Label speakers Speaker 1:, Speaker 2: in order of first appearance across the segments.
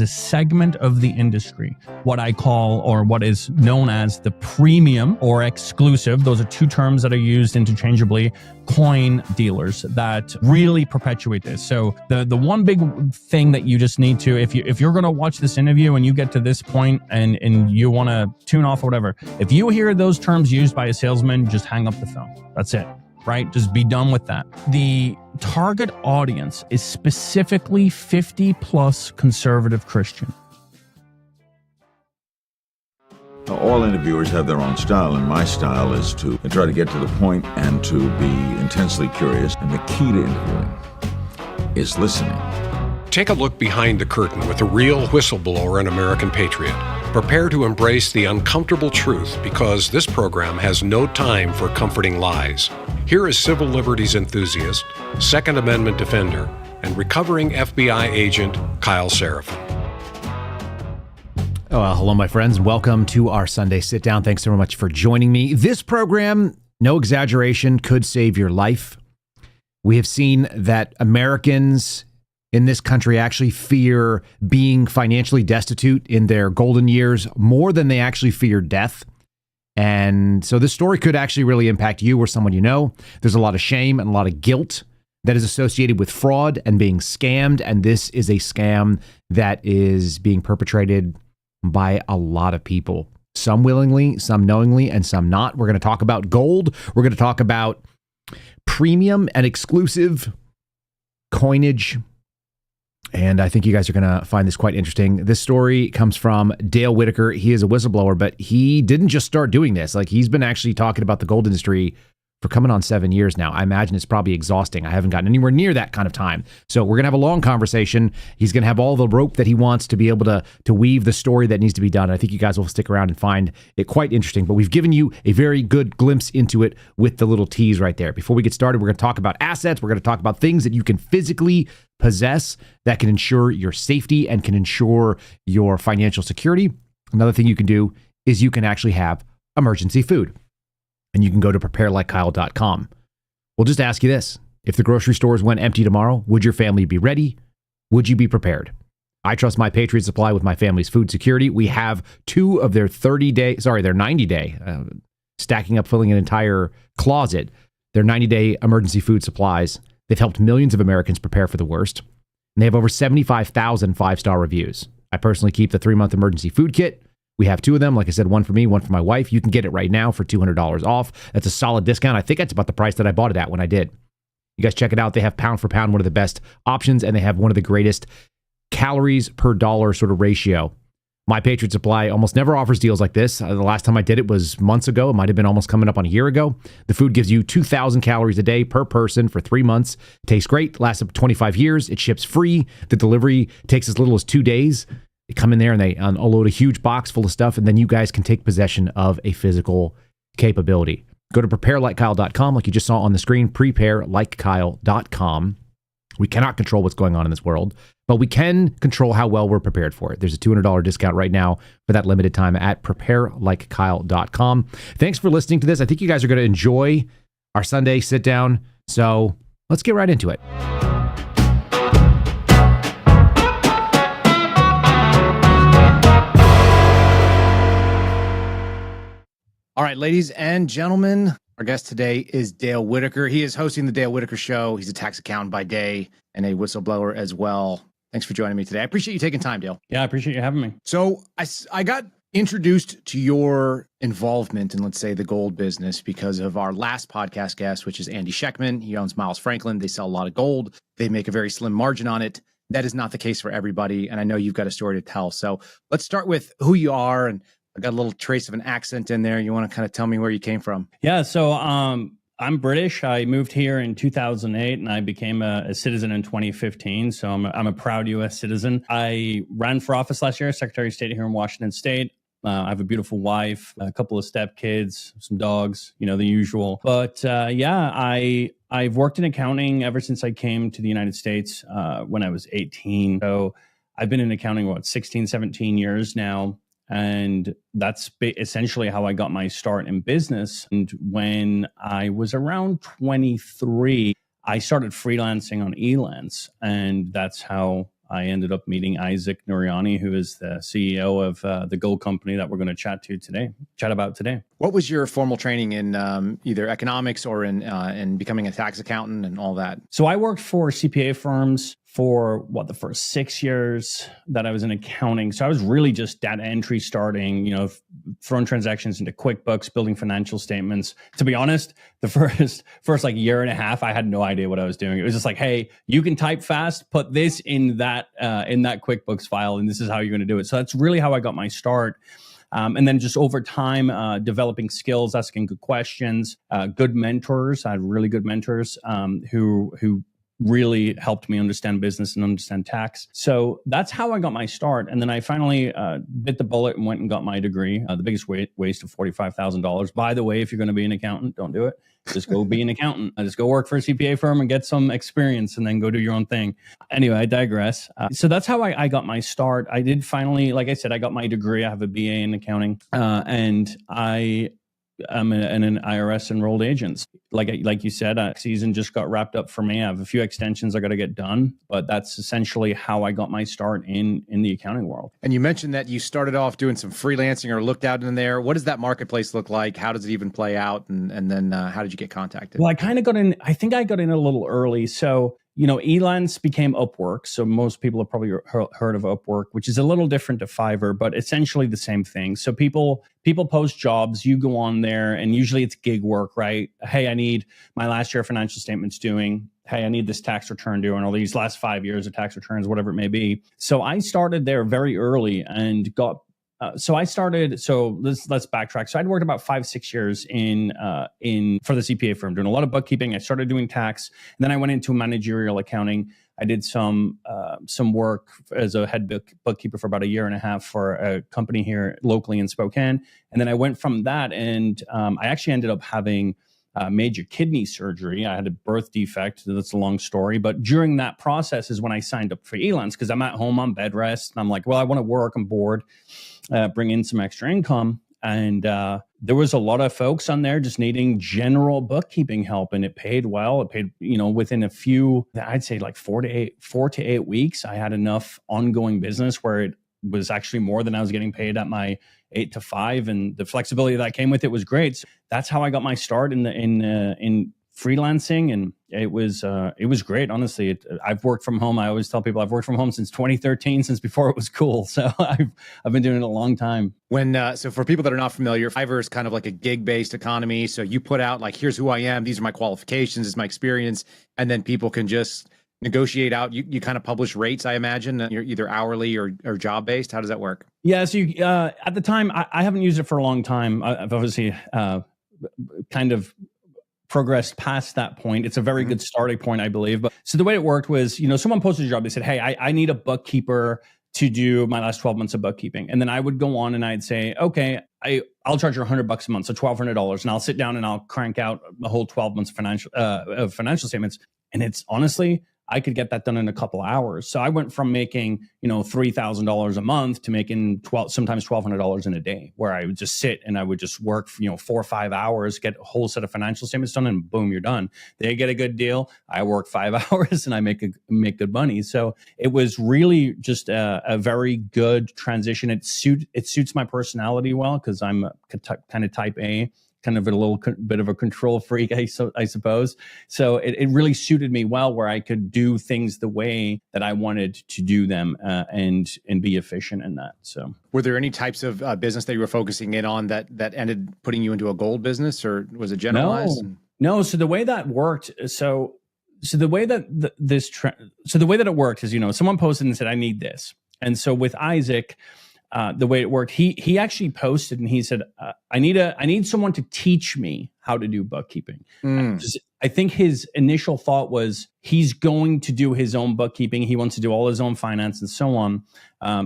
Speaker 1: a segment of the industry, what I call, or what is known as the premium or exclusive. Those are two terms that are used interchangeably. Coin dealers that really perpetuate this. So the one big thing that you just need to, if you're going to watch this interview and you get to this point and you want to tune off or whatever, if you hear those terms used by a salesman, just hang up the phone. That's it. Right? Just be done with that. The target audience is specifically 50 plus conservative Christian.
Speaker 2: All interviewers have their own style, and my style is to try to get to the point and to be intensely curious. And the key to interviewing is listening.
Speaker 3: Take a look behind the curtain with a real whistleblower and American patriot. Prepare to embrace the uncomfortable truth, because this program has no time for comforting lies. Here is civil liberties enthusiast, Second Amendment defender, and recovering FBI agent Kyle Seraphin.
Speaker 4: Oh, well, hello, my friends, and welcome to our Sunday Sit Down. Thanks so much for joining me. This program, no exaggeration, could save your life. We have seen that Americans in this country actually fear being financially destitute in their golden years more than they actually fear death. And so this story could actually really impact you or someone you know. There's a lot of shame and a lot of guilt that is associated with fraud and being scammed. And this is a scam that is being perpetrated by a lot of people, some willingly, some knowingly, and some not. We're going to talk about gold. We're going to talk about premium and exclusive coinage. And I think you guys are going to find this quite interesting. This story comes from Dale Whittaker. He is a whistleblower, but he didn't just start doing this. Like, he's been actually talking about the gold industry for coming on 7 years now. I imagine it's probably exhausting. I haven't gotten anywhere near that kind of time. So we're going to have a long conversation. He's going to have all the rope that he wants to be able to weave the story that needs to be done. I think you guys will stick around and find it quite interesting. But we've given you a very good glimpse into it with the little tease right there. Before we get started, we're going to talk about assets. We're going to talk about things that you can physically possess that can ensure your safety and can ensure your financial security. Another thing you can do is you can actually have emergency food. And you can go to preparelikekyle.com. We'll just ask you this. If the grocery stores went empty tomorrow, would your family be ready? Would you be prepared? I trust my Patriot Supply with my family's food security. We have two of their 90-day, stacking up, filling an entire closet, their 90-day emergency food supplies. They've helped millions of Americans prepare for the worst. And they have over 75,000 five-star reviews. I personally keep the 3-month emergency food kit. We have two of them. Like I said, one for me, one for my wife. You can get it right now for $200 off. That's a solid discount. I think that's about the price that I bought it at when I did. You guys check it out. They have pound for pound, one of the best options, and they have one of the greatest calories per dollar sort of ratio. My Patriot Supply almost never offers deals like this. The last time I did it was months ago. It might have been almost coming up on a year ago. The food gives you 2,000 calories a day per person for 3 months. Tastes great. Lasts up to 25 years. It ships free. The delivery takes as little as 2 days. They come in there and they unload a huge box full of stuff, and then you guys can take possession of a physical capability. Go to preparelikekyle.com, like you just saw on the screen, preparelikekyle.com. We cannot control what's going on in this world, but we can control how well we're prepared for it. There's a $200 discount right now for that limited time at preparelikekyle.com. Thanks for listening to this. I think you guys are going to enjoy our Sunday sit down. So let's get right into it. All right, ladies and gentlemen, our guest today is Dale Whittaker. He is hosting the Dale Whittaker Show. He's a tax accountant by day and a whistleblower as well. Thanks for joining me today. I appreciate you taking time, Dale.
Speaker 1: Yeah, I appreciate you having me.
Speaker 4: So I got introduced to your involvement in, let's say, the gold business because of our last podcast guest, which is Andy Scheckman. He owns Miles Franklin. They sell a lot of gold. They make a very slim margin on it. That is not the case for everybody. And I know you've got a story to tell. So let's start with who you are, and I got a little trace of an accent in there. You want to kind of tell me where you came from?
Speaker 1: Yeah, so I'm British. I moved here in 2008, and I became a citizen in 2015. So I'm a proud U.S. citizen. I ran for office last year, Secretary of State here in Washington State. I have a beautiful wife, a couple of stepkids, some dogs, the usual. But I've worked in accounting ever since I came to the United States when I was 18. So I've been in accounting, 16, 17 years now. And that's essentially how I got my start in business. And when I was around 23, I started freelancing on Elance. And that's how I ended up meeting Isaac Nuriani, who is the CEO of the gold company that we're going to chat about today.
Speaker 4: What was your formal training in either economics or in becoming a tax accountant and all that?
Speaker 1: So I worked for CPA firms for the first 6 years that I was in accounting. So I was really just data entry starting, throwing transactions into QuickBooks, building financial statements. To be honest, the first like year and a half, I had no idea what I was doing. It was just like, hey, you can type fast, put this in that QuickBooks file, and this is how you're going to do it. So that's really how I got my start. And then just over time, developing skills, asking good questions, good mentors. I had really good mentors who really helped me understand business and understand tax. So that's how I got my start. And then I finally bit the bullet and went and got my degree. The biggest waste of $45,000. By the way, if you're going to be an accountant, don't do it. Just go be an accountant. Just go work for a CPA firm and get some experience and then go do your own thing. Anyway, I digress. So that's how I got my start. I did finally, like I said, I got my degree. I have a BA in accounting and I'm an IRS enrolled agent. Like you said, season just got wrapped up for me. I have a few extensions I got to get done, but that's essentially how I got my start in the accounting world.
Speaker 4: And you mentioned that you started off doing some freelancing or looked out in there. What does that marketplace look like? How does it even play out? And then how did you get contacted?
Speaker 1: Well, I kind of got in. I think I got in a little early. So Elance became Upwork. So most people have probably heard of Upwork, which is a little different to Fiverr, but essentially the same thing. So people post jobs, you go on there, and usually it's gig work, right? Hey, I need my last year financial statements doing. Hey, I need this tax return doing, or these last 5 years of tax returns, whatever it may be. So I started there very early and got. So let's backtrack. So I'd worked about 5-6 years in for the CPA firm, doing a lot of bookkeeping. I started doing tax, and then I went into managerial accounting. I did some work as a head bookkeeper for about a year and a half for a company here locally in Spokane, and then I went from that, and I actually ended up having major kidney surgery. I had a birth defect. That's a long story. But during that process is when I signed up for Elance, because I'm at home on bed rest. And I'm like, well, I want to work. I'm bored. Bring in some extra income. And there was a lot of folks on there just needing general bookkeeping help. And it paid well. It paid, within a few, I'd say like 4 to 8 weeks, I had enough ongoing business where it was actually more than I was getting paid at my 8 to 5, and the flexibility that came with it was great. So that's how I got my start in freelancing, and it was great. Honestly, I've worked from home. I always tell people I've worked from home since 2013, since before it was cool. So I've been doing it a long time.
Speaker 4: So for people that are not familiar, Fiverr is kind of like a gig-based economy. So you put out like, here's who I am, these are my qualifications, this is my experience, and then people can just negotiate out. You kind of publish rates, I imagine. You're either hourly or job based. How does that work?
Speaker 1: Yeah. So at the time, I haven't used it for a long time. I've obviously kind of progressed past that point. It's a very good starting point, I believe. But so the way it worked was, someone posted a job. They said, hey, I need a bookkeeper to do my last 12 months of bookkeeping. And then I would go on and I'd say, okay, I'll charge you $100 a month, so $1,200, and I'll sit down and I'll crank out the whole 12 months of financial statements. And it's honestly, I could get that done in a couple of hours. So I went from making, $3,000 a month to making sometimes $1,200 in a day, where I would just sit and I would just work, 4 or 5 hours, get a whole set of financial statements done, and boom, you're done. They get a good deal. I work 5 hours and I make good money. So it was really just a very good transition. It suits my personality well, because I'm kind of type A. Kind of a little bit of a control freak, I suppose. So it really suited me well, where I could do things the way that I wanted to do them and be efficient in that. So,
Speaker 4: were there any types of business that you were focusing in on that ended putting you into a gold business, or was it generalized?
Speaker 1: No. So the way that worked, so the way that the way that it worked is, someone posted and said, I need this, and so with Isaac. The way it worked, he actually posted and he said, I need someone to teach me how to do bookkeeping. I think his initial thought was he's going to do his own bookkeeping. He wants to do all his own finance and so on,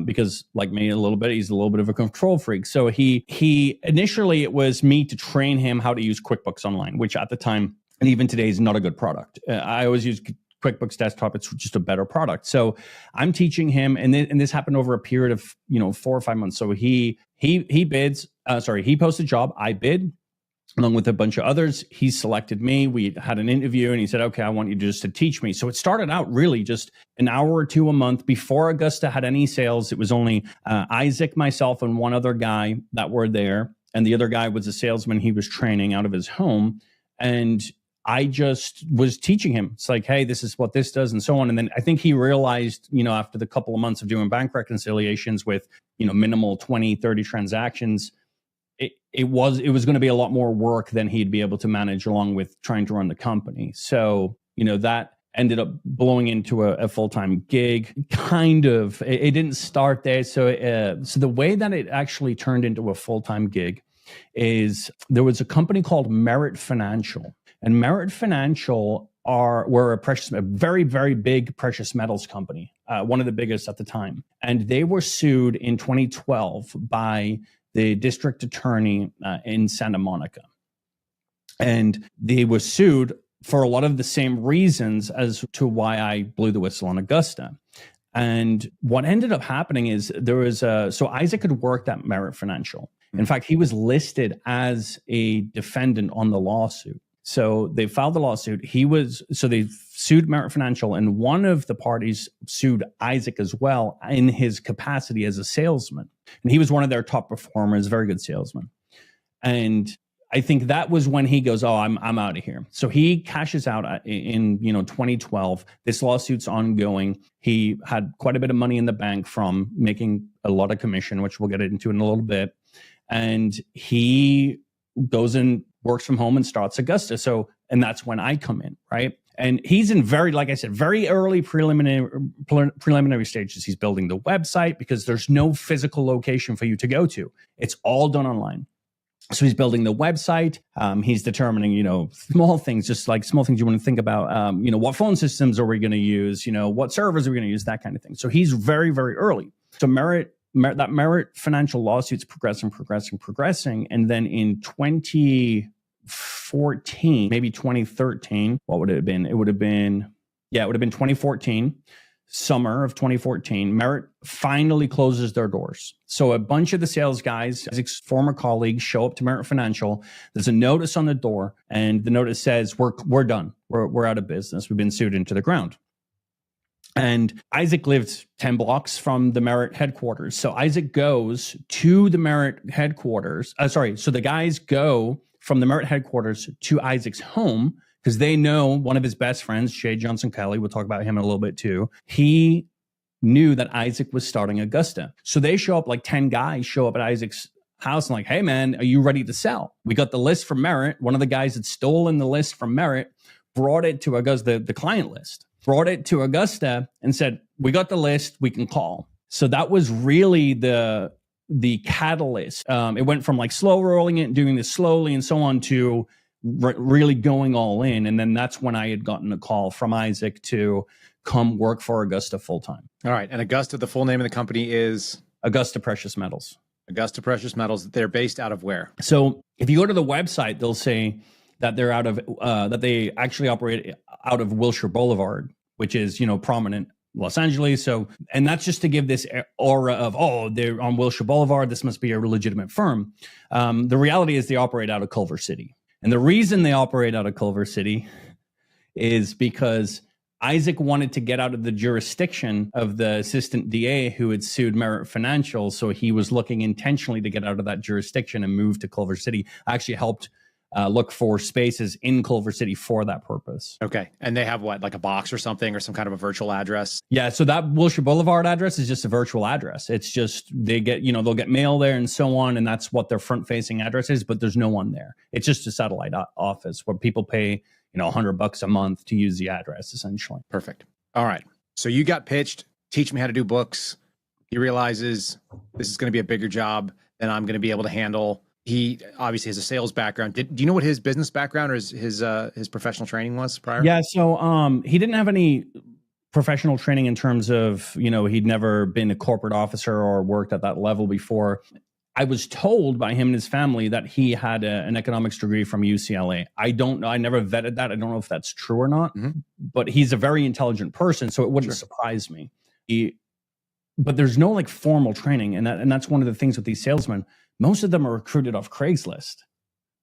Speaker 1: because like me a little bit, he's a little bit of a control freak. So he initially, it was me to train him how to use QuickBooks Online, which at the time and even today is not a good product. I always use QuickBooks Desktop. It's just a better product. So I'm teaching him, and this happened over a period of 4 or 5 months. So he posts a job, I bid, along with a bunch of others. He selected me. We had an interview and he said, okay, I want you just to teach me. So it started out really just an hour or two a month. Before Augusta had any sales, it was only Isaac, myself, and one other guy that were there. And the other guy was a salesman he was training out of his home. And I just was teaching him. It's like, hey, this is what this does and so on. And then I think he realized, after the couple of months of doing bank reconciliations with, minimal 20, 30 transactions, it was going to be a lot more work than he'd be able to manage along with trying to run the company. So, that ended up blowing into a full-time gig. Kind of, it didn't start there. So the way that it actually turned into a full-time gig is there was a company called Merit Financial, and Merit Financial were a very, very big precious metals company, one of the biggest at the time. And they were sued in 2012 by the district attorney in Santa Monica. And they were sued for a lot of the same reasons as to why I blew the whistle on Augusta. And what ended up happening is so Isaac had worked at Merit Financial. In fact, he was listed as a defendant on the lawsuit. So they filed the lawsuit. They sued Merit Financial, and one of the parties sued Isaac as well in his capacity as a salesman. And he was one of their top performers, very good salesman. And I think that was when he goes, I'm out of here. So he cashes out in 2012. This lawsuit's ongoing. He had quite a bit of money in the bank from making a lot of commission, which we'll get into in a little bit. And he goes and works from home and starts Augusta. And that's when I come in, right? And he's in very early preliminary stages. He's building the website because there's no physical location for you to go to. It's all done online. So he's building the website. He's determining, small things, just like small things you want to think about. What phone systems are we going to use? What servers are we going to use? That kind of thing. So he's very, very early. So Merit Financial lawsuits progressing. And then in 2014, maybe 2013, what would it have been? It would have been 2014. Summer of 2014, Merit finally closes their doors. So a bunch of the sales guys, Isaac's former colleagues, show up to Merit Financial. There's a notice on the door, and the notice says, we're done. We're out of business. We've been sued into the ground. And Isaac lived 10 blocks from the Merit headquarters. So Isaac goes to the Merit headquarters. So the guys go from the Merit headquarters to Isaac's home, because they know one of his best friends, Shay Johnson Kelly, we'll talk about him in a little bit too. He knew that Isaac was starting Augusta. So they show up, like 10 guys show up at Isaac's house and like, hey man, are you ready to sell? We got the list from Merit. One of the guys had stolen the list from Merit, brought it to Augusta, the client list, brought it to Augusta and said, we got the list, we can call. So that was really the catalyst. It went from like slow rolling it and doing this slowly and so on to really going all in. And then that's when I had gotten a call from Isaac to come work for Augusta full time.
Speaker 4: All right. And Augusta, the full name of the company is?
Speaker 1: Augusta Precious Metals.
Speaker 4: Augusta Precious Metals. They're based out of where?
Speaker 1: So if you go to the website, they'll say that they're that they actually operate out of Wilshire Boulevard, which is, prominent Los Angeles. So, and that's just to give this aura of, they're on Wilshire Boulevard. This must be a legitimate firm. The reality is they operate out of Culver City. And the reason they operate out of Culver City is because Isaac wanted to get out of the jurisdiction of the assistant DA who had sued Merit Financial. So he was looking intentionally to get out of that jurisdiction and move to Culver City. I actually helped look for spaces in Culver City for that purpose.
Speaker 4: Okay. And they have what, like a box or something, or some kind of a virtual address?
Speaker 1: Yeah. So that Wilshire Boulevard address is just a virtual address. It's just, they get, they'll get mail there and so on. And that's what their front facing address is, but there's no one there. It's just a satellite office where people pay, $100 a month to use the address, essentially.
Speaker 4: Perfect. All right. So you got pitched, teach me how to do books. He realizes this is going to be a bigger job than I'm going to be able to handle. He obviously has a sales background. Do you know what his business background or his professional training was prior?
Speaker 1: Yeah, so he didn't have any professional training in terms of, he'd never been a corporate officer or worked at that level before. I was told by him and his family that he had an economics degree from UCLA. I don't know. I never vetted that. I don't know if that's true or not, but he's a very intelligent person, so it wouldn't surprise me. But there's no like formal training, and that's one of the things with these salesmen. Most of them are recruited off Craigslist.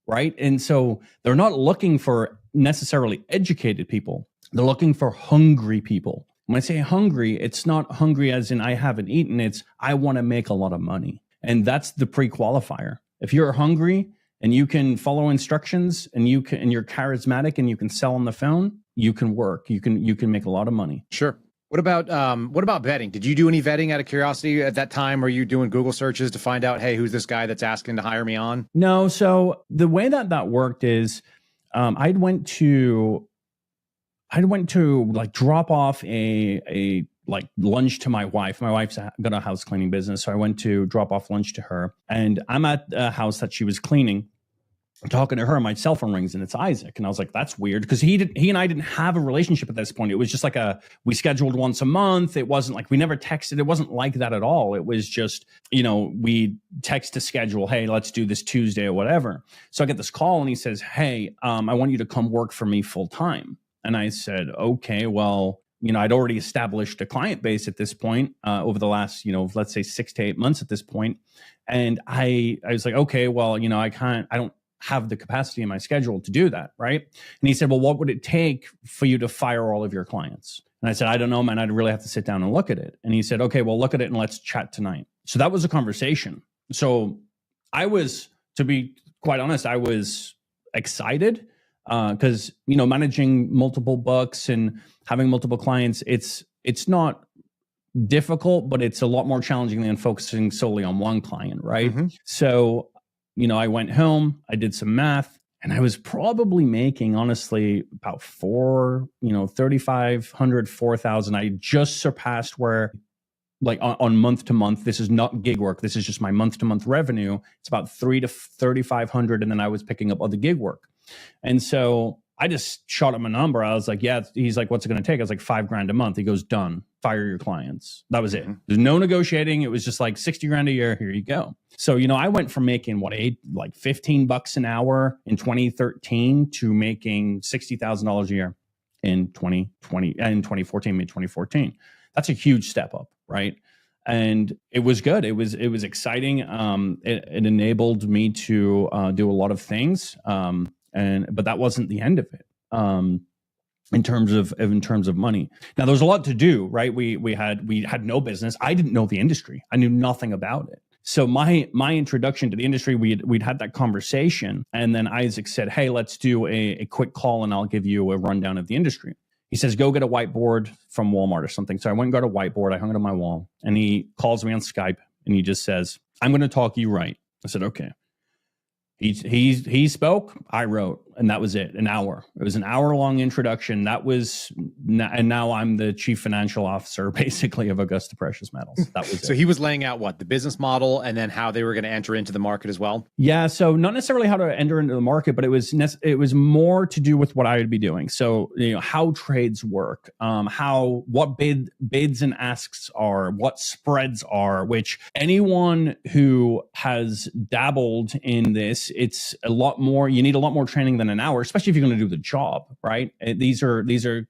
Speaker 1: right? And so they're not looking for necessarily educated people. They're looking for hungry people. When I say hungry, it's not hungry as in I haven't eaten. It's I want to make a lot of money. And that's the pre-qualifier. If you're hungry and you can follow instructions and you're charismatic and you can sell on the phone, you can work. You can make a lot of money.
Speaker 4: Sure. What about vetting? Did you do any vetting out of curiosity at that time? Were you doing Google searches to find out, hey, who's this guy that's asking to hire me on?
Speaker 1: No. So the way that worked is I went to like drop off a like lunch to my wife. My wife's got a house cleaning business. So I went to drop off lunch to her, and I'm at a house that she was cleaning. I'm talking to her, my cell phone rings and it's Isaac. And I was like, that's weird. Because he and I didn't have a relationship at this point. It was just like we scheduled once a month. It wasn't like we never texted. It wasn't like that at all. It was just, we text to schedule, hey, let's do this Tuesday or whatever. So I get this call and he says, hey, I want you to come work for me full time. And I said, okay, well, I'd already established a client base at this point over the last, let's say 6 to 8 months at this point. And I was like, okay, well, I don't have the capacity in my schedule to do that. Right. And he said, well, what would it take for you to fire all of your clients? And I said, I don't know, man, I'd really have to sit down and look at it. And he said, okay, well, look at it and let's chat tonight. So that was a conversation. So to be quite honest, I was excited because, managing multiple books and having multiple clients, it's not difficult, but it's a lot more challenging than focusing solely on one client. Right. Mm-hmm. So, I went home, I did some math, and I was probably making, honestly, about $3,500, $4,000. I just surpassed where, like on month to month, this is not gig work. This is just my month to month revenue. It's about $3,000 to $3,500. And then I was picking up other gig work. And so I just shot him a number. I was like, yeah, he's like, what's it going to take? I was like, $5,000 a month. He goes, done. Fire your clients. That was it. There's no negotiating. It was just like $60,000 a year. Here you go. So, I went from making like $15 an hour in 2013 to making $60,000 a year in 2014, mid 2014. That's a huge step up. Right. And it was good. It was exciting. It enabled me to do a lot of things. But that wasn't the end of it. In terms of money. Now there's a lot to do, right? We had no business. I didn't know the industry. I knew nothing about it. So my introduction to the industry, we'd had that conversation, and then Isaac said, hey, let's do a quick call and I'll give you a rundown of the industry. He says, go get a whiteboard from Walmart or something. So I went and got a whiteboard. I hung it on my wall, and he calls me on Skype and he just says, I'm going to talk you right. I said, okay. He spoke, I wrote, and that was it. An hour. It was an hour-long introduction. And now I'm the chief financial officer, basically, of Augusta Precious Metals. That was
Speaker 4: so
Speaker 1: it.
Speaker 4: He was laying out what? The business model, and then how they were going to enter into the market as well?
Speaker 1: Yeah, so not necessarily how to enter into the market, but it was more to do with what I would be doing. So, how trades work, what bids and asks are, what spreads are, which anyone who has dabbled in this, it's a lot more, you need a lot more training than an hour, especially if you're going to do the job, right? These are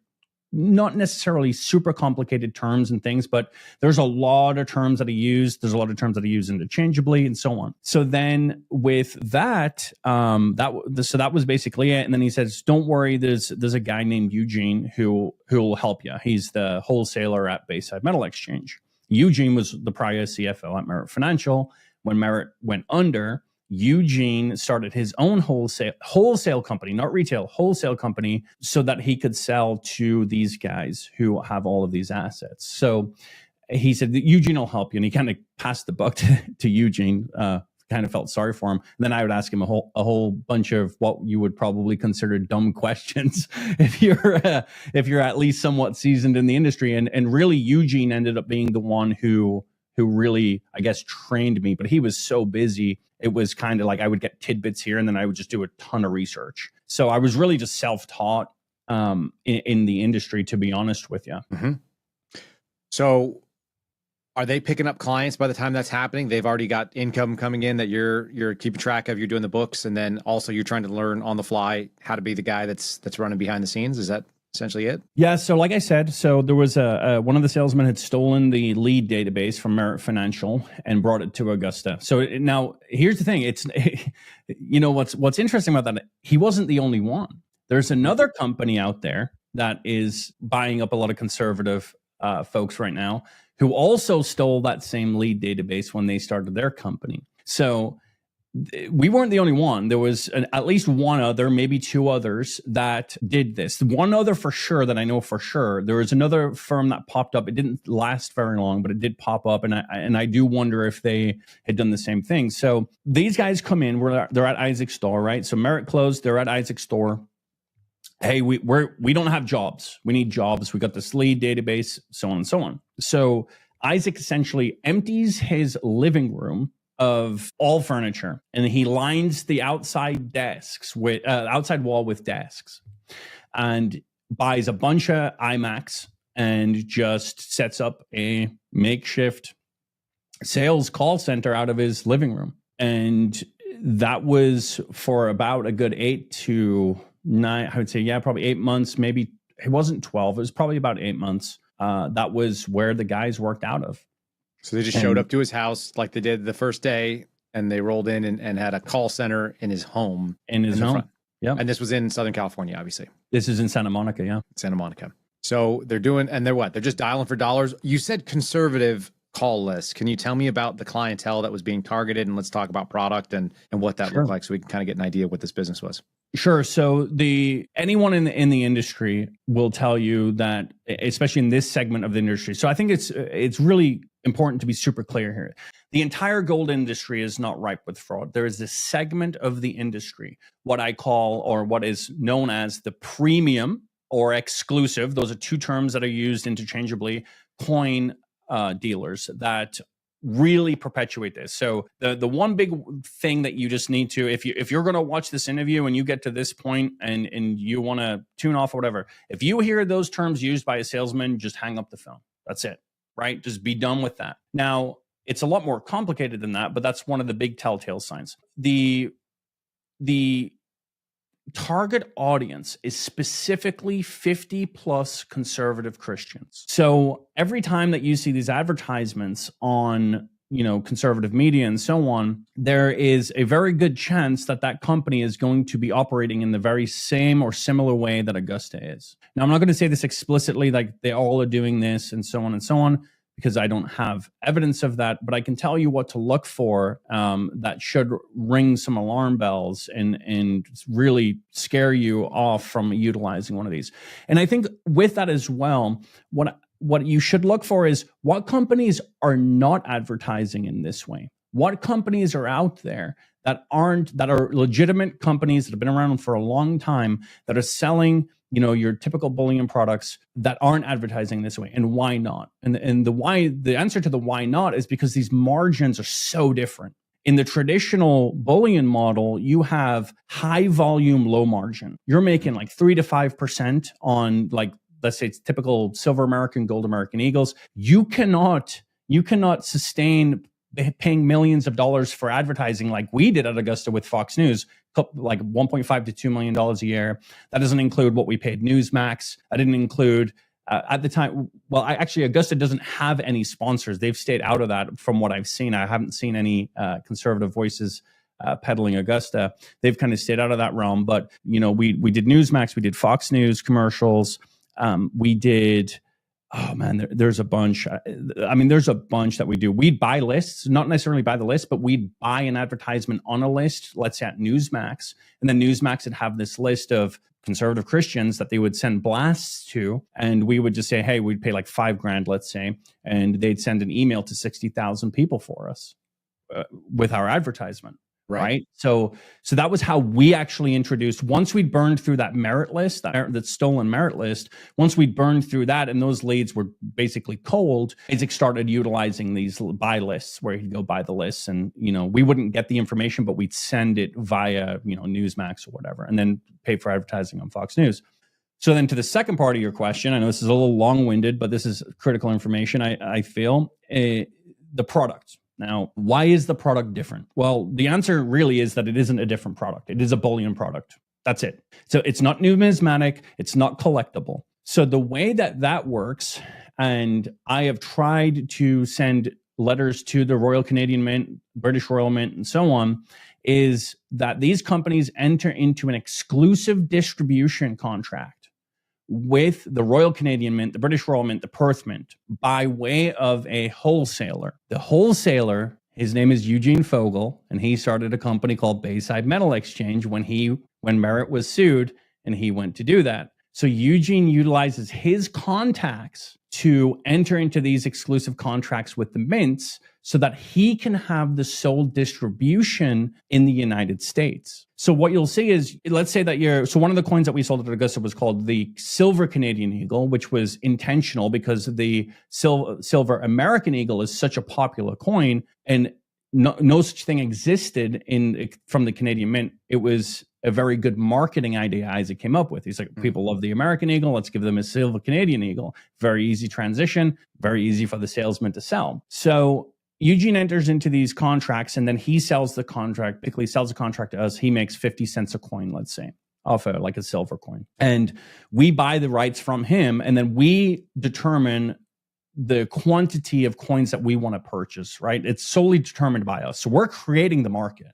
Speaker 1: not necessarily super complicated terms and things, but there's a lot of terms that I use. There's a lot of terms that I use interchangeably and so on. So then with that, so that was basically it. And then he says, don't worry, there's a guy named Eugene who will help you. He's the wholesaler at Bayside Metal Exchange. Eugene was the prior CFO at Merit Financial. When Merit went under, Eugene started his own wholesale company, not retail, wholesale company, so that he could sell to these guys who have all of these assets. So he said that Eugene will help you. And he kind of passed the buck to Eugene, kind of felt sorry for him. And then I would ask him a whole bunch of what you would probably consider dumb questions if you're at least somewhat seasoned in the industry. And really Eugene ended up being the one who really, I guess, trained me, but he was so busy. It was kind of like I would get tidbits here and then I would just do a ton of research. So I was really just self-taught in the industry, to be honest with you.
Speaker 4: Mm-hmm. So are they picking up clients by the time that's happening? They've already got income coming in that you're keeping track of, you're doing the books, and then also you're trying to learn on the fly how to be the guy that's running behind the scenes. Is that essentially it?
Speaker 1: Yeah. So like I said, so there was one of the salesmen had stolen the lead database from Merit Financial and brought it to Augusta. So now here's the thing. It's, what's interesting about that. He wasn't the only one. There's another company out there that is buying up a lot of conservative folks right now who also stole that same lead database when they started their company. So we weren't the only one. There was at least one other, maybe two others that did this. One other for sure that I know for sure. There was another firm that popped up. It didn't last very long, but it did pop up. And I do wonder if they had done the same thing. So these guys come in, they're at Isaac's store, right? So Merit closed, they're at Isaac's store. Hey, we don't have jobs. We need jobs. We got this lead database, so on and so on. So Isaac essentially empties his living room of all furniture, and he lines the outside desks with outside wall with desks, and buys a bunch of iMacs and just sets up a makeshift sales call center out of his living room. And that was for about a good 8 to 9, I would say, probably 8 months. Maybe it wasn't 12. It was probably about 8 months. That was where the guys worked out of.
Speaker 4: So they just showed up to his house like they did the first day, and they rolled in and had a call center in his home.
Speaker 1: Yeah.
Speaker 4: And this was in Southern California, obviously.
Speaker 1: This is in Santa Monica, yeah.
Speaker 4: Santa Monica. So they're doing, and they're what? They're just dialing for dollars. You said conservative call list. Can you tell me about the clientele that was being targeted? And let's talk about product and what that looked like, so we can kind of get an idea of what this business was.
Speaker 1: Sure. So anyone in the industry will tell you that, especially in this segment of the industry. So I think it's really important to be super clear here. The entire gold industry is not ripe with fraud. There is this segment of the industry, what I call, or what is known as the premium or exclusive. Those are two terms that are used interchangeably. Coin dealers that really perpetuate this. So the one big thing that you just need to, if you're going to watch this interview and you get to this point and you want to tune off or whatever, if you hear those terms used by a salesman, just hang up the phone. That's it, right? Just be done with that. Now, it's a lot more complicated than that, but that's one of the big telltale signs. The target audience is specifically 50 plus conservative Christians. So every time that you see these advertisements on, conservative media and so on, there is a very good chance that company is going to be operating in the very same or similar way that Augusta is. Now, I'm not going to say this explicitly, like they all are doing this and so on, because I don't have evidence of that, but I can tell you what to look for that should ring some alarm bells and really scare you off from utilizing one of these. And I think with that as well, what you should look for is what companies are not advertising in this way. What companies are out there that are legitimate companies that have been around for a long time that are selling your typical bullion products that aren't advertising this way, and why not? And the answer to the why not is because these margins are so different. In the traditional bullion model, you have high volume, low margin. You're making like 3 to 5% on, like, let's say it's typical silver American, gold American Eagles. You cannot sustain paying millions of dollars for advertising like we did at Augusta with Fox News, like $1.5 to $2 million a year. That doesn't include what we paid Newsmax. I didn't include at the time. Well, Augusta doesn't have any sponsors. They've stayed out of that from what I've seen. I haven't seen any conservative voices peddling Augusta. They've kind of stayed out of that realm. But we did Newsmax, we did Fox News commercials, we did. Oh man, there's a bunch. There's a bunch that we do. We'd buy lists, not necessarily buy the list, but we'd buy an advertisement on a list, let's say at Newsmax. And then Newsmax would have this list of conservative Christians that they would send blasts to. And we would just say, hey, we'd pay like $5,000, let's say. And they'd send an email to 60,000 people for us with our advertisement. Right. So that was how we actually introduced, once we'd burned through that merit list, that stolen merit list, once we'd burned through that and those leads were basically cold, Isaac started utilizing these buy lists where he'd go buy the lists and, we wouldn't get the information, but we'd send it via, Newsmax or whatever, and then pay for advertising on Fox News. So then to the second part of your question, I know this is a little long-winded, but this is critical information, I feel, the product. Now, why is the product different? Well, the answer really is that it isn't a different product. It is a bullion product. That's it. So it's not numismatic. It's not collectible. So the way that works, and I have tried to send letters to the Royal Canadian Mint, British Royal Mint, and so on, is that these companies enter into an exclusive distribution contract with the Royal Canadian Mint, the British Royal Mint, the Perth Mint, by way of a wholesaler. The wholesaler, his name is Eugene Fogel, and he started a company called Bayside Metal Exchange when Merit was sued, and he went to do that. So Eugene utilizes his contacts to enter into these exclusive contracts with the mints so that he can have the sole distribution in the United States. So what you'll see is, let's say that so one of the coins that we sold at Augusta was called the Silver Canadian Eagle, which was intentional because the Silver American Eagle is such a popular coin, and no such thing existed from the Canadian Mint. It was a very good marketing idea Isaac came up with. He's like, people love the American Eagle. Let's give them a Silver Canadian Eagle. Very easy transition, very easy for the salesman to sell. So Eugene enters into these contracts, and then he sells the contract, basically sells the contract to us. He makes 50 cents a coin, let's say, off like a silver coin. And we buy the rights from him, and then we determine the quantity of coins that we want to purchase, right? It's solely determined by us. So we're creating the market.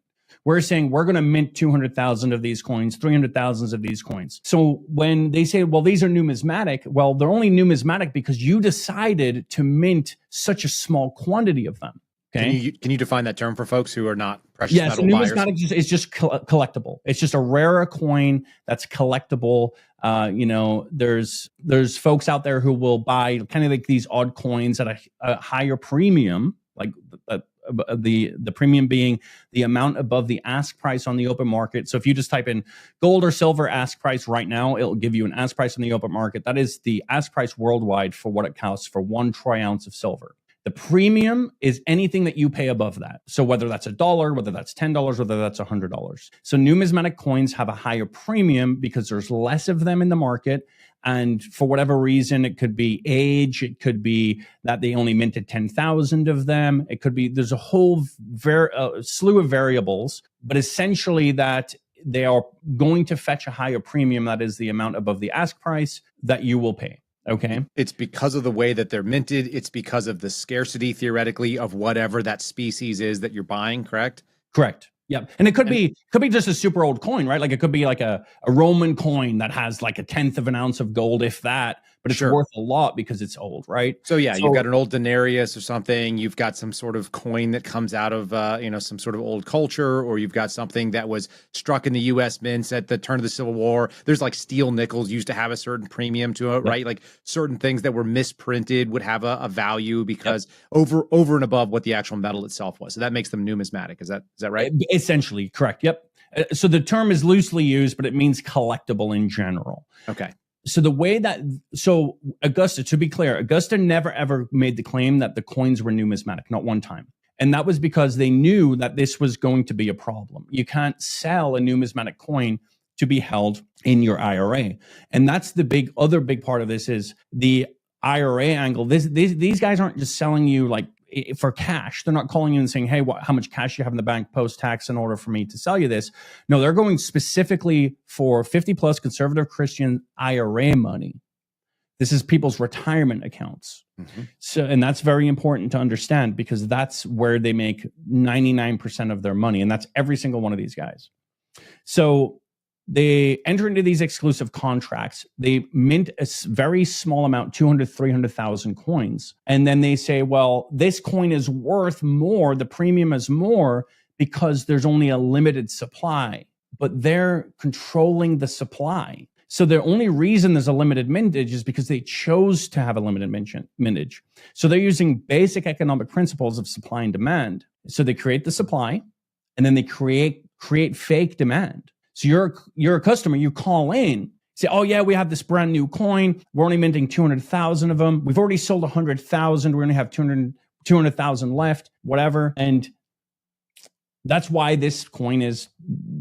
Speaker 1: We're saying we're going to mint 200,000 of these coins, 300,000 of these coins. So when they say, well, these are numismatic, well, they're only numismatic because you decided to mint such a small quantity of them. Okay.
Speaker 4: Can you define that term for folks who are not precious metal
Speaker 1: so
Speaker 4: buyers?
Speaker 1: Numismatic is just collectible. It's just a rarer coin that's collectible. There's folks out there who will buy kind of like these odd coins at a higher premium, like the premium being the amount above the ask price on the open market. So if you just type in gold or silver ask price right now, it'll give you an ask price on the open market. That is the ask price worldwide for what it costs for 1 troy ounce of silver. The premium is anything that you pay above that. So whether that's $1, whether that's $10, whether that's $100. So numismatic coins have a higher premium because there's less of them in the market. And for whatever reason, it could be age, it could be that they only minted 10,000 of them. It could be, there's a whole slew of variables, but essentially that they are going to fetch a higher premium. That is the amount above the ask price that you will pay. Okay.
Speaker 4: It's because of the way that they're minted. It's because of the scarcity, theoretically, of whatever that species is that you're buying, correct?
Speaker 1: Correct. Yeah. And it could be just a super old coin, right? Like it could be like a Roman coin that has like 1/10 of an ounce of gold, if that, but it's worth a lot because it's old, right?
Speaker 4: So you've got an old denarius or something. You've got some sort of coin that comes out of, some sort of old culture, or you've got something that was struck in the U.S. mints at the turn of the Civil War. There's like steel nickels used to have a certain premium to it, right? Like certain things that were misprinted would have a value because over and above what the actual metal itself was. So that makes them numismatic. Is that right?
Speaker 1: Essentially, correct. Yep. So the term is loosely used, but it means collectible in general.
Speaker 4: Okay.
Speaker 1: So Augusta, to be clear, Augusta never ever made the claim that the coins were numismatic, not one time. And that was because they knew that this was going to be a problem. You can't sell a numismatic coin to be held in your IRA. And that's the other big part of this is the IRA angle. These guys aren't just selling you like for cash. They're not calling you and saying, hey, how much cash you have in the bank post-tax in order for me to sell you this. No, they're going specifically for 50 plus conservative Christian IRA money. This is people's retirement accounts. Mm-hmm. So, and that's very important to understand because that's where they make 99% of their money. And that's every single one of these guys. So they enter into these exclusive contracts. They mint a very small amount, 200, 300,000 coins. And then they say, well, this coin is worth more. The premium is more because there's only a limited supply, but they're controlling the supply. So the only reason there's a limited mintage is because they chose to have a limited mintage. So they're using basic economic principles of supply and demand. So they create the supply and then they create fake demand. So you're a customer, you call in, say, oh yeah, we have this brand new coin. We're only minting 200,000 of them. We've already sold 100,000. We only have 200,000 left, whatever. And that's why this coin is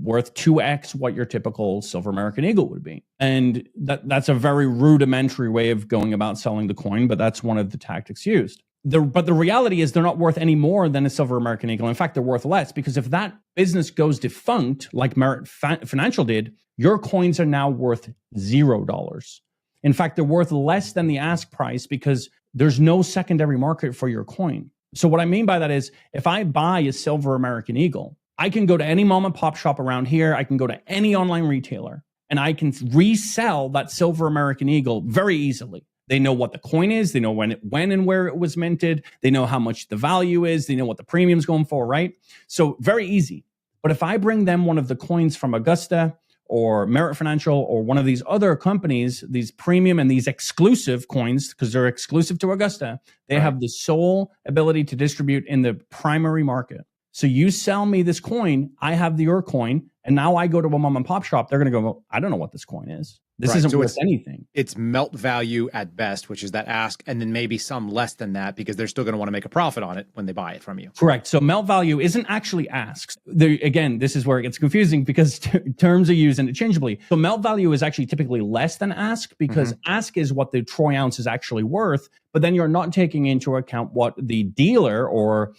Speaker 1: worth 2x what your typical Silver American Eagle would be. And that's a very rudimentary way of going about selling the coin, but that's one of the tactics used. But the reality is they're not worth any more than a silver American Eagle. In fact, they're worth less, because if that business goes defunct, like Merit Financial did, your coins are now worth $0. In fact, they're worth less than the ask price because there's no secondary market for your coin. So what I mean by that is, if I buy a silver American Eagle, I can go to any mom and pop shop around here. I can go to any online retailer and I can resell that silver American Eagle very easily. They know what the coin is. They know when and where it was minted. They know how much the value is. They know what the premium's going for, right? So very easy. But if I bring them one of the coins from Augusta or Merit Financial or one of these other companies, these premium and these exclusive coins, because they're exclusive to Augusta, they have the sole ability to distribute in the primary market. So you sell me this coin, I have your coin, and now I go to a mom and pop shop. They're going to go, well, I don't know what this coin is. This isn't worth anything.
Speaker 4: It's melt value at best, which is that ask, and then maybe some less than that because they're still going to want to make a profit on it when they buy it from you.
Speaker 1: Correct. So melt value isn't actually asks. Again, this is where it gets confusing because terms are used interchangeably. So melt value is actually typically less than ask, because ask is what the troy ounce is actually worth, but then you're not taking into account what the dealer or,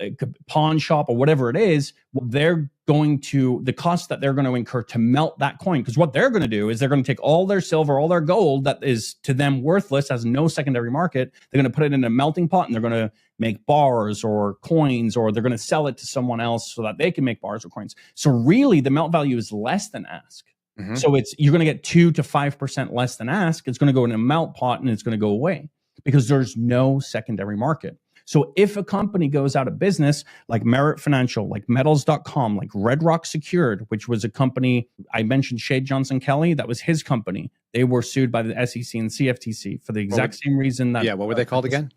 Speaker 1: a pawn shop or whatever it is, the cost that they're going to incur to melt that coin. Because what they're going to do is they're going to take all their silver, all their gold that is to them worthless, has no secondary market. They're going to put it in a melting pot and they're going to make bars or coins, or they're going to sell it to someone else so that they can make bars or coins. So really the melt value is less than ask. So you're going to get 2 to 5% less than ask. It's going to go in a melt pot and it's going to go away because there's no secondary market. So if a company goes out of business, like Merit Financial, like Metals.com, like Red Rock Secured, which was a company, I mentioned Shade Johnson Kelly, that was his company. They were sued by the SEC and CFTC for the exact same reason that...
Speaker 4: Yeah, what were they called again?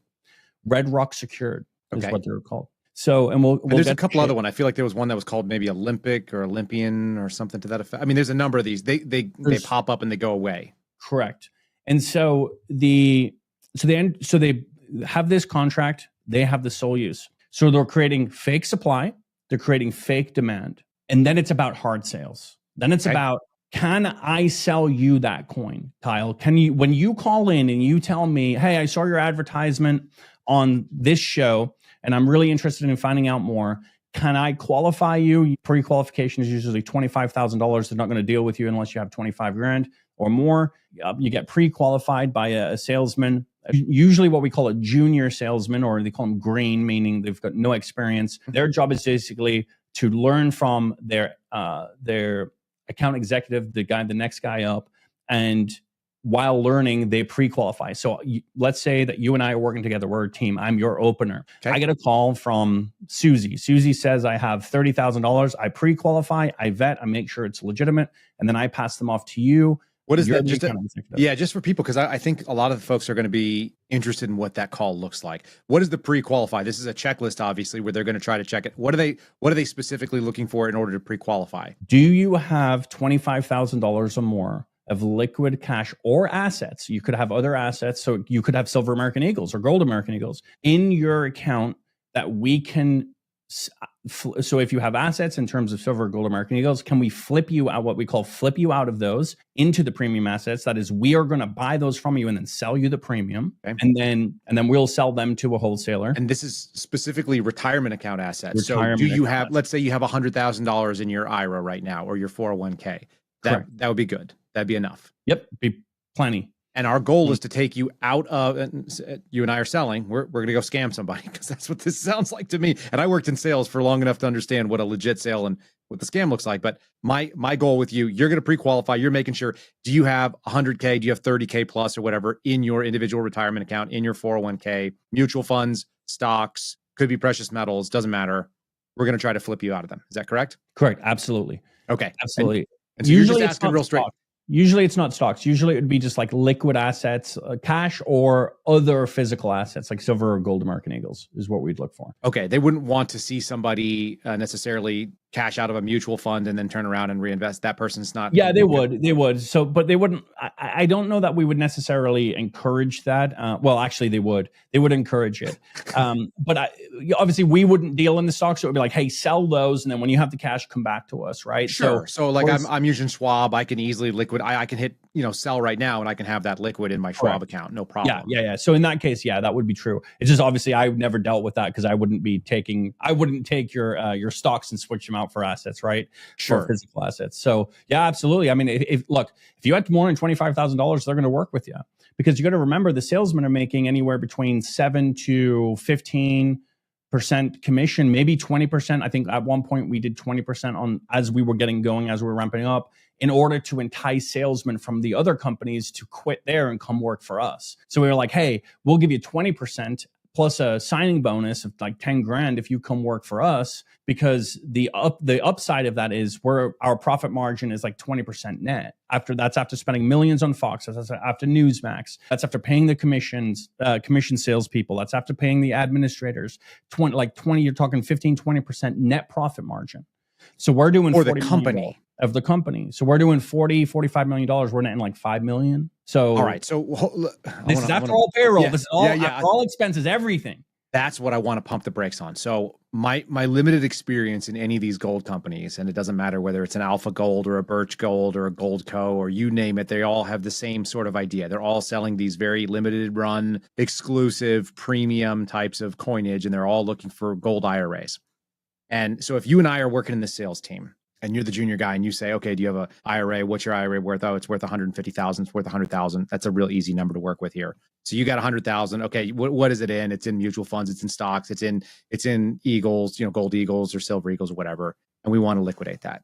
Speaker 1: Red Rock Secured is what they were called. So, and we'll
Speaker 4: there's a couple other one. I feel like there was one that was called maybe Olympic or Olympian or something to that effect. I mean, there's a number of these. They pop up and they go away.
Speaker 1: Correct. And so they have this contract. They have the sole use. So they're creating fake supply. They're creating fake demand. And then it's about hard sales. Then it's about, can I sell you that coin, Kyle? When you call in and you tell me, hey, I saw your advertisement on this show and I'm really interested in finding out more. Can I qualify you? Pre-qualification is usually $25,000. They're not going to deal with you unless you have 25 grand or more. You get pre-qualified by a salesman, usually what we call a junior salesman, or they call them green, meaning they've got no experience. Their job is basically to learn from their account executive, the next guy up, and while learning, they pre-qualify. So let's say that you and I are working together. We're a team. I'm your opener. I get a call from Susie. Susie says, I have $30,000. I pre-qualify, I vet, I make sure it's legitimate, and then I pass them off to you.
Speaker 4: What is that? Just for people, because I think a lot of the folks are going to be interested in what that call looks like. What is the pre-qualify? This is a checklist, obviously, where they're going to try to check it. What are they specifically looking for in order to pre-qualify?
Speaker 1: Do you have $25,000 or more of liquid cash or assets? You could have other assets. So you could have silver American Eagles or gold American Eagles in your account that we can. So if you have assets in terms of silver or gold American Eagles, can we flip you out, what we call flip you out of those into the premium assets? That is, we are going to buy those from you and then sell you the premium. And then we'll sell them to a wholesaler.
Speaker 4: And this is specifically retirement account assets. So do you have, let's say you have $100,000 in your IRA right now, or your 401k. That would be good. That'd be enough.
Speaker 1: Yep. Be plenty.
Speaker 4: And our goal is to take you out of, you and I are selling, we're going to go scam somebody, because that's what this sounds like to me. And I worked in sales for long enough to understand what a legit sale and what the scam looks like. But my goal with you, you're going to pre-qualify. You're making sure, do you have 100K? Do you have 30K plus or whatever in your individual retirement account, in your 401k, mutual funds, stocks, could be precious metals, doesn't matter. We're going to try to flip you out of them. Is that correct?
Speaker 1: Correct. Absolutely.
Speaker 4: Okay.
Speaker 1: Absolutely.
Speaker 4: And so usually you're just asking real straight.
Speaker 1: Usually it's not stocks. Usually it would be just like liquid assets, cash, or other physical assets like silver or gold American Eagles is what we'd look for.
Speaker 4: Okay. They wouldn't want to see somebody necessarily
Speaker 5: cash out of a mutual fund and then turn around and reinvest. That person's not.
Speaker 1: Yeah, they would. So, but they wouldn't. I don't know that we would necessarily encourage that. Well, actually, they would encourage it. But obviously, we wouldn't deal in the stocks. So it would be like, hey, sell those, and then when you have the cash, come back to us, right?
Speaker 5: Sure. So like I'm using Schwab. I can easily I can hit sell right now, and I can have that liquid in my Schwab account, no problem.
Speaker 1: Yeah. So in that case, yeah, that would be true. It's just obviously I've never dealt with that because I wouldn't take your stocks and switch them out for assets, right?
Speaker 5: Sure.
Speaker 1: For physical assets. So yeah, absolutely. I mean, if you had more than $25,000, they're going to work with you, because you got to remember the salesmen are making anywhere between 7 to 15% commission, maybe 20%. I think at one point we did 20% on as we were getting going, as we were ramping up, in order to entice salesmen from the other companies to quit there and come work for us. So we were like, hey, we'll give you 20% plus a signing bonus of like 10 grand if you come work for us, because the upside of that is our profit margin is like 20% net. That's after spending millions on Fox, that's after Newsmax, that's after paying the commission salespeople, that's after paying the administrators. 20, you're talking 15-20% net profit margin. So we're doing
Speaker 5: for the company.
Speaker 1: Of the company. So we're doing $45 million. We're netting like $5 million. So
Speaker 5: all right. So
Speaker 1: this is after all payroll. This is all after all expenses, everything.
Speaker 5: That's what I want to pump the brakes on. So my limited experience in any of these gold companies, and it doesn't matter whether it's an Alpha Gold or a Birch Gold or a Gold Co. or you name it, they all have the same sort of idea. They're all selling these very limited run, exclusive, premium types of coinage, and they're all looking for gold IRAs. And so if you and I are working in the sales team, and you're the junior guy, and you say, okay, do you have a IRA? What's your IRA worth? Oh, it's worth 150,000. It's worth 100,000. That's a real easy number to work with here. So you got 100,000. Okay, what is it in? It's in mutual funds. It's in stocks. It's in Eagles, gold Eagles or silver Eagles or whatever. And we want to liquidate that.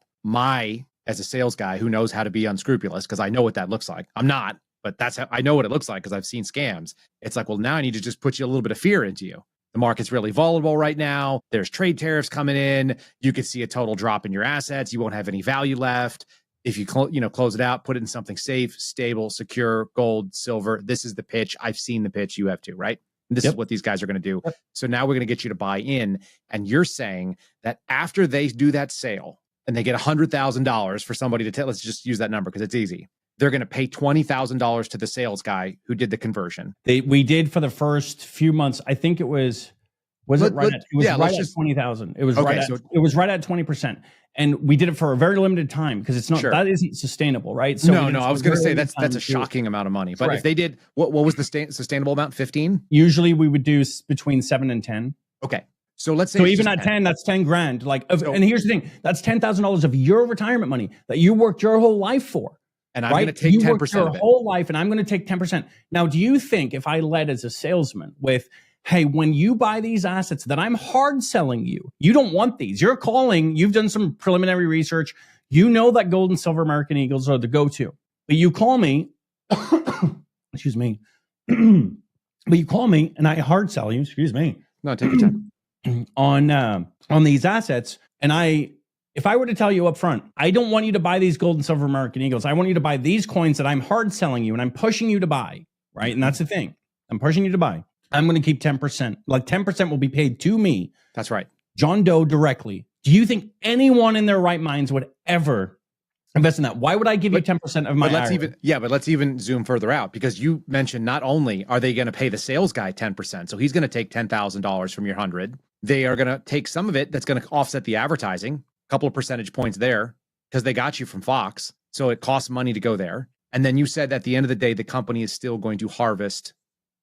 Speaker 5: As a sales guy who knows how to be unscrupulous, because I know what that looks like. I'm not, but that's how I know what it looks like because I've seen scams. It's like, well, now I need to just put you a little bit of fear into you. The market's really volatile right now. There's trade tariffs coming in. You could see a total drop in your assets. You won't have any value left. If you close it out, put it in something safe, stable, secure, gold, silver. This is the pitch. I've seen the pitch. You have to, right? And this is what these guys are going to do. So now we're going to get you to buy in. And you're saying that after they do that sale and they get $100,000 for somebody to let's just use that number because it's easy. They're going to pay $20,000 to the sales guy who did the conversion.
Speaker 1: We did for the first few months. I think it was right at 20,000. It was right at 20%. And we did it for a very limited time because it's not that isn't sustainable, right? So
Speaker 5: no. I was going to say that's a shocking amount of money. But if they did, what was the sustainable amount? 15?
Speaker 1: Usually we would do between 7 and 10.
Speaker 5: Okay. So let's say
Speaker 1: even at 10, that's 10 grand. And here's the thing: that's $10,000 of your retirement money that you worked your whole life for.
Speaker 5: And I'm going to take 10% of it.
Speaker 1: Your whole life, and I'm going to take 10%. Now, do you think if I led as a salesman with, hey, when you buy these assets that I'm hard selling you don't want these. You're calling, you've done some preliminary research. You know that gold and silver American Eagles are the go-to. But you call me, excuse me. But you call me and I hard sell you, excuse me.
Speaker 5: No, take your time.
Speaker 1: On these assets, and if I were to tell you up front, I don't want you to buy these gold and silver American Eagles. I want you to buy these coins that I'm hard selling you and I'm pushing you to buy, right? And that's the thing. I'm pushing you to buy. I'm going to keep 10%. Like 10% will be paid to me.
Speaker 5: That's right.
Speaker 1: John Doe directly. Do you think anyone in their right minds would ever invest in that? Why would I give you 10% of my
Speaker 5: but let's even zoom further out, because you mentioned not only are they going to pay the sales guy 10%, so he's going to take $10,000 from your 100. They are going to take some of it that's going to offset the advertising. Couple of percentage points there because they got you from Fox. So it costs money to go there. And then you said at the end of the day, the company is still going to harvest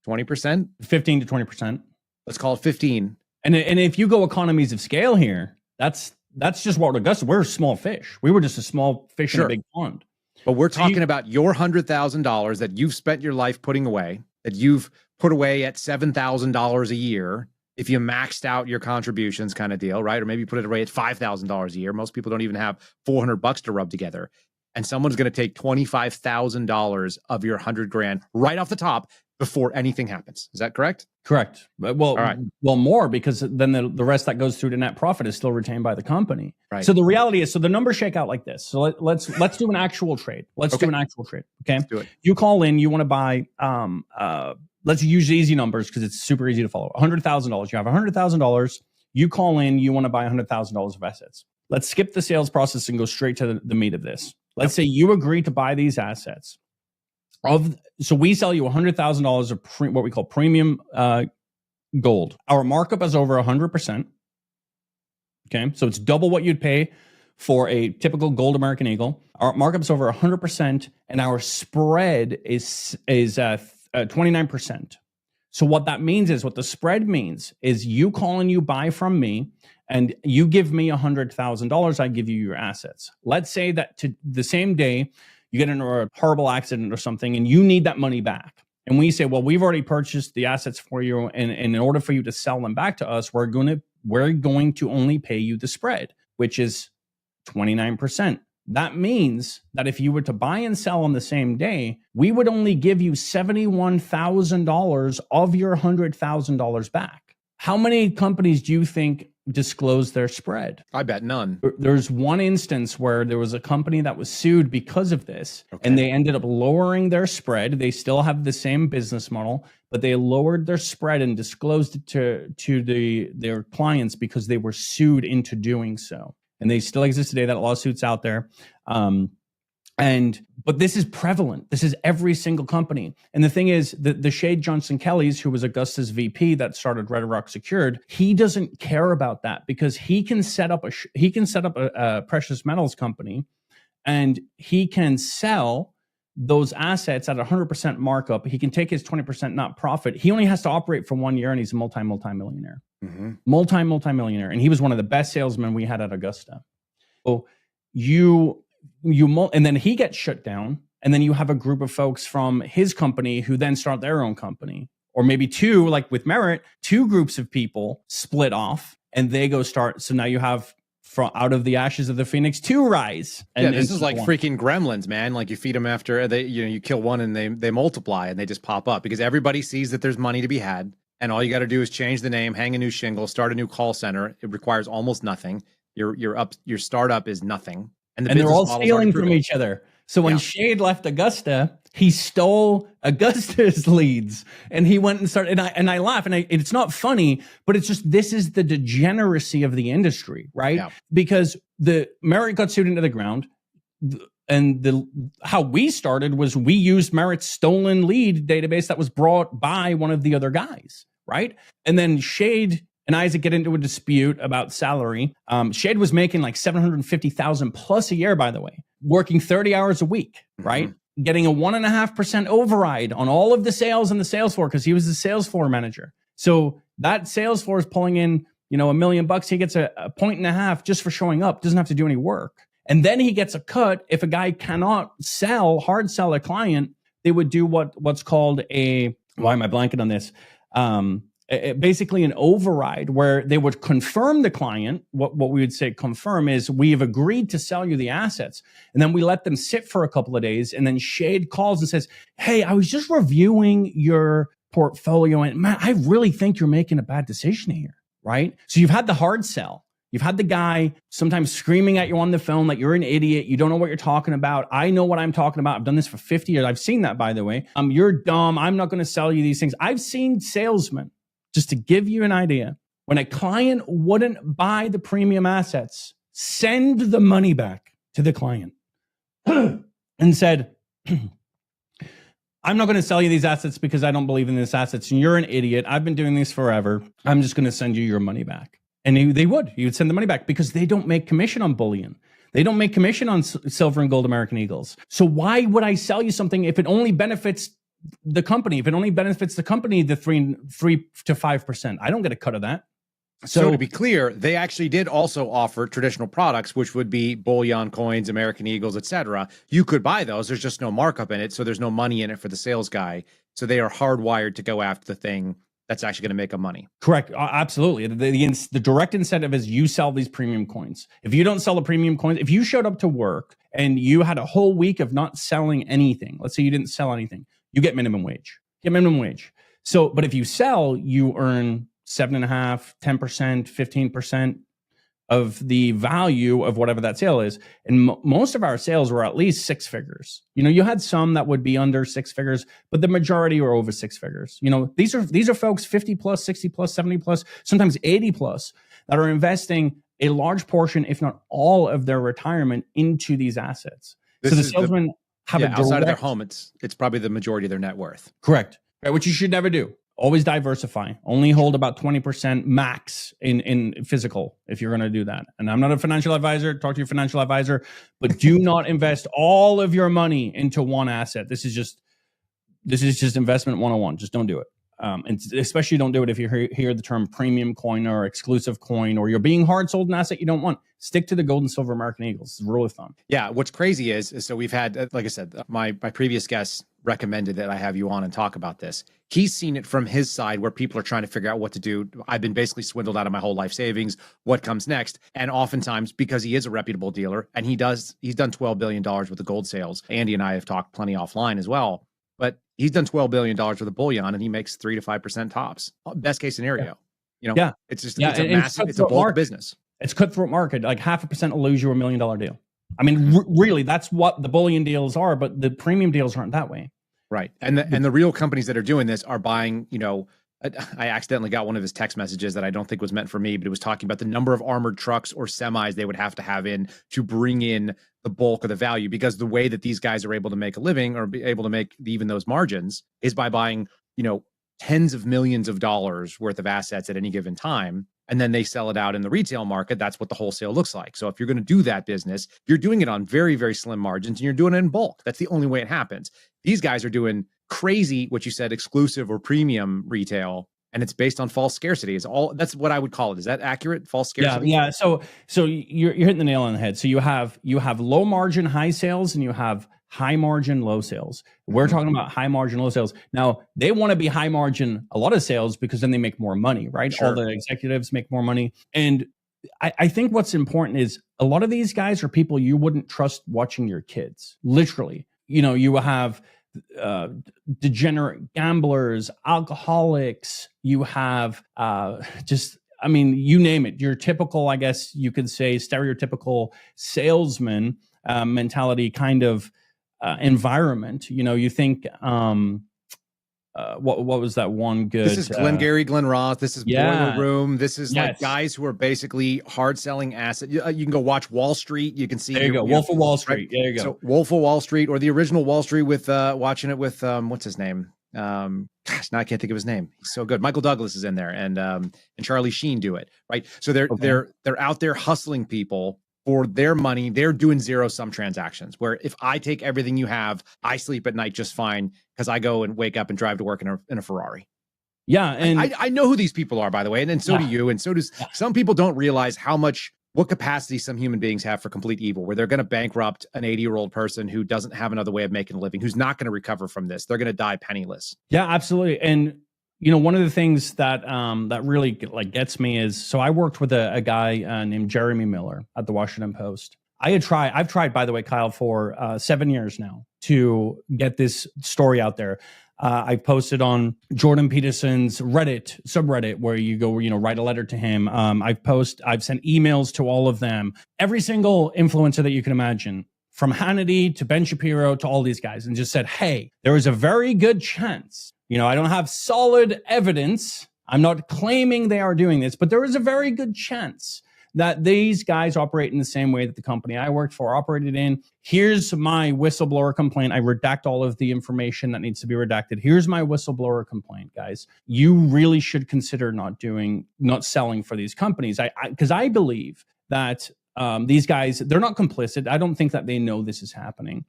Speaker 5: 20%,
Speaker 1: 15 to 20%.
Speaker 5: Let's call it 15.
Speaker 1: And if you go economies of scale here, that's just what Augusta. We're a small fish. We were just a small fish in a big pond.
Speaker 5: But we're talking about your $100,000 that you've spent your life putting away, that you've put away at $7,000 a year. If you maxed out your contributions kind of deal, right? Or maybe you put it away at $5,000 a year. Most people don't even have $400 to rub together. And someone's going to take $25,000 of your 100 grand right off the top before anything happens. Is that correct?
Speaker 1: Correct. Well, more, because then the rest that goes through to net profit is still retained by the company. Right. So the reality is, the numbers shake out like this. So let's do an actual trade. Let's do an actual trade. Okay.
Speaker 5: Let's do it.
Speaker 1: You call in, you want to buy, let's use easy numbers because it's super easy to follow. $100,000. You have $100,000. You call in, you want to buy $100,000 of assets. let's skip the sales process and go straight to the meat of this. Let's say you agree to buy these assets. So we sell you $100,000 of what we call premium gold. Our markup is over 100%. Okay, so it's double what you'd pay for a typical gold American Eagle. Our markup is over 100%, and our spread is 29%. So what that means is, what the spread means is, you call and you buy from me, and you give me $100,000. I give you your assets. Let's say that to the same day you get into a horrible accident or something, and you need that money back. And we say, well, we've already purchased the assets for you, and in order for you to sell them back to us, we're going to only pay you the spread, which is 29%. That means that if you were to buy and sell on the same day, we would only give you $71,000 of your $100,000 back. How many companies do you think disclose their spread?
Speaker 5: I bet none.
Speaker 1: There's one instance where there was a company that was sued because of this, and they ended up lowering their spread. They still have the same business model, but they lowered their spread and disclosed it to their clients because they were sued into doing so. And they still exist today. That lawsuit's out there. But this is prevalent. This is every single company. And the thing is, the Shade Johnson Kellys, who was Augusta's VP that started Red Rock Secured, he doesn't care about that, because he can set up a precious metals company, and he can sell those assets at 100% markup. He can take his 20% not profit. He only has to operate for 1 year, and he's a multi-millionaire. Mm-hmm. Multi-millionaire. And he was one of the best salesmen we had at Augusta. So and then he gets shut down, and then you have a group of folks from his company who then start their own company, or maybe two, like with Merit, two groups of people split off and they go start. So now you have, out of the ashes of the Phoenix, two rise.
Speaker 5: And this is like freaking gremlins, man. Like, you feed them after you kill one, and they multiply, and they just pop up, because everybody sees that there's money to be had, and all you got to do is change the name, hang a new shingle, start a new call center. It requires almost nothing. Your startup is nothing. And
Speaker 1: they're all stealing from each other. So when Shade left Augusta, he stole Augusta's leads, and he went and started. And I laugh, and it's not funny, but it's just, this is the degeneracy of the industry, right? Yeah. Because the Merit got sued into the ground, and how we started was, we used Merit's stolen lead database that was brought by one of the other guys, right? And then Shade and Isaac get into a dispute about salary. Shade was making like $750,000 plus a year, by the way, working 30 hours a week, right? Mm-hmm. Getting a 1.5% override on all of the sales in the sales floor, because he was the sales floor manager. So that sales floor is pulling in, $1 million. He gets a 1.5 just for showing up. Doesn't have to do any work. And then he gets a cut if a guy cannot hard sell a client. They would do what's called why am I blanking on this? Basically an override, where they would confirm the client. What we would say confirm is, we have agreed to sell you the assets, and then we let them sit for a couple of days, and then Shade calls and says, hey, I was just reviewing your portfolio, and man, I really think you're making a bad decision here, right? So you've had the hard sell. You've had the guy sometimes screaming at you on the phone like you're an idiot. You don't know what you're talking about. I know what I'm talking about. I've done this for 50 years. I've seen that, by the way. You're dumb. I'm not going to sell you these things. I've seen salesmen, just to give you an idea, when a client wouldn't buy the premium assets, send the money back to the client and said, I'm not going to sell you these assets because I don't believe in these assets, and you're an idiot. I've been doing this forever. I'm just going to send you your money back. And he would send the money back, because they don't make commission on bullion. They don't make commission on silver and gold American Eagles. So why would I sell you something if it only benefits the company? If it only benefits the company, the 3 to 5%, I don't get a cut of that.
Speaker 5: So to be clear, they actually did also offer traditional products, which would be bullion coins, American Eagles, etc. You could buy those. There's just no markup in it, so there's no money in it for the sales guy. So they are hardwired to go after the thing that's actually going to make them money.
Speaker 1: Correct. Absolutely. The direct incentive is, you sell these premium coins. If you don't sell the premium coins, if you showed up to work and you had a whole week of not selling anything, let's say you didn't sell anything, you get minimum wage. So, but if you sell, you earn 7.5%, 10%, 15% of the value of whatever that sale is. And most of our sales were at least 6 figures. You had some that would be under 6 figures, but the majority were over 6 figures. These are folks 50 plus, 60 plus, 70 plus, sometimes 80 plus, that are investing a large portion, if not all of their retirement into these assets. So the salesmen have a direct,
Speaker 5: outside of their home, it's probably the majority of their net worth.
Speaker 1: Correct. Right, which you should never do. Always diversify. Only hold about 20% max in physical if you're going to do that. And I'm not a financial advisor. Talk to your financial advisor, but do not invest all of your money into one asset. This is just investment 101. Just don't do it. And especially don't do it if you hear the term premium coin or exclusive coin, or you're being hard sold an asset you don't want. Stick to the gold and silver American Eagles. It's a rule of thumb.
Speaker 5: Yeah. What's crazy is so we've had, like I said, my previous guest recommended that I have you on and talk about this. He's seen it from his side where people are trying to figure out what to do. I've been basically swindled out of my whole life savings. What comes next? And oftentimes, because he is a reputable dealer and he's done $12 billion worth of gold sales. Andy and I have talked plenty offline as well. But he's done $12 billion worth of bullion and he makes 3 to 5% tops. Best case scenario. It's just it's a massive, it's a bulk business.
Speaker 1: It's cutthroat market. Like 0.5% will lose you $1 million deal. I mean, really, that's what the bullion deals are, but the premium deals aren't that way.
Speaker 5: Right. And the real companies that are doing this are buying, I accidentally got one of his text messages that I don't think was meant for me, but it was talking about the number of armored trucks or semis they would have to have in to bring in the bulk of the value, because the way that these guys are able to make a living or be able to make even those margins is by buying, tens of millions of dollars worth of assets at any given time. And then they sell it out in the retail market. That's what the wholesale looks like. So if you're going to do that business, you're doing it on very, very slim margins and you're doing it in bulk. That's the only way it happens. These guys are doing crazy, what you said, exclusive or premium retail, and it's based on false scarcity. That's what I would call it. Is that accurate? False scarcity?
Speaker 1: Yeah. So you're hitting the nail on the head. So you have low margin, high sales, and you have high margin, low sales. We're talking about high margin, low sales. Now they want to be high margin, a lot of sales, because then they make more money, right?
Speaker 5: Sure.
Speaker 1: All the executives make more money. And I think what's important is a lot of these guys are people you wouldn't trust watching your kids. Literally, you have degenerate gamblers, alcoholics. You have you name it. Your typical, I guess you could say, stereotypical salesman mentality kind of environment. You think what was that one good?
Speaker 5: This is Glengarry Glen Ross. This is Boiler Room. This is like guys who are basically hard selling assets. You can go watch Wall Street. You can see.
Speaker 1: There you go. Wolf of Wall Street. Right? There you go.
Speaker 5: So Wolf of Wall Street, or the original Wall Street with watching it with what's his name? Now I can't think of his name. He's so good. Michael Douglas is in there, and Charlie Sheen do it, right? So they're out there hustling people for their money. They're doing zero-sum transactions where if I take everything you have, I sleep at night just fine because I go and wake up and drive to work in a Ferrari.
Speaker 1: Yeah. And
Speaker 5: I know who these people are, by the way. And so do you. And so does some people. Don't realize what capacity some human beings have for complete evil, where they're going to bankrupt an 80-year-old person who doesn't have another way of making a living, who's not going to recover from this. They're going to die penniless.
Speaker 1: Yeah, absolutely. And one of the things that that really gets me is, so I worked with a guy named Jeremy Miller at the Washington Post. I've tried, by the way, Kyle, for 7 years now to get this story out there. I posted on Jordan Peterson's Reddit subreddit, where you go, write a letter to him. I've sent emails to all of them, every single influencer that you can imagine, from Hannity to Ben Shapiro to all these guys, and just said, hey, there is a very good chance. I don't have solid evidence. I'm not claiming they are doing this, but there is a very good chance that these guys operate in the same way that the company I worked for operated in. Here's my whistleblower complaint. I redact all of the information that needs to be redacted. Here's my whistleblower complaint, guys. You really should consider not selling for these companies. Because I believe that these guys, they're not complicit. I don't think that they know this is happening.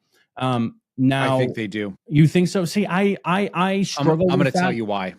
Speaker 1: Now,
Speaker 5: I think they do.
Speaker 1: You think so? See, I struggle.
Speaker 5: I'm going to tell you why.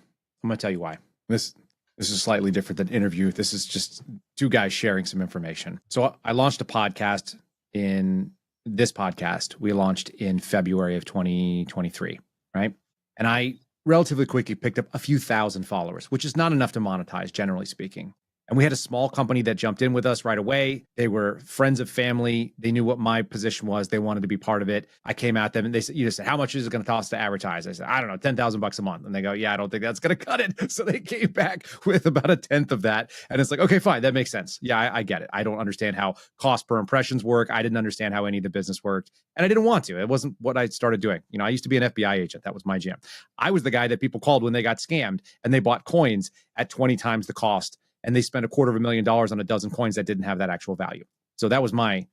Speaker 5: This is slightly different than interview. This is just two guys sharing some information. So I launched a podcast. This podcast we launched in February of 2023, right? And I relatively quickly picked up a few thousand followers, which is not enough to monetize, generally speaking. And we had a small company that jumped in with us right away. They were friends of family. They knew what my position was. They wanted to be part of it. I came at them and they said, how much is it going to cost to advertise? I said, I don't know, $10,000 a month. And they go, yeah, I don't think that's going to cut it. So they came back with about a tenth of that. And it's like, okay, fine. That makes sense. Yeah, I get it. I don't understand how cost per impressions work. I didn't understand how any of the business worked. And I didn't want to. It wasn't what I started doing. I used to be an FBI agent. That was my jam. I was the guy that people called when they got scammed and they bought coins at 20 times the cost and they spent $250,000 on a dozen coins that didn't have that actual value. So that was my,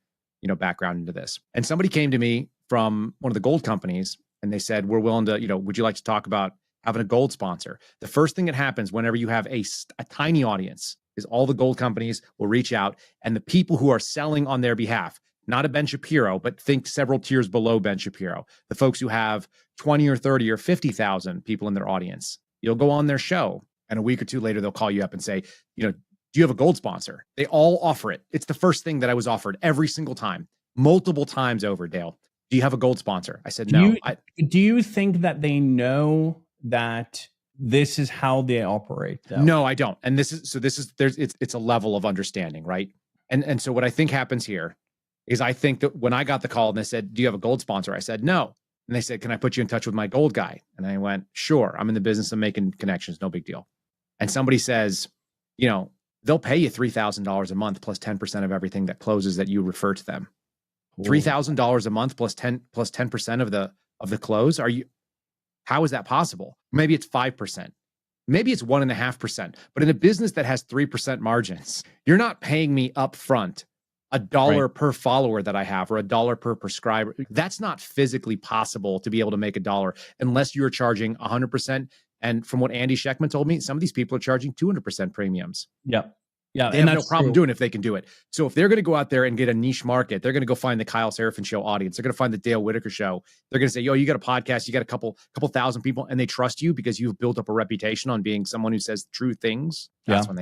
Speaker 5: background into this. And somebody came to me from one of the gold companies and they said, we're willing to, would you like to talk about having a gold sponsor? The first thing that happens whenever you have a tiny audience is all the gold companies will reach out, and the people who are selling on their behalf, not a Ben Shapiro, but think several tiers below Ben Shapiro, the folks who have 20 or 30 or 50,000 people in their audience, you'll go on their show, and a week or two later, they'll call you up and say, do you have a gold sponsor? They all offer it. It's the first thing that I was offered every single time, multiple times over, Dale. Do you have a gold sponsor? I said, no.
Speaker 1: Do you think that they know that this is how they operate, though?
Speaker 5: No, I don't. And it's a level of understanding, right? And so what I think happens here is I think that when I got the call and they said, do you have a gold sponsor? I said, no. And they said, can I put you in touch with my gold guy? And I went, sure. I'm in the business of making connections. No big deal. And somebody says, they'll pay you $3,000 a month plus 10% of everything that closes that you refer to them. $3,000 a month plus 10% of the close. How is that possible? Maybe it's 5%. Maybe it's 1.5%. But in a business that has 3% margins, you're not paying me up front $1 per follower that I have or $1 per prescriber. That's not physically possible to be able to make $1 unless you're charging 100%. And from what Andy Sheckman told me, some of these people are charging 200% premiums.
Speaker 1: Yeah. Yeah.
Speaker 5: They have no problem doing it if they can do it. So if they're going to go out there and get a niche market, they're going to go find the Kyle Seraphin show audience. They're going to find the Dale Whittaker show. They're going to say, yo, you got a podcast, you got a couple thousand people, and they trust you because you've built up a reputation on being someone who says true things. That's when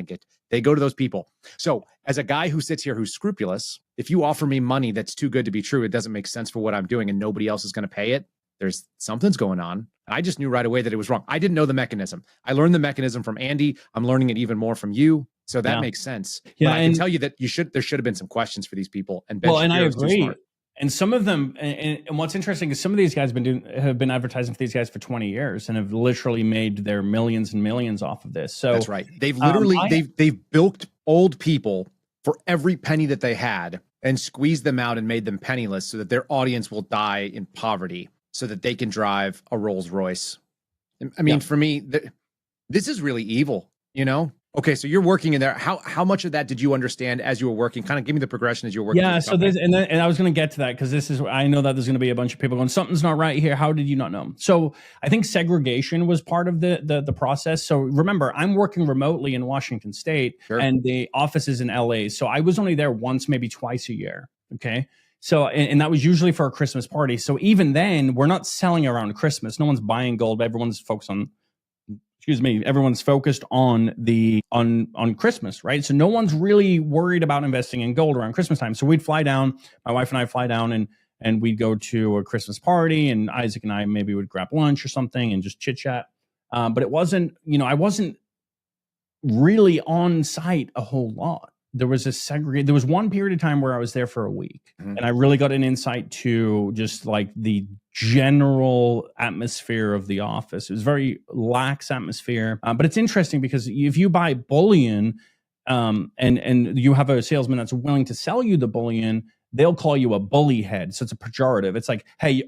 Speaker 5: they go to those people. So as a guy who sits here who's scrupulous, if you offer me money that's too good to be true, it doesn't make sense for what I'm doing and nobody else is going to pay it, there's something's going on. And I just knew right away that it was wrong. I didn't know the mechanism. I learned the mechanism from Andy. I'm learning it even more from you. So that makes sense. Yeah, but I can tell you that there should have been some questions for these people. And Ben
Speaker 1: and I agree. And some of them, and what's interesting is some of these guys have been advertising for these guys for 20 years and have literally made their millions and millions off of this. So
Speaker 5: that's right. They've literally they've bilked old people for every penny that they had and squeezed them out and made them penniless so that their audience will die in poverty so that they can drive a Rolls Royce. I mean, for me, this is really evil, Okay, so you're working in there. How much of that did you understand as you were working? Kind of give me the progression as you were working.
Speaker 1: Yeah, so and I was going to get to that because I know that there's going to be a bunch of people going, something's not right here. How did you not know? So I think segregation was part of the process. So remember, I'm working remotely in Washington State, and the office is in LA. So I was only there once, maybe twice a year. Okay. So, and that was usually for a Christmas party. So even then, we're not selling around Christmas. No one's buying gold. Everyone's focused on. Everyone's focused on on Christmas, right? So no one's really worried about investing in gold around Christmas time. So we'd fly down, my wife and I fly down and we'd go to a Christmas party, and Isaac and I maybe would grab lunch or something and just chit chat. But it wasn't, I wasn't really on site a whole lot. There was there was one period of time where I was there for a week, and I really got an insight to just like the general atmosphere of the office. It was very lax atmosphere, but it's interesting because if you buy bullion, and you have a salesman that's willing to sell you the bullion, they'll call you a bully head. So it's a pejorative. It's like, hey,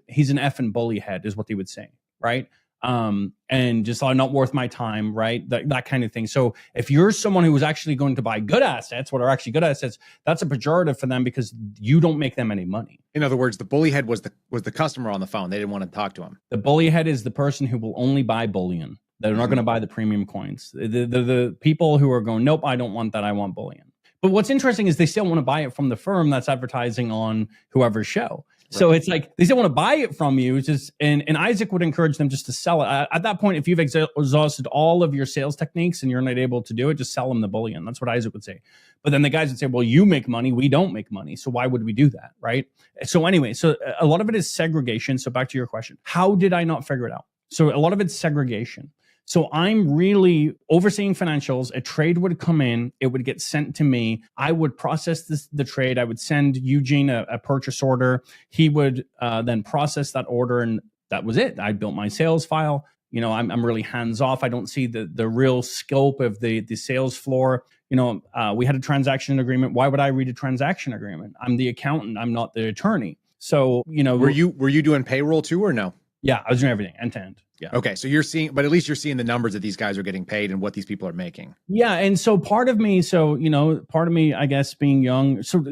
Speaker 1: he's an effing bully head is what they would say, right? And just not worth my time, right? That kind of thing. So if you're someone who was actually going to buy good assets, what are actually good assets, that's a pejorative for them because you don't make them any money.
Speaker 5: In other words, the bully head was the customer on the phone. They didn't want to talk to him.
Speaker 1: The bully head is the person who will only buy bullion. They're not going to buy the premium coins. The people who are going, nope, I don't want that. I want bullion. But what's interesting is they still want to buy it from the firm that's advertising on whoever's show. So it's like they still want to buy it from you. It's just, and Isaac would encourage them just to sell it. At that point, if you've exhausted all of your sales techniques and you're not able to do it, just sell them the bullion. That's what Isaac would say. But then the guys would say, well, you make money. We don't make money. So why would we do that? Right. So anyway, so a lot of it is segregation. So back to your question, how did I not figure it out? So a lot of it's segregation. So I'm really overseeing financials. A trade would come in. It would get sent to me. I would process the trade. I would send Eugene a purchase order. He would then process that order. And that was it. I built my sales file. I'm really hands off. I don't see the real scope of the sales floor. We had a transaction agreement. Why would I read a transaction agreement? I'm the accountant. I'm not the attorney. So,
Speaker 5: were you doing payroll too or no?
Speaker 1: Yeah, I was doing everything end to end. Yeah.
Speaker 5: Okay, so you're seeing, but at least you're seeing the numbers that these guys are getting paid and what these people are making.
Speaker 1: Yeah, and so part of me, I guess, being young. So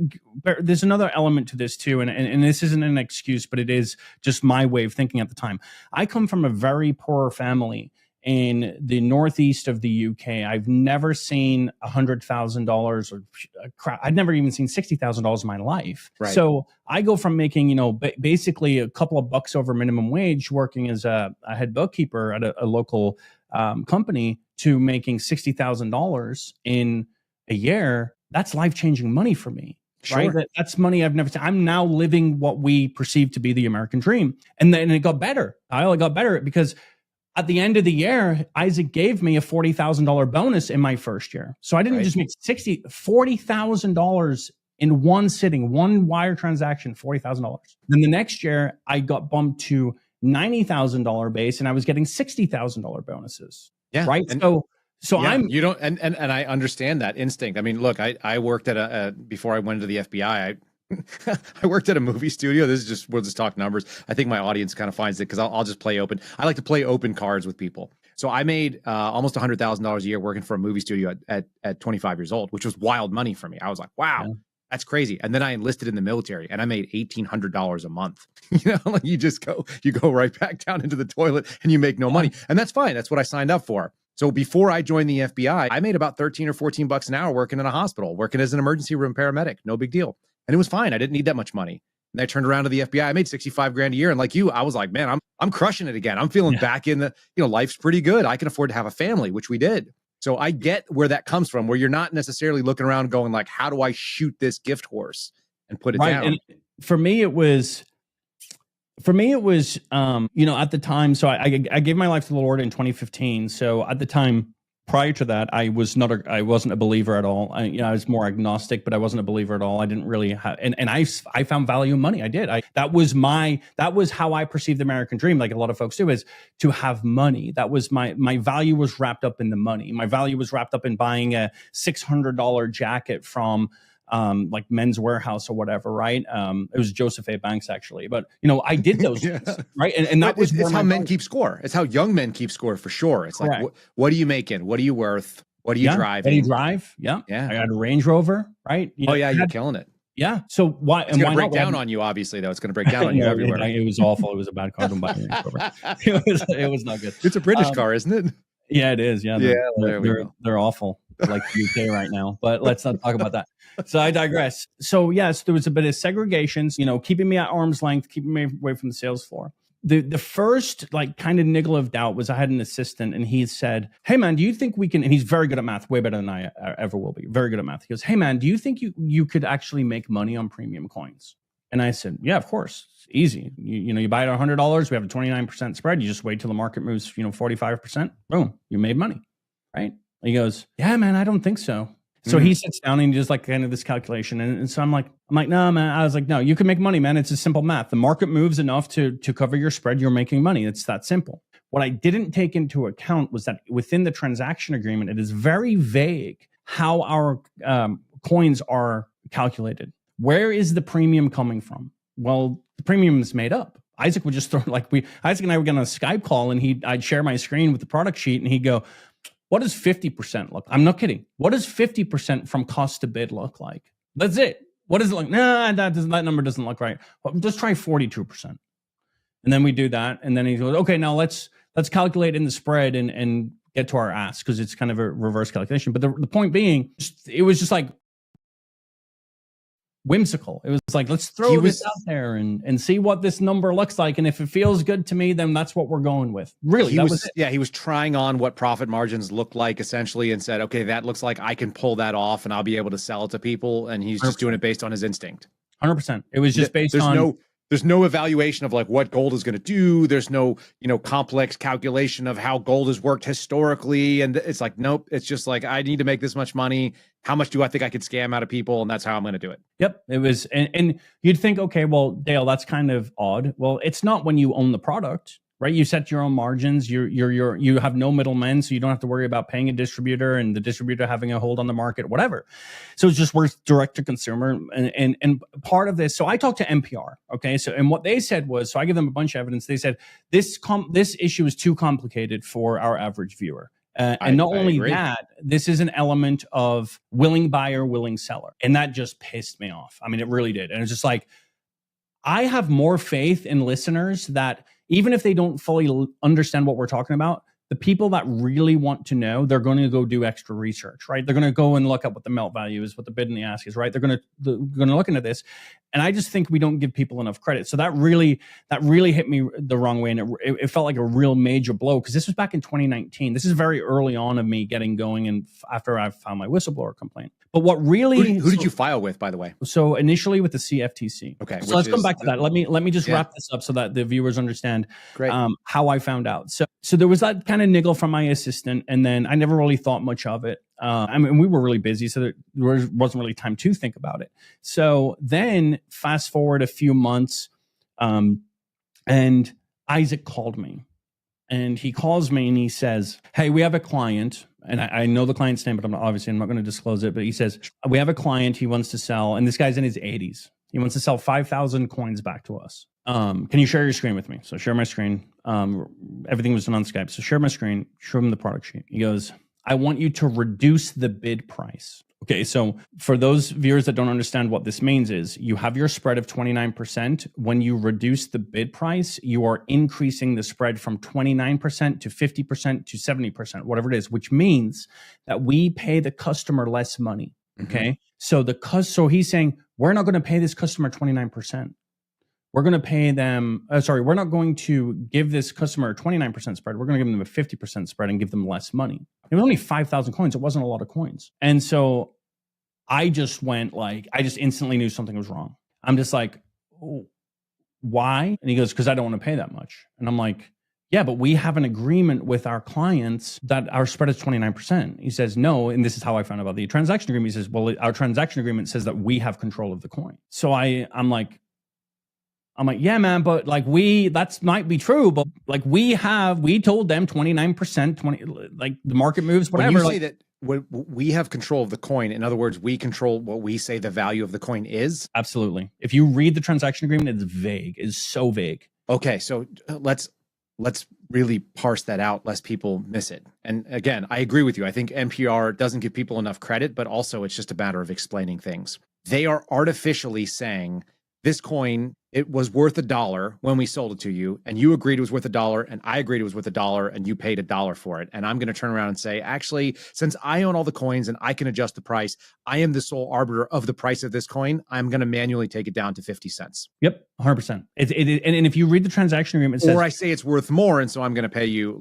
Speaker 1: there's another element to this too, and this isn't an excuse, but it is just my way of thinking at the time. I come from a very poor family in the northeast of the UK. I've never seen $100,000 or I'd never even seen $60,000 in my life.
Speaker 5: Right.
Speaker 1: So I go from making, basically a couple of bucks over minimum wage, working as a head bookkeeper at a local company, to making $60,000 in a year. That's life-changing money for me.
Speaker 5: Sure.
Speaker 1: Right. That's money I've never seen. I'm now living what we perceive to be the American dream. And then it got better. It got better because at the end of the year, Isaac gave me a $40,000 bonus in my first year. So I didn't just make $40,000 in one sitting, one wire transaction, $40,000. Then the next year, I got bumped to $90,000 base, and I was getting $60,000 bonuses.
Speaker 5: Yeah.
Speaker 1: Right. You
Speaker 5: don't, and I understand that instinct. I mean, look, I worked at before I went into the FBI, I worked at a movie studio. We'll just talk numbers. I think my audience kind of finds it because I'll just play open. I like to play open cards with people. So I made almost $100,000 a year working for a movie studio at 25 years old, which was wild money for me. I was like, wow, that's crazy. And then I enlisted in the military and I made $1,800 a month. Like you go right back down into the toilet and you make no money. And that's fine. That's what I signed up for. So before I joined the FBI, I made about 13 or 14 bucks an hour working in a hospital, working as an emergency room paramedic. No big deal. And it was fine. I didn't need that much money. And I turned around to the FBI. I made 65 grand a year. And like you, I was like, man, I'm crushing it again. I'm feeling back in the, life's pretty good. I can afford to have a family, which we did. So I get where that comes from, where you're not necessarily looking around going like, how do I shoot this gift horse and put it down?
Speaker 1: And for me, it was, at the time, so I gave my life to the Lord in 2015. So at the time, prior to that, I wasn't a believer at all. I was more agnostic, but I wasn't a believer at all. I didn't really have, and I found value in money. I did. That was how I perceived the American dream. Like a lot of folks do, is to have money. That was my value was wrapped up in the money. My value was wrapped up in buying a $600 jacket from like Men's Warehouse or whatever, right? It was Joseph A. Banks actually, but I did those things, right? And that was
Speaker 5: how men keep score. It's how young men keep score for sure. It's like, what are you making? What are you worth? What are you driving?
Speaker 1: What do you drive? Yeah. I got a Range Rover, right?
Speaker 5: You're killing it.
Speaker 1: Yeah. So why?
Speaker 5: It's going to break down on you, obviously, though. It's going to break down on you everywhere.
Speaker 1: It was awful. It was a bad car to buy. It was not good.
Speaker 5: It's a British car, isn't it?
Speaker 1: Yeah, it is. Yeah. They're awful. Like the UK right now, but let's not talk about that. So I digress. So yes, there was a bit of segregations, keeping me at arm's length, keeping me away from the sales floor. The first kind of niggle of doubt was I had an assistant and he said, hey man, do you think we can, and he's very good at math, way better than I ever will be, very good at math. He goes, hey man, do you think you could actually make money on premium coins? And I said, yeah, of course. It's easy. You buy it at $100. We have a 29% spread. You just wait till the market moves, 45%. Boom, you made money, right? He goes, yeah, man, I don't think so. So he sits down and he does kind of this calculation. And so I'm like, no, man. I was like, no, you can make money, man. It's a simple math. The market moves enough to cover your spread. You're making money. It's that simple. What I didn't take into account was that within the transaction agreement, it is very vague how our coins are calculated. Where is the premium coming from? Well, the premium is made up. Isaac would just throw Isaac and I would get on a Skype call and I'd share my screen with the product sheet and he'd go, what does 50% look? I'm not kidding. What does 50% from cost to bid look like? That's it. What does it look? Nah, that number doesn't look right. Well, just try 42%. And then we do that. And then he goes, okay, now let's calculate in the spread and get to our ask, because it's kind of a reverse calculation. But the point being, it was just like whimsical. It was like, let's throw this out there and see what this number looks like. And if it feels good to me, then that's what we're going with. Really, he
Speaker 5: was trying on what profit margins look like essentially and said, okay, that looks like I can pull that off and I'll be able to sell it to people. And he's 100%. Just doing it based on his instinct.
Speaker 1: 100%. It was just based on...
Speaker 5: There's no evaluation of what gold is going to do. There's no, complex calculation of how gold has worked historically. And it's like, nope, it's just like, I need to make this much money. How much do I think I could scam out of people? And that's how I'm going to do it.
Speaker 1: Yep. It was, and you'd think, okay, well, Dale, that's kind of odd. Well, it's not when you own the product, right? You set your own margins. You have no middlemen, so you don't have to worry about paying a distributor and the distributor having a hold on the market, whatever. So it's just worth direct to consumer. And part of this, so I talked to NPR, okay? So, and what they said was, so I give them a bunch of evidence. They said, this issue is too complicated for our average viewer. And not only that, this is an element of willing buyer, willing seller. And that just pissed me off. I mean, it really did. And it's just like, I have more faith in listeners that even if they don't fully understand what we're talking about, the people that really want to know, they're going to go do extra research, right? They're going to go and look up what the melt value is, what the bid and the ask is, right? They're going to look into this. And I just think we don't give people enough credit. So that really hit me the wrong way. And it felt like a real major blow because this was back in 2019. This is very early on of me getting going and after I found my whistleblower complaint. But what really...
Speaker 5: Who did you file with, by the way?
Speaker 1: So initially with the CFTC.
Speaker 5: Okay.
Speaker 1: So let's come back to that. Let me just wrap this up so that the viewers understand how I found out. So there was that kind of niggle from my assistant, and then I never really thought much of it. I mean, we were really busy, so there wasn't really time to think about it. So then fast forward a few months, and Isaac called me. And he calls me and he says, hey, we have a client. And I know the client's name, but I'm not going to disclose it. But he says, we have a client he wants to sell. And this guy's in his 80s. He wants to sell 5,000 coins back to us. Can you share your screen with me? So share my screen. Everything was done on Skype. So share my screen, show him the product sheet. He goes, I want you to reduce the bid price. Okay, so for those viewers that don't understand what this means is you have your spread of 29%. When you reduce the bid price, you are increasing the spread from 29% to 50% to 70%, whatever it is, which means that we pay the customer less money. Okay, so so he's saying we're not going to pay this customer 29%. We're going to pay them, we're not going to give this customer a 29% spread. We're going to give them a 50% spread and give them less money. It was only 5,000 coins. It wasn't a lot of coins. And so I just went I just instantly knew something was wrong. I'm just like, oh, why? And he goes, because I don't want to pay that much. And I'm like, yeah, but we have an agreement with our clients that our spread is 29%. He says, no, and this is how I found out about the transaction agreement. He says, well, our transaction agreement says that we have control of the coin. So I'm like, yeah, man, but that might be true, but we told them 29%, the market moves, whatever.
Speaker 5: When you say that we have control of the coin, in other words, we control what we say the value of the coin is?
Speaker 1: Absolutely. If you read the transaction agreement, it's vague. It's so vague.
Speaker 5: Okay, so let's really parse that out lest people miss it. And again, I agree with you. I think NPR doesn't give people enough credit, but also it's just a matter of explaining things. They are artificially saying this coin, it was worth $1 when we sold it to you, and you agreed it was worth $1, and I agreed it was worth $1, and you paid $1 for it. And I'm going to turn around and say, actually, since I own all the coins and I can adjust the price, I am the sole arbiter of the price of this coin. I'm going to manually take it down to 50 cents.
Speaker 1: Yep, 100%. And if you read the transaction agreement, it says,
Speaker 5: or I say it's worth more, and so I'm going to pay you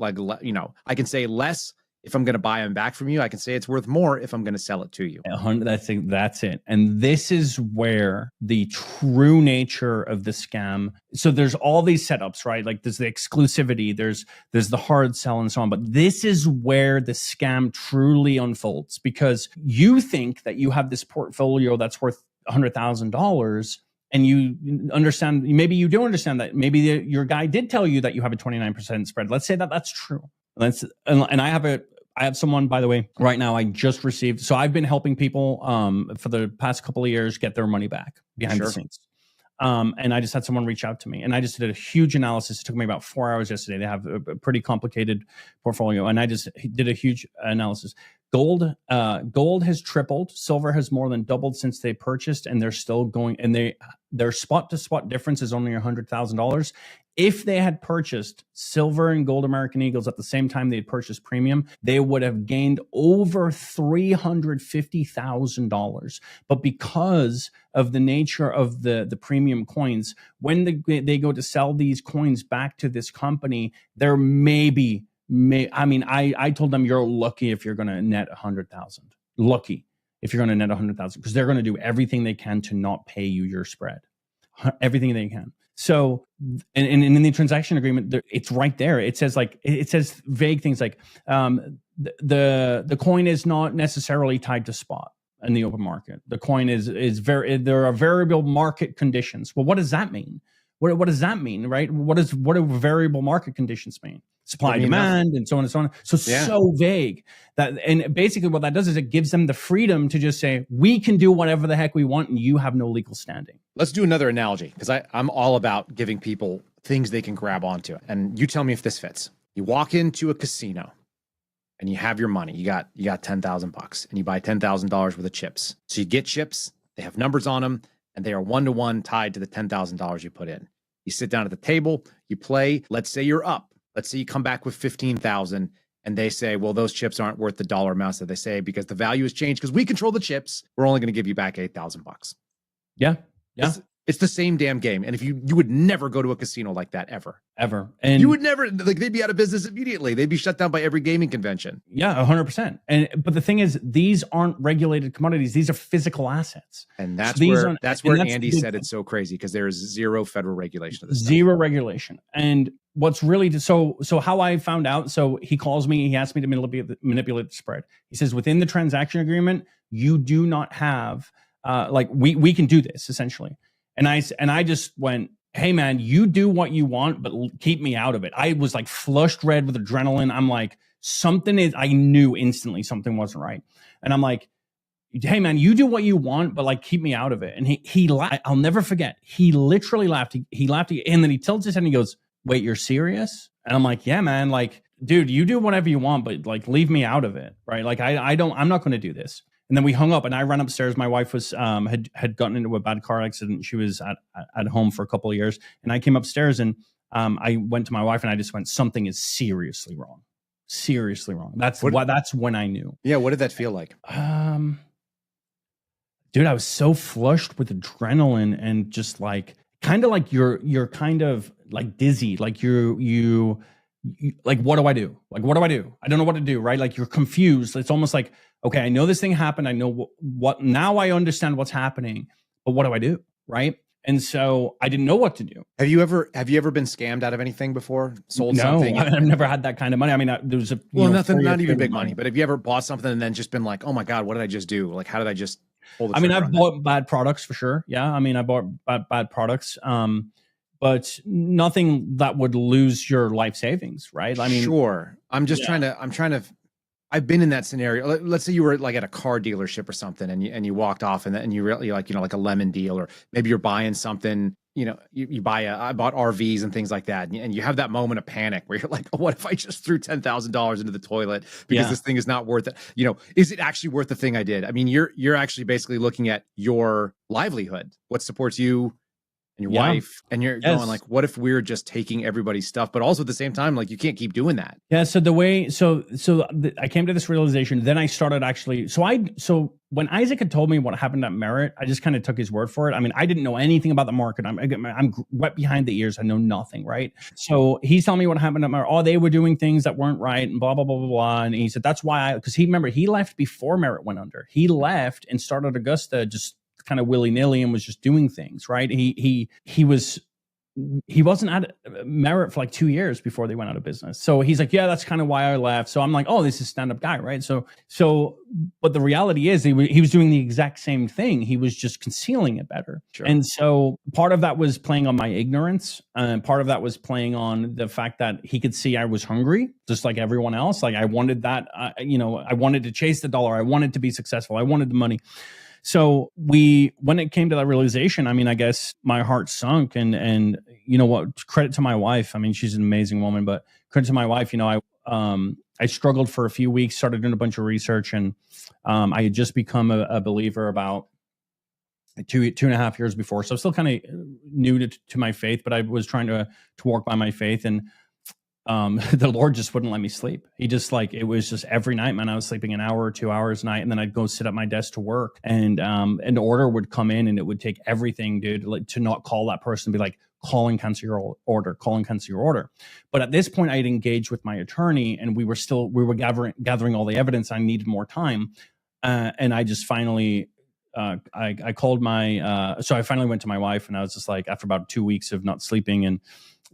Speaker 5: I can say less. If I'm going to buy them back from you, I can say it's worth more if I'm going to sell it to you.
Speaker 1: That's it. And this is where the true nature of the scam. So there's all these setups, right? Like there's the exclusivity, there's the hard sell and so on. But this is where the scam truly unfolds because you think that you have this portfolio that's worth $100,000. And you understand, maybe you do understand that maybe your guy did tell you that you have a 29% spread. Let's say that that's true. And I have someone, by the way, right now I just received. So I've been helping people for the past couple of years get their money back behind the scenes. And I just had someone reach out to me and I just did a huge analysis. It took me about 4 hours yesterday. They have a pretty complicated portfolio. And I just did a huge analysis. Gold has tripled. Silver has more than doubled since they purchased, and they're still going. And their spot to spot difference is only $100,000. If they had purchased silver and gold American Eagles at the same time they had purchased premium, they would have gained over $350,000. But because of the nature of the premium coins, when they go to sell these coins back to this company, there I told them you're lucky if you're going to net 100,000. Lucky if you're going to net 100,000 because they're going to do everything they can to not pay you your spread, everything they can. So, and in the transaction agreement, it's right there. It says vague things like the coin is not necessarily tied to spot in the open market. The coin is there are variable market conditions. Well, what does that mean? What does that mean, right? What do variable market conditions mean? Supply, demand, and so on and so on. So so vague that, and basically what that does is it gives them the freedom to just say, we can do whatever the heck we want, and you have no legal standing.
Speaker 5: Let's do another analogy, because I'm all about giving people things they can grab onto. And you tell me if this fits. You walk into a casino and you have your money. You got $10,000 and you buy $10,000 worth of chips. So you get chips, they have numbers on them, and they are 1-to-1 tied to the $10,000 you put in. You sit down at the table, you play. Let's say you're up. Let's say you come back with 15,000, and they say, well, those chips aren't worth the dollar amounts that they say because the value has changed because we control the chips. We're only going to give you back $8,000.
Speaker 1: Yeah.
Speaker 5: It's the same damn game. And if you would never go to a casino like that ever.
Speaker 1: And
Speaker 5: you would never, like, they'd be out of business immediately. They'd be shut down by every gaming convention.
Speaker 1: Yeah, 100%. But the thing is, these aren't regulated commodities. These are physical assets.
Speaker 5: And that's where Andy said it's so crazy, because there is zero federal regulation of this
Speaker 1: Zero regulation. And what's really, so how I found out, so he calls me, he asked me to manipulate the spread. He says, within the transaction agreement, you do not have, we can do this, essentially. And I just went, hey man, you do what you want, but keep me out of it. I was like flushed red with adrenaline. I'm like, I knew instantly something wasn't right. And I'm like, hey man, you do what you want, but like, keep me out of it. And he laughed. I'll never forget. He literally laughed. He laughed. And then he tilts his head and he goes, wait, you're serious? And I'm like, yeah, man. Like, dude, you do whatever you want, but like, leave me out of it. Right. Like, I'm not going to do this. And then we hung up and I ran upstairs. My wife was had gotten into a bad car accident. She was at home for a couple of years. And I came upstairs and I went to my wife and I just went, something is seriously wrong. Seriously wrong. That's when I knew.
Speaker 5: Yeah. What did that feel like?
Speaker 1: Dude, I was so flushed with adrenaline and just like, kind of like you're kind of like dizzy. Like you like, what do I do? Like, what do I do? I don't know what to do. Right. Like you're confused. It's almost like, okay, I know this thing happened. I know what now I understand what's happening, but what do I do? Right. And so I didn't know what to do.
Speaker 5: Have you ever been scammed out of anything before? Sold something?
Speaker 1: No, I've never had that kind of money. I mean, there was
Speaker 5: not even big money, but have you ever bought something and then just been like, oh my God, what did I just do? Like, how did I just hold the trigger?
Speaker 1: I've bought bad products for sure. Yeah. I mean, I bought bad products. But nothing that would lose your life savings, right? I mean,
Speaker 5: sure. I'm trying to, I've been in that scenario. Let's say you were like at a car dealership or something and you walked off and you really like, like a lemon deal, or maybe you're buying something, you I bought RVs and things like that. And you have that moment of panic where you're like, oh, what if I just threw $10,000 into the toilet because this thing is not worth it? Is it actually worth the thing I did? I mean, you're actually basically looking at your livelihood, what supports you and your wife, and you're going like, what if we're just taking everybody's stuff? But also at the same time, like, you can't keep doing that.
Speaker 1: Yeah. So I came to this realization. Then I started actually. So when Isaac had told me what happened at Merit, I just kind of took his word for it. I mean, I didn't know anything about the market. I'm wet behind the ears. I know nothing. Right. So he's telling me what happened at Merit. Oh, they were doing things that weren't right and blah, blah, blah, blah, blah. And he said, that's why because he left before Merit went under. He left and started Augusta just kind of willy-nilly and was just doing things, right? He wasn't at Merit for like 2 years before they went out of business. So he's like, yeah, that's kind of why I left. So I'm like, oh, this is stand-up guy, right? So but the reality is he was doing the exact same thing. He was just concealing it better. Sure. And so part of that was playing on my ignorance. And part of that was playing on the fact that he could see I was hungry, just like everyone else. Like I wanted that, I wanted to chase the dollar. I wanted to be successful. I wanted the money. So when it came to that realization, I mean, I guess my heart sunk and you know what, credit to my wife. I mean, she's an amazing woman, but credit to my wife, I struggled for a few weeks, started doing a bunch of research, and I had just become a believer about two and a half years before. So I'm still kind of new to my faith, but I was trying to walk by my faith, and the Lord just wouldn't let me sleep. He just it was just every night, man, I was sleeping an hour or 2 hours a night. And then I'd go sit at my desk to work and an order would come in and it would take everything, dude, to not call that person, be like, call and cancel your order, call and cancel your order. But at this point I had engaged with my attorney and we were gathering all the evidence. I needed more time. And I just finally, I called so I finally went to my wife and I was just like, after about 2 weeks of not sleeping and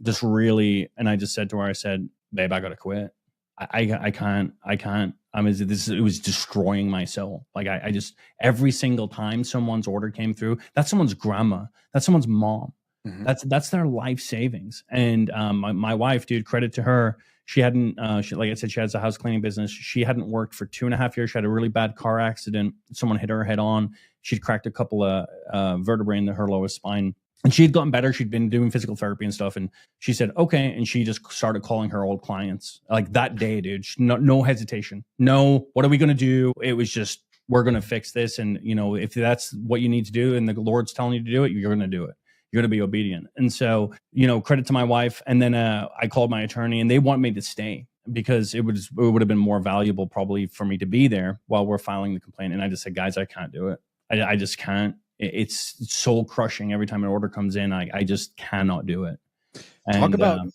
Speaker 1: I just said to her, I said, babe, I got to quit. I can't. I mean, it was destroying my soul. Like I just, every single time someone's order came through, that's someone's grandma, that's someone's mom, That's their life savings. And my wife, dude, credit to her. She hadn't, like I said, she has a house cleaning business. She hadn't worked for 2.5 years. She had a really bad car accident. Someone hit her head on. She'd cracked a couple of vertebrae in her lowest spine. And she had gotten better. She'd been doing physical therapy and stuff. And she said, okay. And she just started calling her old clients. Like that day, dude, no hesitation. No, what are we going to do? It was just, we're going to fix this. And, if that's what you need to do and the Lord's telling you to do it, you're going to do it. You're going to be obedient. And so, credit to my wife. And then I called my attorney and they want me to stay because it would have been more valuable probably for me to be there while we're filing the complaint. And I just said, guys, I can't do it. I just can't. It's soul crushing every time an order comes in. I just cannot do it. And,
Speaker 5: talk about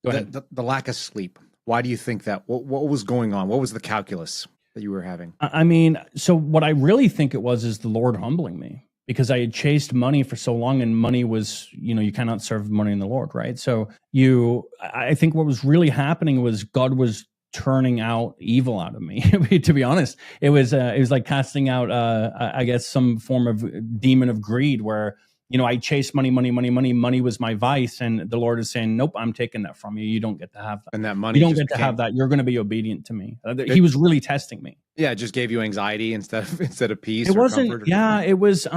Speaker 5: the lack of sleep. Why do you think that? What was going on? What was the calculus that you were having?
Speaker 1: I mean, so what I really think it was is the Lord humbling me. Because I had chased money for so long, and money was, you cannot serve money in the Lord, right? So I think what was really happening was God was turning out evil out of me. To be honest, it was like casting out, I guess, some form of demon of greed, where I chased money. Money was my vice, and the Lord is saying, "Nope, I'm taking that from you. You don't get to have that.
Speaker 5: And that money,
Speaker 1: you don't get to have that. You're going to be obedient to me." He was really testing me.
Speaker 5: Yeah, it just gave you anxiety instead of peace.
Speaker 1: It
Speaker 5: or
Speaker 1: wasn't.
Speaker 5: Comfort or
Speaker 1: Yeah,
Speaker 5: something.
Speaker 1: it was.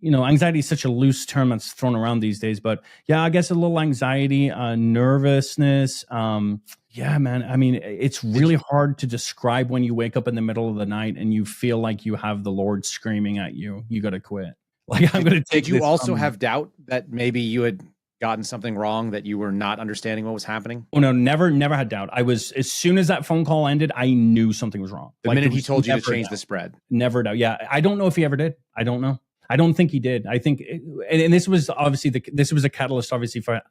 Speaker 1: Anxiety is such a loose term that's thrown around these days, but yeah, I guess a little anxiety, nervousness. Yeah, man. I mean, it's really hard to describe when you wake up in the middle of the night and you feel like you have the Lord screaming at you. You got to quit. Like, I'm going to take.
Speaker 5: Did you also have doubt that maybe you had gotten something wrong, that you were not understanding what was happening?
Speaker 1: Oh no, never had doubt. I was, as soon as that phone call ended, I knew something was wrong.
Speaker 5: The minute he told you to change the spread.
Speaker 1: Never doubt. Yeah, I don't know if he ever did. I don't know. I don't think he did. I think, and this was obviously this was a catalyst, obviously, for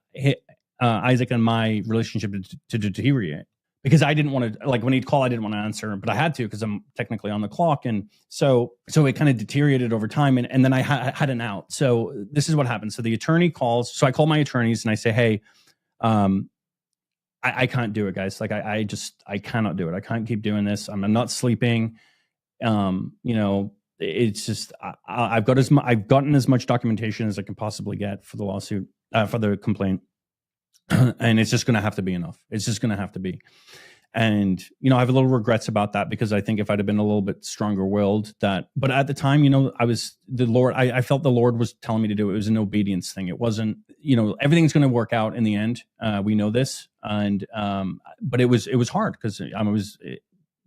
Speaker 1: Isaac and my relationship to deteriorate, because I didn't want to, like, when he'd call, I didn't want to answer, but I had to because I'm technically on the clock, and so it kind of deteriorated over time, and then I had an out. So this is what happened. So the attorney calls. So I call my attorneys and I say, hey, I can't do it, guys. Like, I cannot do it. I can't keep doing this. I'm not sleeping. It's just I've gotten as much documentation as I can possibly get for the lawsuit, for the complaint, and it's just going to have to be enough. It's just going to have to be, and I have a little regrets about that, because I think if I'd have been a little bit stronger willed, but at the time, I felt the Lord was telling me to do it. It was an obedience thing. It wasn't, everything's going to work out in the end. We know this, and but it was hard because I was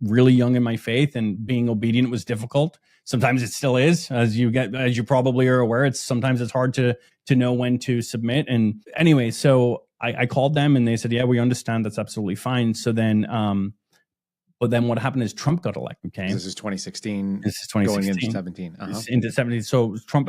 Speaker 1: really young in my faith, and being obedient was difficult. Sometimes it still is, as you probably are aware. Sometimes it's hard to know when to submit. And anyway, so I called them and they said, yeah, we understand. That's absolutely fine. So then, but then what happened is Trump got elected. Okay,
Speaker 5: this is 2016.
Speaker 1: This is 2016.
Speaker 5: Going into 17. Uh-huh.
Speaker 1: Into 17. So Trump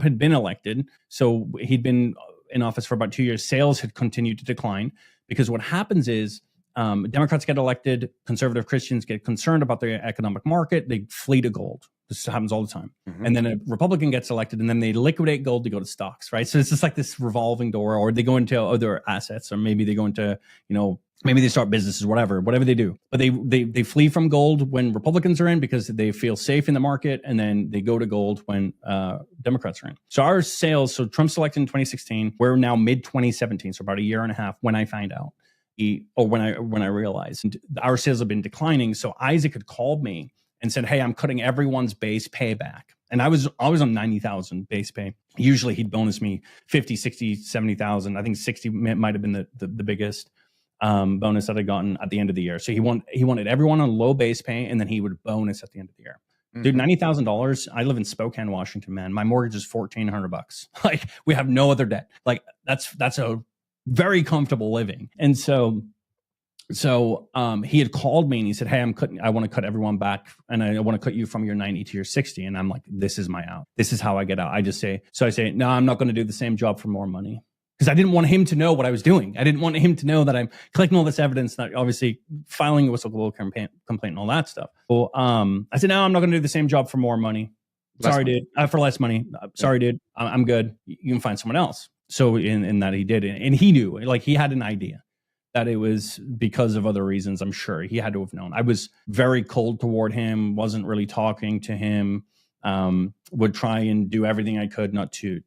Speaker 1: had been elected. So he'd been in office for about 2 years. Sales had continued to decline, because what happens is, Democrats get elected, conservative Christians get concerned about the economic market, they flee to gold. This happens all the time. Mm-hmm. And then a Republican gets elected, and then they liquidate gold to go to stocks, right? So it's just like this revolving door, or they go into other assets, or maybe they go into, maybe they start businesses, whatever they do. But they flee from gold when Republicans are in, because they feel safe in the market, and then they go to gold when Democrats are in. So our sales, so Trump's elected in 2016, we're now mid-2017, so about a year and a half when I find out. When I realized, and our sales have been declining. So Isaac had called me and said, hey, I'm cutting everyone's base pay back. And I was on 90,000 base pay. Usually he'd bonus me 50, 60, 70,000. I think 60 might have been the biggest bonus that I'd gotten at the end of the year. So he wanted everyone on low base pay, and then he would bonus at the end of the year. Mm-hmm. Dude, $90,000. I live in Spokane, Washington, man. My mortgage is $1,400. Like, we have no other debt. Like, that's a very comfortable living. And so he had called me and he said, hey, I want to cut everyone back, and I want to cut you from your 90 to your 60. And I'm like, this is my out. This is how I get out. I say, no, I'm not going to do the same job for more money, because I didn't want him to know what I was doing. I didn't want him to know that I'm collecting all this evidence, that obviously filing a whistleblower complaint and all that stuff. Well, I said, no, I'm not going to do the same job for more money. Sorry, dude. For less money. Sorry, dude. I'm good. You can find someone else. So in that he did, and he knew, like, he had an idea that it was because of other reasons. I'm sure he had to have known. I was very cold toward him, wasn't really talking to him. would try and do everything I could not to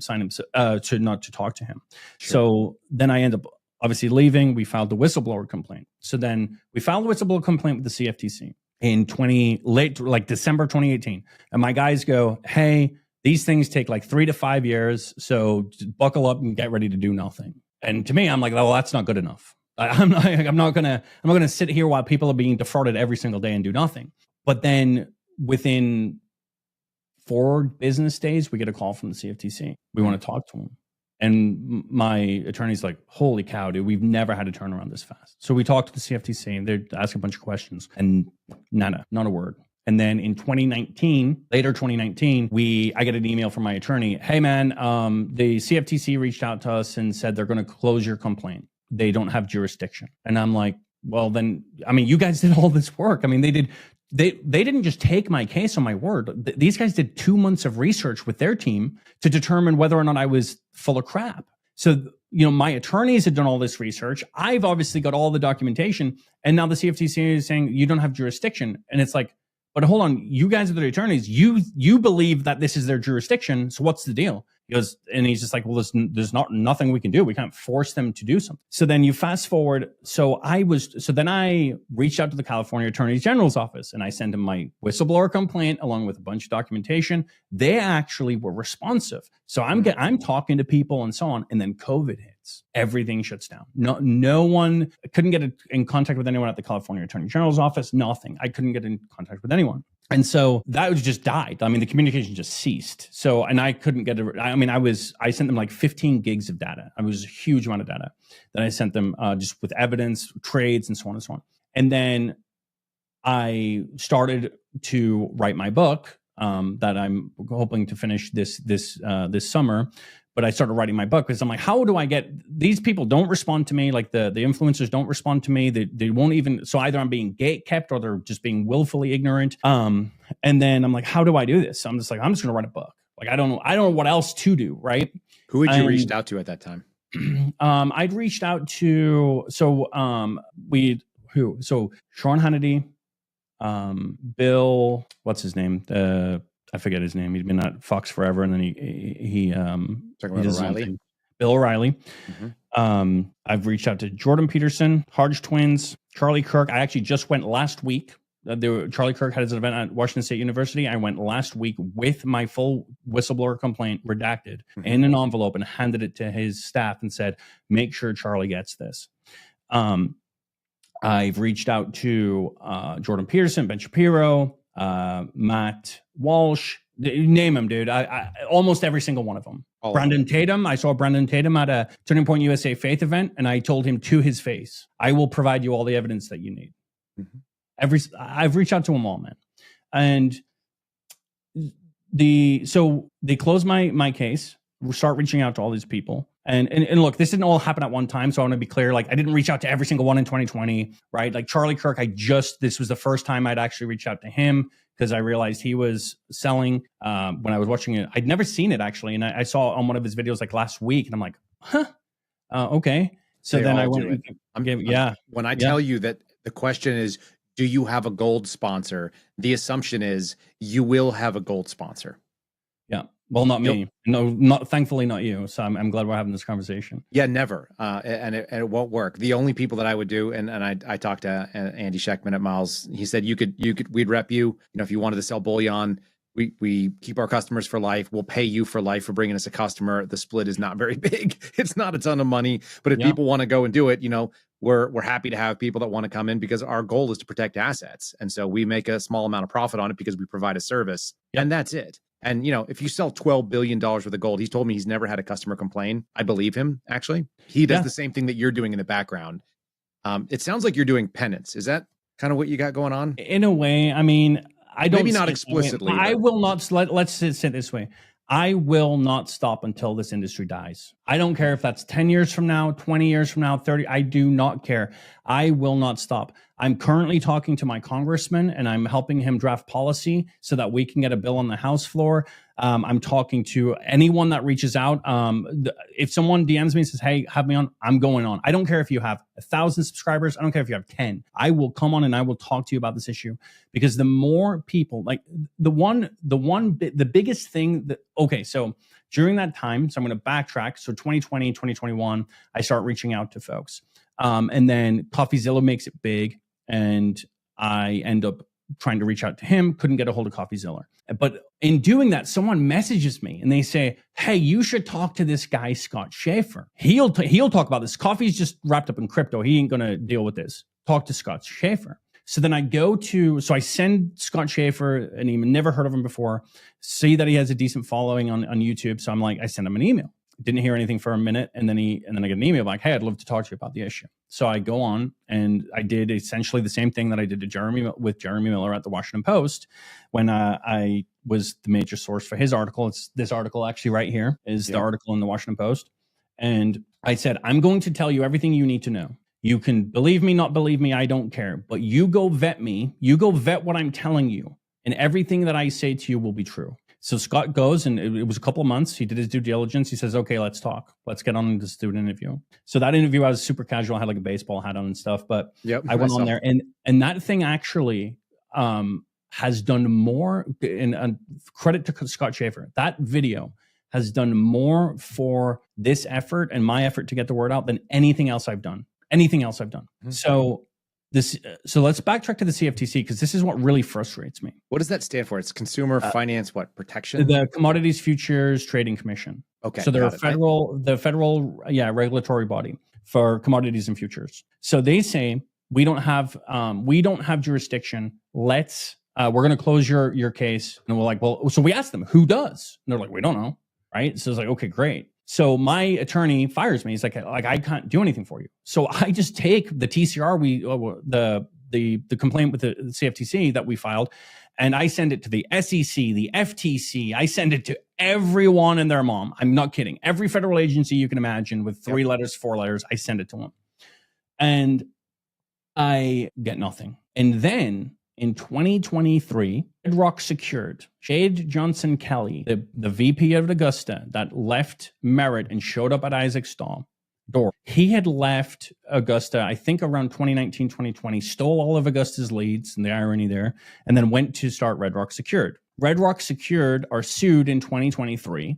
Speaker 1: sign him, not to talk to him.
Speaker 5: Sure.
Speaker 1: So then I end up obviously leaving. We filed the whistleblower complaint. So then we filed the whistleblower complaint with the CFTC in December 2018. And my guys go, hey, these things take like 3 to 5 years. So just buckle up and get ready to do nothing. And to me, I'm like, well, that's not good enough. I'm not gonna sit here while people are being defrauded every single day and do nothing. But then within 4 business days, we get a call from the CFTC. We want to talk to them. And my attorney's like, holy cow, dude, we've never had a turnaround this fast. So we talked to the CFTC and they're asking a bunch of questions and not a word. And then in later 2019, I get an email from my attorney. Hey man, the CFTC reached out to us and said they're going to close your complaint. They don't have jurisdiction. And I'm like, well then, I mean, you guys did all this work. I mean, they didn't just take my case on my word. These guys did 2 months of research with their team to determine whether or not I was full of crap. So, my attorneys had done all this research. I've obviously got all the documentation. And now the CFTC is saying you don't have jurisdiction. And it's like, but hold on, you guys are the attorneys. You believe that this is their jurisdiction. So what's the deal? He goes, and he's just like, well, there's nothing we can do. We can't force them to do something. So then you fast forward. So then I reached out to the California Attorney General's office and I sent him my whistleblower complaint along with a bunch of documentation. They actually were responsive. So I'm talking to people and so on. And then COVID hits. Everything shuts down. No one couldn't get in contact with anyone at the California Attorney General's office. Nothing. I couldn't get in contact with anyone. And so that was just died. I mean, the communication just ceased. So, and I couldn't get it. I mean, I sent them like 15 gigs of data. It was a huge amount of data that I sent them just with evidence, trades, and so on and so on. And then I started to write my book that I'm hoping to finish this summer. But I started writing my book because I'm like, how do I get these people don't respond to me? Like the influencers don't respond to me. They won't even. So either I'm being gate kept or they're just being willfully ignorant. And then I'm like, how do I do this? So I'm just going to write a book. Like, I don't know what else to do. Right.
Speaker 5: Who had you reached out to at that time?
Speaker 1: I'd reached out to, so Sean Hannity, Bill, what's his name? I forget his name. He's been at Fox forever, and then he
Speaker 5: talking about O'Reilly.
Speaker 1: Bill O'Reilly.
Speaker 5: Mm-hmm.
Speaker 1: I've reached out to Jordan Peterson, Hodge Twins, Charlie Kirk. I actually just went last week. Charlie Kirk had his event at Washington State University. I went last week with my full whistleblower complaint redacted in an envelope and handed it to his staff and said, "Make sure Charlie gets this." I've reached out to Jordan Peterson, Ben Shapiro, Matt Walsh, name them, dude. I almost every single one of them. Brandon Tatum. I saw Brandon Tatum at a Turning Point USA Faith event, and I told him to his face, I will provide you all the evidence that you need. Mm-hmm. I've reached out to them all, man. And so they close my case. We start reaching out to all these people. And look, this didn't all happen at one time. So I want to be clear. Like, I didn't reach out to every single one in 2020, right? Like Charlie Kirk, this was the first time I'd actually reached out to him because I realized he was selling when I was watching it. I'd never seen it actually. And I saw on one of his videos like last week and I'm like, okay. So then I went,
Speaker 5: when I tell you that the question is, do you have a gold sponsor? The assumption is you will have a gold sponsor.
Speaker 1: Yeah. Well, not me. No, thankfully not you. So I'm glad we're having this conversation.
Speaker 5: Yeah, never. And it won't work. The only people that I would do, and I talked to Andy Scheckman at Miles. He said we'd rep you. You know, if you wanted to sell bullion, we keep our customers for life. We'll pay you for life for bringing us a customer. The split is not very big. It's not a ton of money, but if people want to go and do it, you know, we're happy to have people that want to come in because our goal is to protect assets, and so we make a small amount of profit on it because we provide a service, and that's it. And, you know, if you sell $12 billion worth of gold, he's told me he's never had a customer complain. I believe him, actually. He does the same thing that you're doing in the background. It sounds like you're doing penance. Is that kind of what you got going on?
Speaker 1: In a way, I mean, I don't...
Speaker 5: Maybe not explicitly.
Speaker 1: I will not... Let's say it this way. I will not stop until this industry dies. I don't care if that's 10 years from now, 20 years from now, 30. I do not care. I will not stop. I'm currently talking to my congressman and I'm helping him draft policy so that we can get a bill on the House floor. I'm talking to anyone that reaches out. If someone DMs me and says, hey, have me on, I'm going on. I don't care if you have 1,000 subscribers. I don't care if you have 10. I will come on and I will talk to you about this issue, because the more people, like the biggest thing that, okay, so during that time, so I'm going to backtrack. So 2020, 2021, I start reaching out to folks. And then CoffeeZilla makes it big, and I end up trying to reach out to him, couldn't get a hold of CoffeeZilla. But in doing that, someone messages me and they say, hey, you should talk to this guy, Scott Schaefer. He'll talk about this. Coffee's just wrapped up in crypto. He ain't going to deal with this. Talk to Scott Schaefer. So then I send Scott Schaefer an email, never heard of him before, see that he has a decent following on YouTube. So I'm like, I send him an email. Didn't hear anything for a minute. And then I get an email like, hey, I'd love to talk to you about the issue. So I go on and I did essentially the same thing that I did to Jeremy Miller at the Washington Post when I was the major source for his article. It's this article actually right here is the article in the Washington Post. And I said, I'm going to tell you everything you need to know. You can believe me, not believe me, I don't care. But you go vet me. You go vet what I'm telling you. And everything that I say to you will be true. So Scott goes, and it was a couple of months. He did his due diligence. He says, okay, let's talk. Let's get on this student interview. So that interview, I was super casual. I had like a baseball hat on and stuff. But I went on there. And that thing actually has done more, and credit to Scott Schaefer. That video has done more for this effort and my effort to get the word out than anything else I've done. Mm-hmm. So let's backtrack to the CFTC, because this is what really frustrates me.
Speaker 5: What does that stand for? It's Consumer Finance Protection?
Speaker 1: The Commodities Futures Trading Commission. Okay. So they're the federal regulatory body for commodities and futures. So they say we don't have jurisdiction. We're going to close your case. And we're like, well, so we asked them, who does? And they're like, we don't know. Right. So it's like, okay, great. So my attorney fires me. He's like I can't do anything for you. So I just take the TCR, the complaint with the CFTC that we filed, and I send it to the SEC, the FTC. I send it to everyone and their mom. I'm not kidding. Every federal agency you can imagine with 3 letters, 4 letters, I send it to them. And I get nothing. And then in 2023, Red Rock Secured, Shade Johnson Kelly, the VP of Augusta that left Merit and showed up at Isaac's door. He had left Augusta, I think around 2019, 2020, stole all of Augusta's leads, and the irony there, and then went to start Red Rock Secured. Red Rock Secured are sued in 2023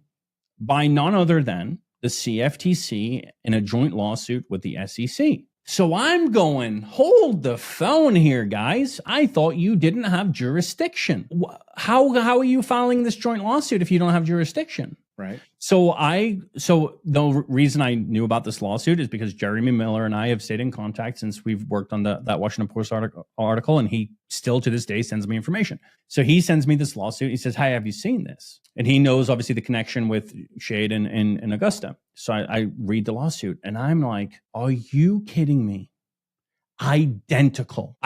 Speaker 1: by none other than the CFTC in a joint lawsuit with the SEC. So I'm going, hold the phone here, guys. I thought you didn't have jurisdiction. How are you filing this joint lawsuit if you don't have jurisdiction?
Speaker 5: Right.
Speaker 1: So the reason I knew about this lawsuit is because Jeremy Miller and I have stayed in contact since we've worked on that Washington Post article, and he still to this day sends me information. So he sends me this lawsuit. He says, hey, have you seen this? And he knows obviously the connection with Shade and Augusta. So I read the lawsuit and I'm like, are you kidding me? Identical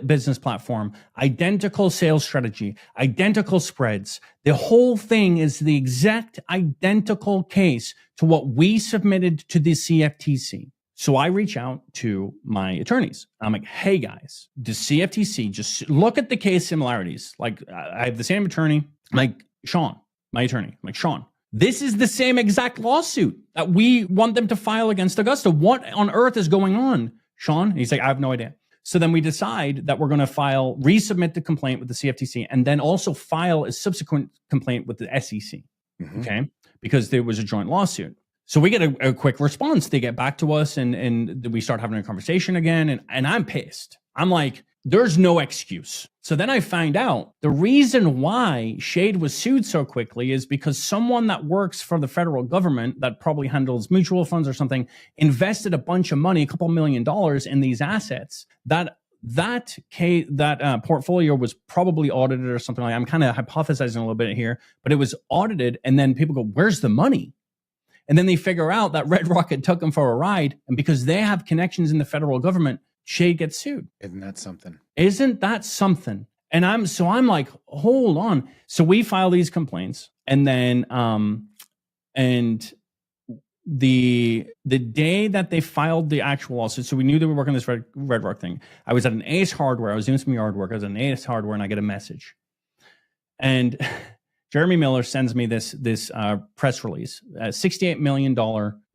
Speaker 1: business platform, identical sales strategy, identical spreads. The whole thing is the exact identical case to what we submitted to the CFTC. So I reach out to my attorneys. I'm like, hey guys, the CFTC, just look at the case similarities. Like I have the same attorney, like Sean, my attorney. I'm like, Sean, this is the same exact lawsuit that we want them to file against Augusta. What on earth is going on? Sean? And he's like, I have no idea. So then we decide that we're going to resubmit the complaint with the CFTC, and then also file a subsequent complaint with the SEC. Mm-hmm. Okay. Because there was a joint lawsuit. So we get a quick response. They get back to us and we start having a conversation again. And I'm pissed. I'm like, there's no excuse. So then I find out the reason why Shade was sued so quickly is because someone that works for the federal government that probably handles mutual funds or something invested a bunch of money, $2 million in these assets. That portfolio was probably audited or something like that. I'm kind of hypothesizing a little bit here, but it was audited. And then people go, where's the money? And then they figure out that Red Rock had took them for a ride. And because they have connections in the federal government, Shade gets sued.
Speaker 5: Isn't that something? And
Speaker 1: I'm like, hold on. So we file these complaints, and then and the day that they filed the actual lawsuit, so we knew they were working on this Red Rock thing. I was at an Ace Hardware. I was doing some yard work. I was at an Ace Hardware, and I get a message. And Jeremy Miller sends me this press release, a $68 million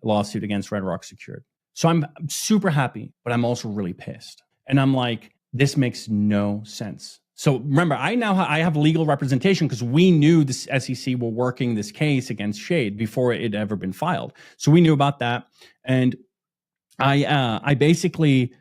Speaker 1: lawsuit against Red Rock Secured. So I'm super happy, but I'm also really pissed. And I'm like, this makes no sense. So remember, I have legal representation because we knew the SEC were working this case against Shade before it had ever been filed. So we knew about that. And I basically,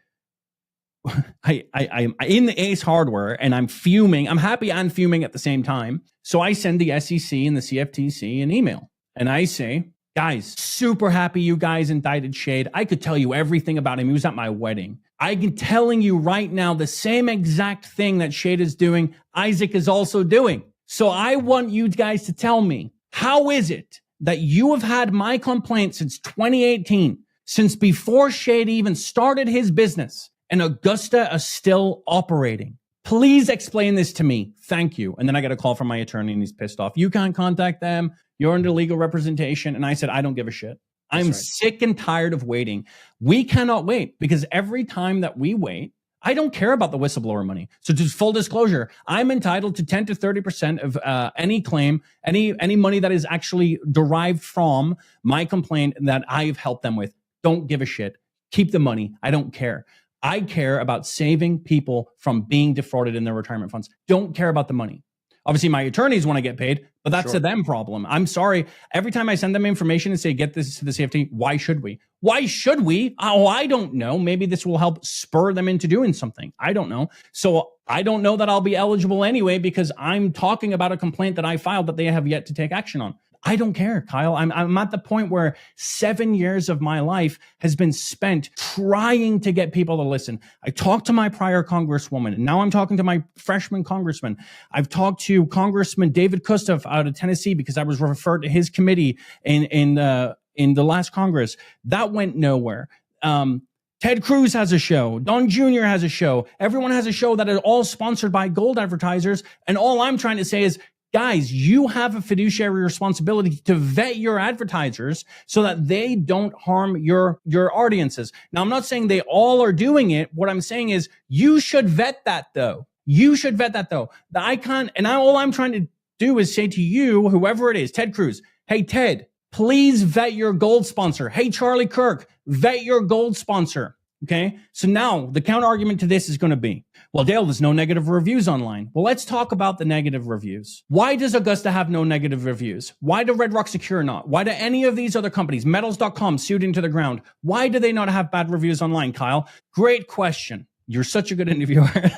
Speaker 1: I'm in the Ace Hardware and I'm fuming. I'm happy and fuming at the same time. So I send the SEC and the CFTC an email. And I say, guys, super happy you guys indicted Shade. I could tell you everything about him. He was at my wedding. I'm telling you right now, the same exact thing that Shade is doing, Isaac is also doing. So I want you guys to tell me, how is it that you have had my complaint since 2018, since before Shade even started his business, and Augusta is still operating? Please explain this to me. Thank you. And then I got a call from my attorney and he's pissed off. You can't contact them. You're under legal representation. And I said, I don't give a shit. I'm sick and tired of waiting. We cannot wait because every time that we wait, I don't care about the whistleblower money. So just full disclosure, I'm entitled to 10 to 30% of any claim, any money that is actually derived from my complaint that I've helped them with. Don't give a shit. Keep the money. I don't care. I care about saving people from being defrauded in their retirement funds. Don't care about the money. Obviously, my attorneys want to get paid, but that's a them problem. I'm sorry. Every time I send them information and say, get this to the CFT, why should we? Why should we? Oh, I don't know. Maybe this will help spur them into doing something. I don't know. So I don't know that I'll be eligible anyway because I'm talking about a complaint that I filed that they have yet to take action on. I don't care, Kyle. I'm at the point where 7 years of my life has been spent trying to get people to listen. I talked to my prior congresswoman, and now I'm talking to my freshman congressman. I've talked to Congressman David Kustoff out of Tennessee because I was referred to his committee in the last Congress. That went nowhere. Ted Cruz has a show. Don Jr. has a show. Everyone has a show that is all sponsored by gold advertisers. And all I'm trying to say is, guys, you have a fiduciary responsibility to vet your advertisers so that they don't harm your audiences. Now, I'm not saying they all are doing it. What I'm saying is you should vet that, though. You should vet that, though. The icon, and all I'm trying to do is say to you, whoever it is, Ted Cruz, hey, Ted, please vet your gold sponsor. Hey, Charlie Kirk, vet your gold sponsor. Okay. So now the counter argument to this is going to be, well, Dale, there's no negative reviews online. Well, let's talk about the negative reviews. Why does Augusta have no negative reviews? Why do Red Rock Secure not? Why do any of these other companies, metals.com, sued into the ground? Why do they not have bad reviews online, Kyle? Great question. You're such a good interviewer. It's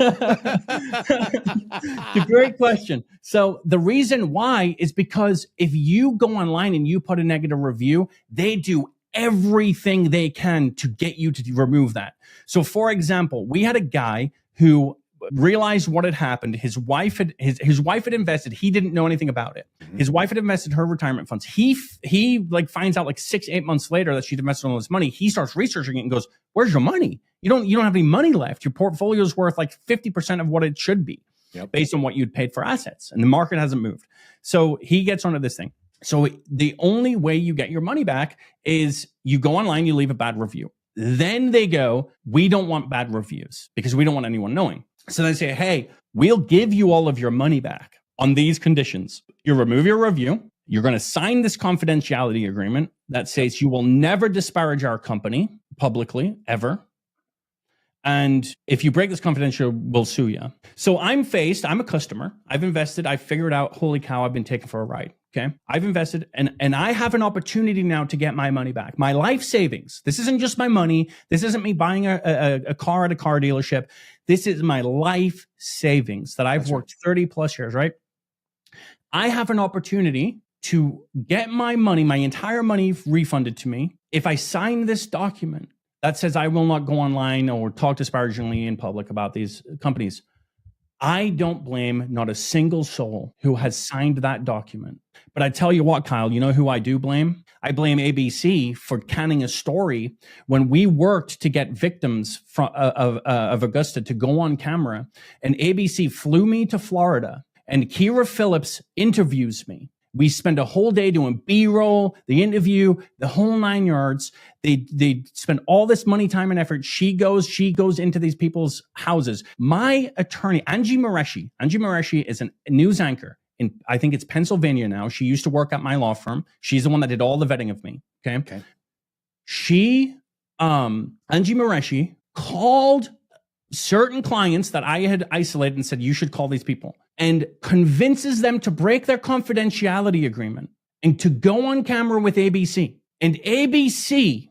Speaker 1: a great question. So the reason why is because if you go online and you put a negative review, they do everything they can to get you to remove that. So for example, we had a guy who realized what had happened. His wife had invested. He didn't know anything about it. His wife had invested her retirement funds. He finds out 6-8 months later that she'd invested all this money. He starts researching it and goes, "Where's your money? You don't have any money left. Your portfolio's worth 50% of what it should be, based on what you'd paid for assets, and the market hasn't moved." So he gets onto this thing. So the only way you get your money back is you go online, you leave a bad review. Then they go, "We don't want bad reviews because we don't want anyone knowing." So they say, "Hey, we'll give you all of your money back on these conditions. You remove your review. You're going to sign this confidentiality agreement that says you will never disparage our company publicly, ever. And if you break this confidential, we'll sue you." So I'm a customer. I've invested. I've figured out, holy cow, I've been taken for a ride. Okay. I've invested and I have an opportunity now to get my money back. My life savings. This isn't just my money. This isn't me buying a car at a car dealership. This is my life savings that I've worked 30 plus years, right? I have an opportunity to get my money, my entire money refunded to me if I sign this document that says I will not go online or talk disparagingly in public about these companies. I don't blame not a single soul who has signed that document. But I tell you what, Kyle, you know who I do blame? I blame ABC for canning a story when we worked to get victims of Augusta to go on camera. And ABC flew me to Florida, and Kira Phillips interviews me. We spend a whole day doing B-roll, the interview, the whole 9 yards. They spend all this money, time, and effort. She goes into these people's houses. My attorney, Angie Mareshi is a news anchor in, I think it's Pennsylvania now. She used to work at my law firm. She's the one that did all the vetting of me. Okay. She, Angie Mareshi, called certain clients that I had isolated and said, you should call these people, and convinces them to break their confidentiality agreement and to go on camera with ABC. And ABC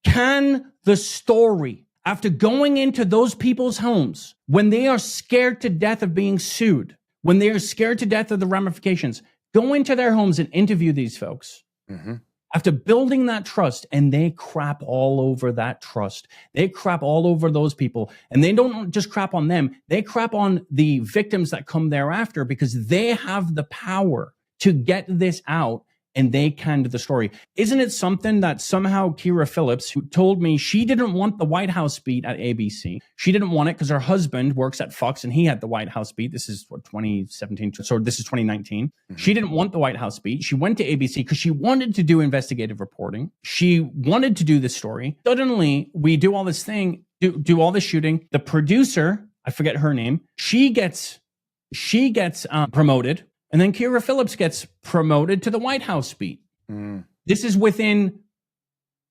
Speaker 1: can the story after going into those people's homes when they are scared to death of being sued, when they are scared to death of the ramifications, go into their homes and interview these folks. Mm-hmm. After building that trust, and they crap all over that trust. They crap all over those people. And they don't just crap on them. They crap on the victims that come thereafter, because they have the power to get this out, and they can do the story. Isn't it something that somehow Kira Phillips, who told me she didn't want the White House beat at ABC. She didn't want it because her husband works at Fox and he had the White House beat. This is 2017. So this is 2019. Mm-hmm. She didn't want the White House beat. She went to ABC because she wanted to do investigative reporting. She wanted to do this story. Suddenly we do all this thing, do all this shooting. The producer, I forget her name, she gets promoted. And then Kira Phillips gets promoted to the White House beat. Mm. This is within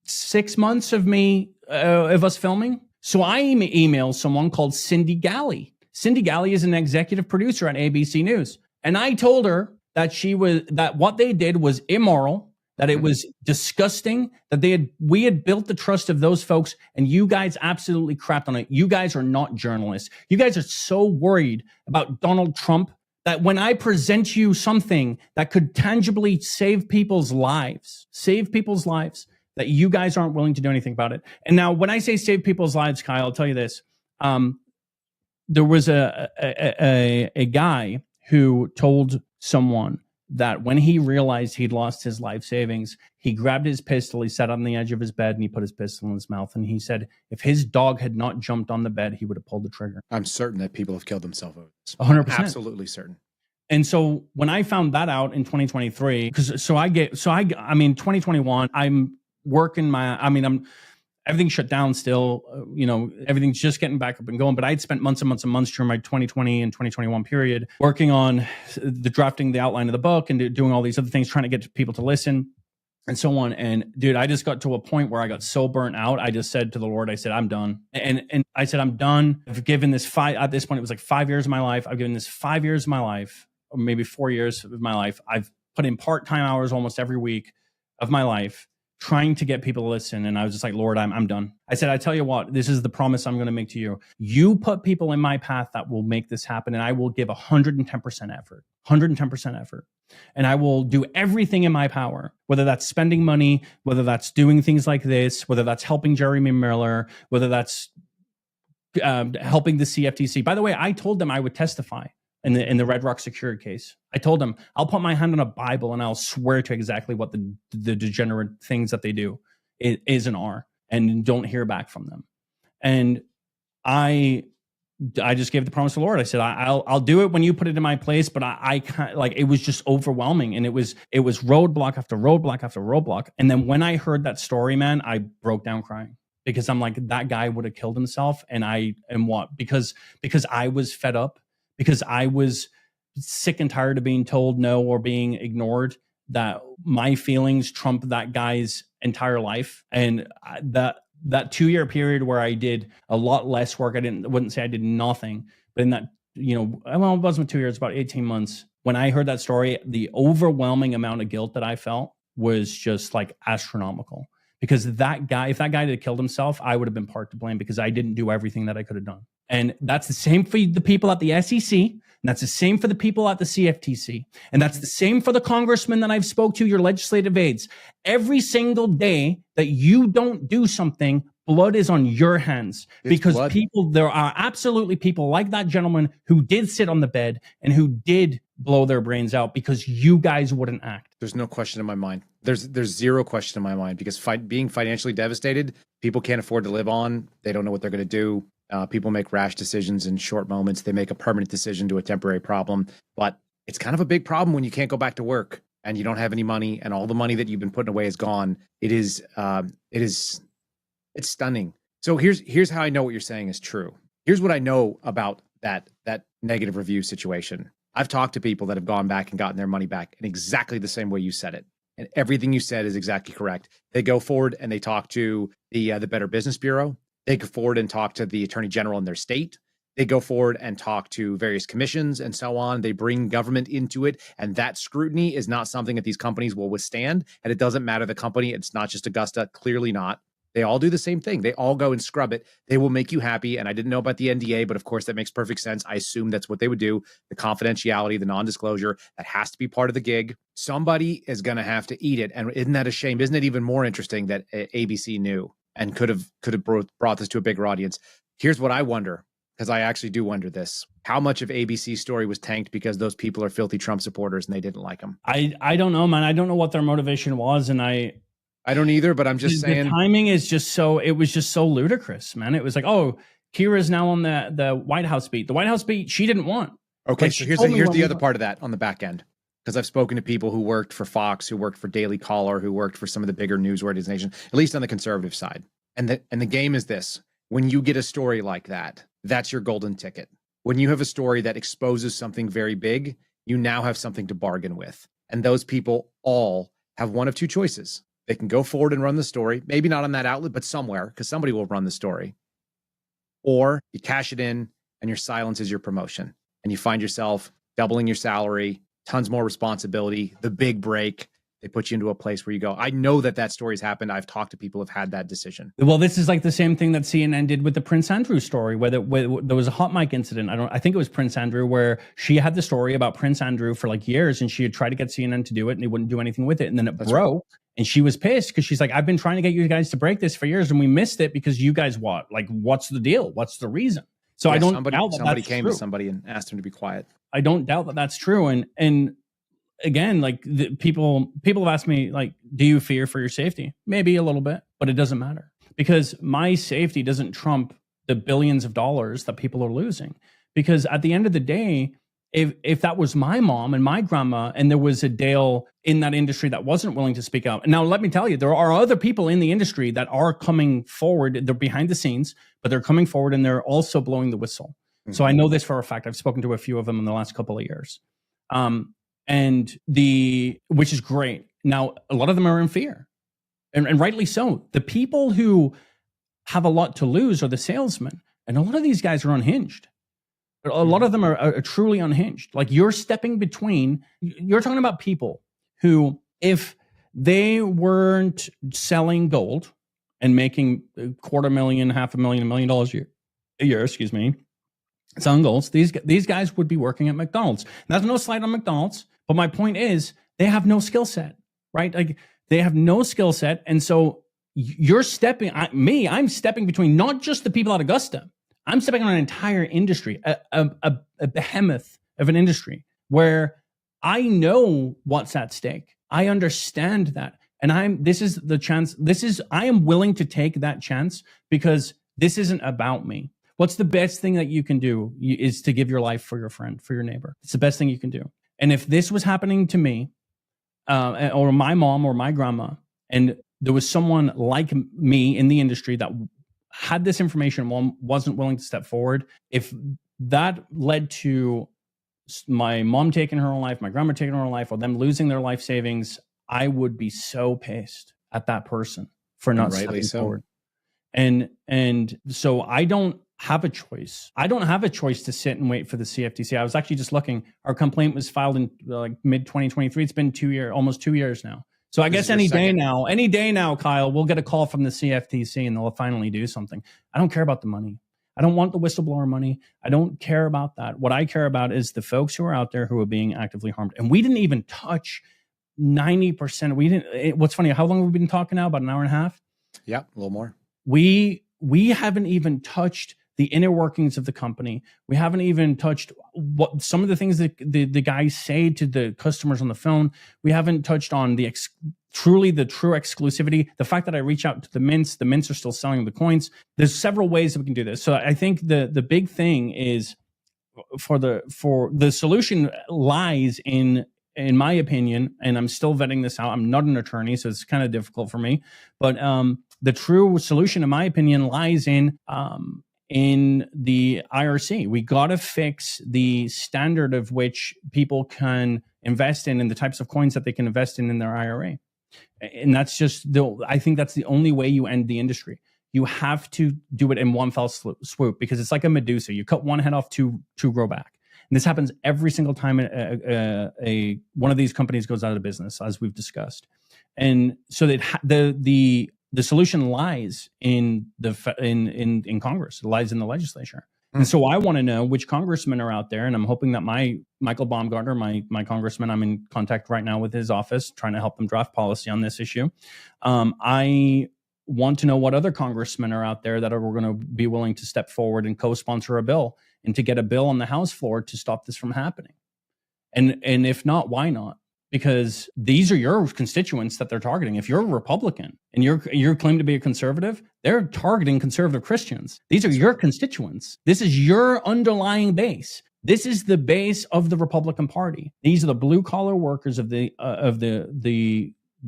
Speaker 1: 6 months of us filming. So I emailed someone called Cindy Galley. Cindy Galley is an executive producer at ABC News. And I told her that what they did was immoral, that it was disgusting, that we had built the trust of those folks, and you guys absolutely crapped on it. You guys are not journalists. You guys are so worried about Donald Trump that when I present you something that could tangibly save people's lives, that you guys aren't willing to do anything about it. And now when I say save people's lives, Kyle, I'll tell you this. There was a guy who told someone that when he realized he'd lost his life savings, he grabbed his pistol, he sat on the edge of his bed, and he put his pistol in his mouth. And he said, if his dog had not jumped on the bed, he would have pulled the trigger.
Speaker 5: I'm certain that people have killed themselves over this.
Speaker 1: 100%.
Speaker 5: Absolutely certain.
Speaker 1: And so when I found that out in 2023, 2021, I'm working everything's shut down still, everything's just getting back up and going. But I'd spent months and months and months during my 2020 and 2021 period working on the drafting the outline of the book and doing all these other things, trying to get people to listen and so on. And dude, I just got to a point where I got so burnt out. I just said to the Lord, I said, I'm done. And I said, I'm done. I've given this at this point, it was like 5 years of my life. I've given this 5 years of my life, or maybe 4 years of my life. I've put in part-time hours almost every week of my life, trying to get people to listen. And I was just like, Lord, I'm done. I said, I tell you what, this is the promise I'm going to make to you. You put people in my path that will make this happen, and I will give 110% effort, 110% effort. And I will do everything in my power, whether that's spending money, whether that's doing things like this, whether that's helping Jeremy Miller, whether that's helping the CFTC. By the way, I told them I would testify in the Red Rock Secured case. I told them, I'll put my hand on a Bible and I'll swear to exactly what the degenerate things that they do is and are, and don't hear back from them. And I just gave the promise to the Lord. I said, I'll do it when you put it in my place. But I can't, like, it was just overwhelming. And it was roadblock after roadblock after roadblock. And then when I heard that story, man, I broke down crying, because I'm like, that guy would have killed himself. And I am what? Because I was fed up, because I was sick and tired of being told no or being ignored, that my feelings trump that guy's entire life. And that 2-year period where I did a lot less work, wouldn't say I did nothing, but in that, it wasn't 2 years, about 18 months. When I heard that story, the overwhelming amount of guilt that I felt was just like astronomical. Because if that guy had killed himself, I would have been part to blame, because I didn't do everything that I could have done. And that's the same for the people at the SEC. And that's the same for the people at the CFTC. And that's the same for the congressman that I've spoke to, your legislative aides. Every single day that you don't do something, blood is on your hands. Because there are absolutely people like that gentleman who did sit on the bed and who did blow their brains out because you guys wouldn't act.
Speaker 5: There's no question in my mind. There's zero question in my mind, because being financially devastated, people can't afford to live on. They don't know what they're going to do. People make rash decisions in short moments. They make a permanent decision to a temporary problem. But it's kind of a big problem when you can't go back to work and you don't have any money and all the money that you've been putting away is gone. It's stunning. So here's how I know what you're saying is true. Here's what I know about that negative review situation. I've talked to people that have gone back and gotten their money back in exactly the same way you said it. And everything you said is exactly correct. They go forward and they talk to the Better Business Bureau. They go forward and talk to the Attorney General in their state. They go forward and talk to various commissions and so on. They bring government into it. And that scrutiny is not something that these companies will withstand. And it doesn't matter the company. It's not just Augusta. Clearly not. They all do the same thing. They all go and scrub it. They will make you happy. And I didn't know about the NDA, but of course that makes perfect sense. I assume that's what they would do. The confidentiality, the non-disclosure, that has to be part of the gig. Somebody is going to have to eat it. And isn't that a shame? Isn't it even more interesting that ABC knew and could have brought this to a bigger audience? Here's what I wonder, because I actually do wonder this. How much of ABC's story was tanked because those people are filthy Trump supporters and they didn't like him?
Speaker 1: I don't know, man. I don't know what their motivation was. And I
Speaker 5: don't either, but I'm just saying.
Speaker 1: The timing is just it was just so ludicrous, man. It was like, oh, Kira's now on the White House beat. The White House beat she didn't want.
Speaker 5: Okay, like, so here's the other part of that on the back end. Because I've spoken to people who worked for Fox, who worked for Daily Caller, who worked for some of the bigger news organizations, at least on the conservative side. And the game is this. When you get a story like that, that's your golden ticket. When you have a story that exposes something very big, you now have something to bargain with. And those people all have one of two choices. They can go forward and run the story, maybe not on that outlet, but somewhere, because somebody will run the story. Or you cash it in and your silence is your promotion. And you find yourself doubling your salary, tons more responsibility, the big break. They put you into a place where you go, I know that story's happened. I've talked to people who've had that decision.
Speaker 1: Well, this is like the same thing that CNN did with the Prince Andrew story, where there was a hot mic incident. I think it was Prince Andrew, where she had the story about Prince Andrew for like years, and she had tried to get CNN to do it, and they wouldn't do anything with it. And then it broke. Right. And she was pissed because she's like, I've been trying to get you guys to break this for years, and we missed it because you guys what's the deal? What's the reason? So yeah, I don't doubt that
Speaker 5: somebody came to somebody and asked him to be quiet.
Speaker 1: I don't doubt that that's true. And again, like people have asked me, like, do you fear for your safety? Maybe a little bit, but it doesn't matter because my safety doesn't trump the billions of dollars that people are losing. Because at the end of the day, if that was my mom and my grandma, and there was a Dale in that industry that wasn't willing to speak out. Now, let me tell you, there are other people in the industry that are coming forward. They're behind the scenes, but they're coming forward and they're also blowing the whistle. Mm-hmm. So I know this for a fact. I've spoken to a few of them in the last couple of years. Which is great. Now, a lot of them are in fear, and rightly so. The people who have a lot to lose are the salesmen, and a lot of these guys are unhinged. A lot of them are truly unhinged. Like you're stepping between. You're talking about people who, if they weren't selling gold and making $250,000, $500,000, $1 million a year, selling golds, these guys would be working at McDonald's. And that's no slight on McDonald's. But my point is, they have no skill set, right? Like they have no skill set. And so you're I'm stepping between not just the people at Augusta. I'm stepping on an entire industry, a behemoth of an industry where I know what's at stake. I understand that. And I am willing to take that chance because this isn't about me. What's the best thing that you can do is to give your life for your friend, for your neighbor. It's the best thing you can do. And if this was happening to me, or my mom or my grandma, and there was someone like me in the industry that had this information and wasn't willing to step forward, if that led to my mom taking her own life, my grandma taking her own life, or them losing their life savings, I would be so pissed at that person for not stepping forward. And so I don't have a choice. I don't have a choice to sit and wait for the CFTC. I was actually just looking. Our complaint was filed in like mid 2023. It's been almost 2 years now. So I guess any day now, Kyle, we'll get a call from the CFTC and they'll finally do something. I don't care about the money. I don't want the whistleblower money. I don't care about that. What I care about is the folks who are out there who are being actively harmed. And we didn't even touch 90%. What's funny, how long have we been talking now? About an hour and a half?
Speaker 5: Yeah, a little more.
Speaker 1: We haven't even touched the inner workings of the company. We haven't even touched what some of the things that the guys say to the customers on the phone. We haven't touched on the true exclusivity. The fact that I reach out to the mints are still selling the coins. There's several ways that we can do this. So I think the big thing is for the solution lies in my opinion, and I'm still vetting this out. I'm not an attorney, so it's kind of difficult for me. But the true solution, in my opinion, lies in the IRC. We got to fix the standard of which people can invest in and the types of coins that they can invest in their IRA. And that's just I think that's the only way you end the industry. You have to do it in one fell swoop, because it's like a Medusa. You cut one head off, two grow back. And this happens every single time one of these companies goes out of business, as we've discussed. And so that the solution lies in Congress. It lies in the legislature. And so I want to know which congressmen are out there, and I'm hoping that Michael Baumgartner, my congressman, I'm in contact right now with his office, trying to help them draft policy on this issue. I want to know what other congressmen are out there that are going to be willing to step forward and co-sponsor a bill and to get a bill on the House floor to stop this from happening. And if not, why not? Because these are your constituents that they're targeting. If you're a Republican and you're claimed to be a conservative, they're targeting conservative Christians. These are your constituents. This is your underlying base. This is the base of the Republican Party. These are the blue collar workers of the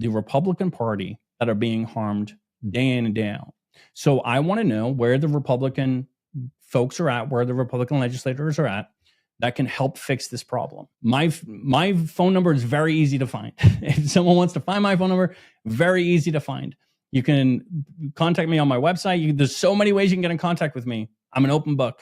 Speaker 1: Republican Party that are being harmed day in and day out. So I want to know where the Republican folks are at, where the Republican legislators are at, that can help fix this problem. My phone number is very easy to find. If someone wants to find my phone number, very easy to find. You can contact me on my website. There's so many ways you can get in contact with me. I'm an open book.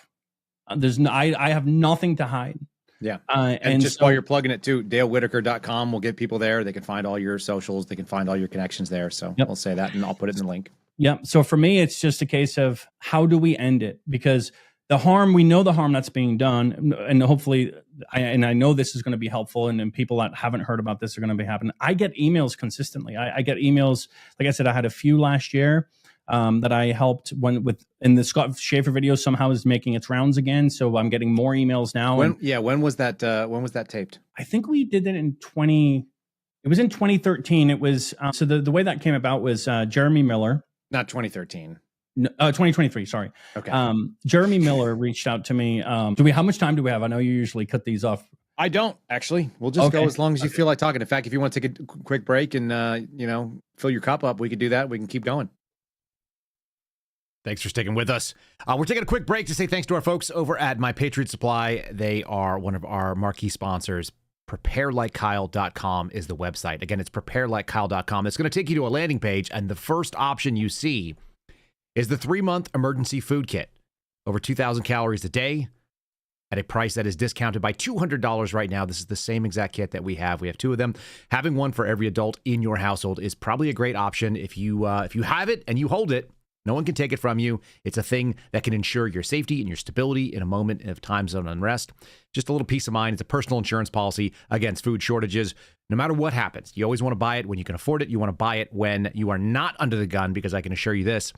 Speaker 1: I have nothing to hide.
Speaker 5: Yeah. And just while you're plugging it too, DaleWhitaker.com will get people there. They can find all your socials. They can find all your connections there. So We'll say that, and I'll put it in the link.
Speaker 1: Yeah. So for me, it's just a case of how do we end it? Because we know the harm that's being done, and hopefully, I know this is going to be helpful, and people that haven't heard about this are going to be happening. I get emails consistently. I get emails, like I said, I had a few last year that I helped and the Scott Schaefer video somehow is making its rounds again. So I'm getting more emails now.
Speaker 5: When was that taped?
Speaker 1: I think we did it in 2013. It was, so the way that came about was Jeremy Miller.
Speaker 5: Not 2013.
Speaker 1: No, 2023, sorry.
Speaker 5: Okay.
Speaker 1: Jeremy Miller reached out to me. How much time do we have? I know you usually cut these off.
Speaker 5: I don't, actually. We'll just go as long as you feel like talking. In fact, if you want to take a quick break and fill your cup up, we could do that. We can keep going.
Speaker 4: Thanks for sticking with us. We're taking a quick break to say thanks to our folks over at My Patriot Supply. They are one of our marquee sponsors. PrepareLikeKyle.com is the website. Again, it's PrepareLikeKyle.com. It's going to take you to a landing page, and the first option you see is the 3-month emergency food kit. Over 2,000 calories a day at a price that is discounted by $200 right now. This is the same exact kit that we have. We have 2 of them. Having one for every adult in your household is probably a great option. If you have it and you hold it, no one can take it from you. It's a thing that can ensure your safety and your stability in a moment of time zone unrest. Just a little peace of mind. It's a personal insurance policy against food shortages. No matter what happens, you always want to buy it when you can afford it. You want to buy it when you are not under the gun, because I can assure you this,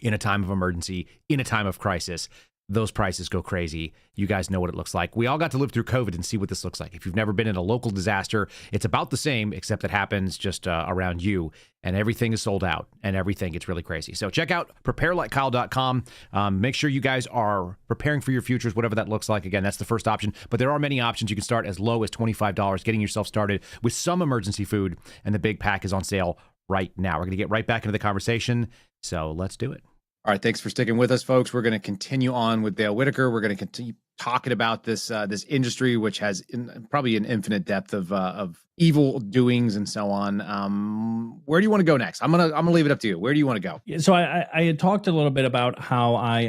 Speaker 4: in a time of emergency, in a time of crisis, those prices go crazy. You guys know what it looks like. We all got to live through COVID and see what this looks like. If you've never been in a local disaster, it's about the same, except it happens just around you, and everything is sold out, and everything gets really crazy. So check out PrepareLikeKyle.com. Make sure you guys are preparing for your futures, whatever that looks like. Again, that's the first option, but there are many options. You can start as low as $25, getting yourself started with some emergency food, and the big pack is on sale right now. We're going to get right back into the conversation, so let's do it.
Speaker 5: All right, thanks for sticking with us, folks. We're going to continue on with Dale Whittaker. We're going to continue talking about this industry, which has probably an infinite depth of evil doings and so on. Where do you want to go next? I'm gonna leave it up to you. Where do you want to go?
Speaker 1: Yeah, so I had talked a little bit about how I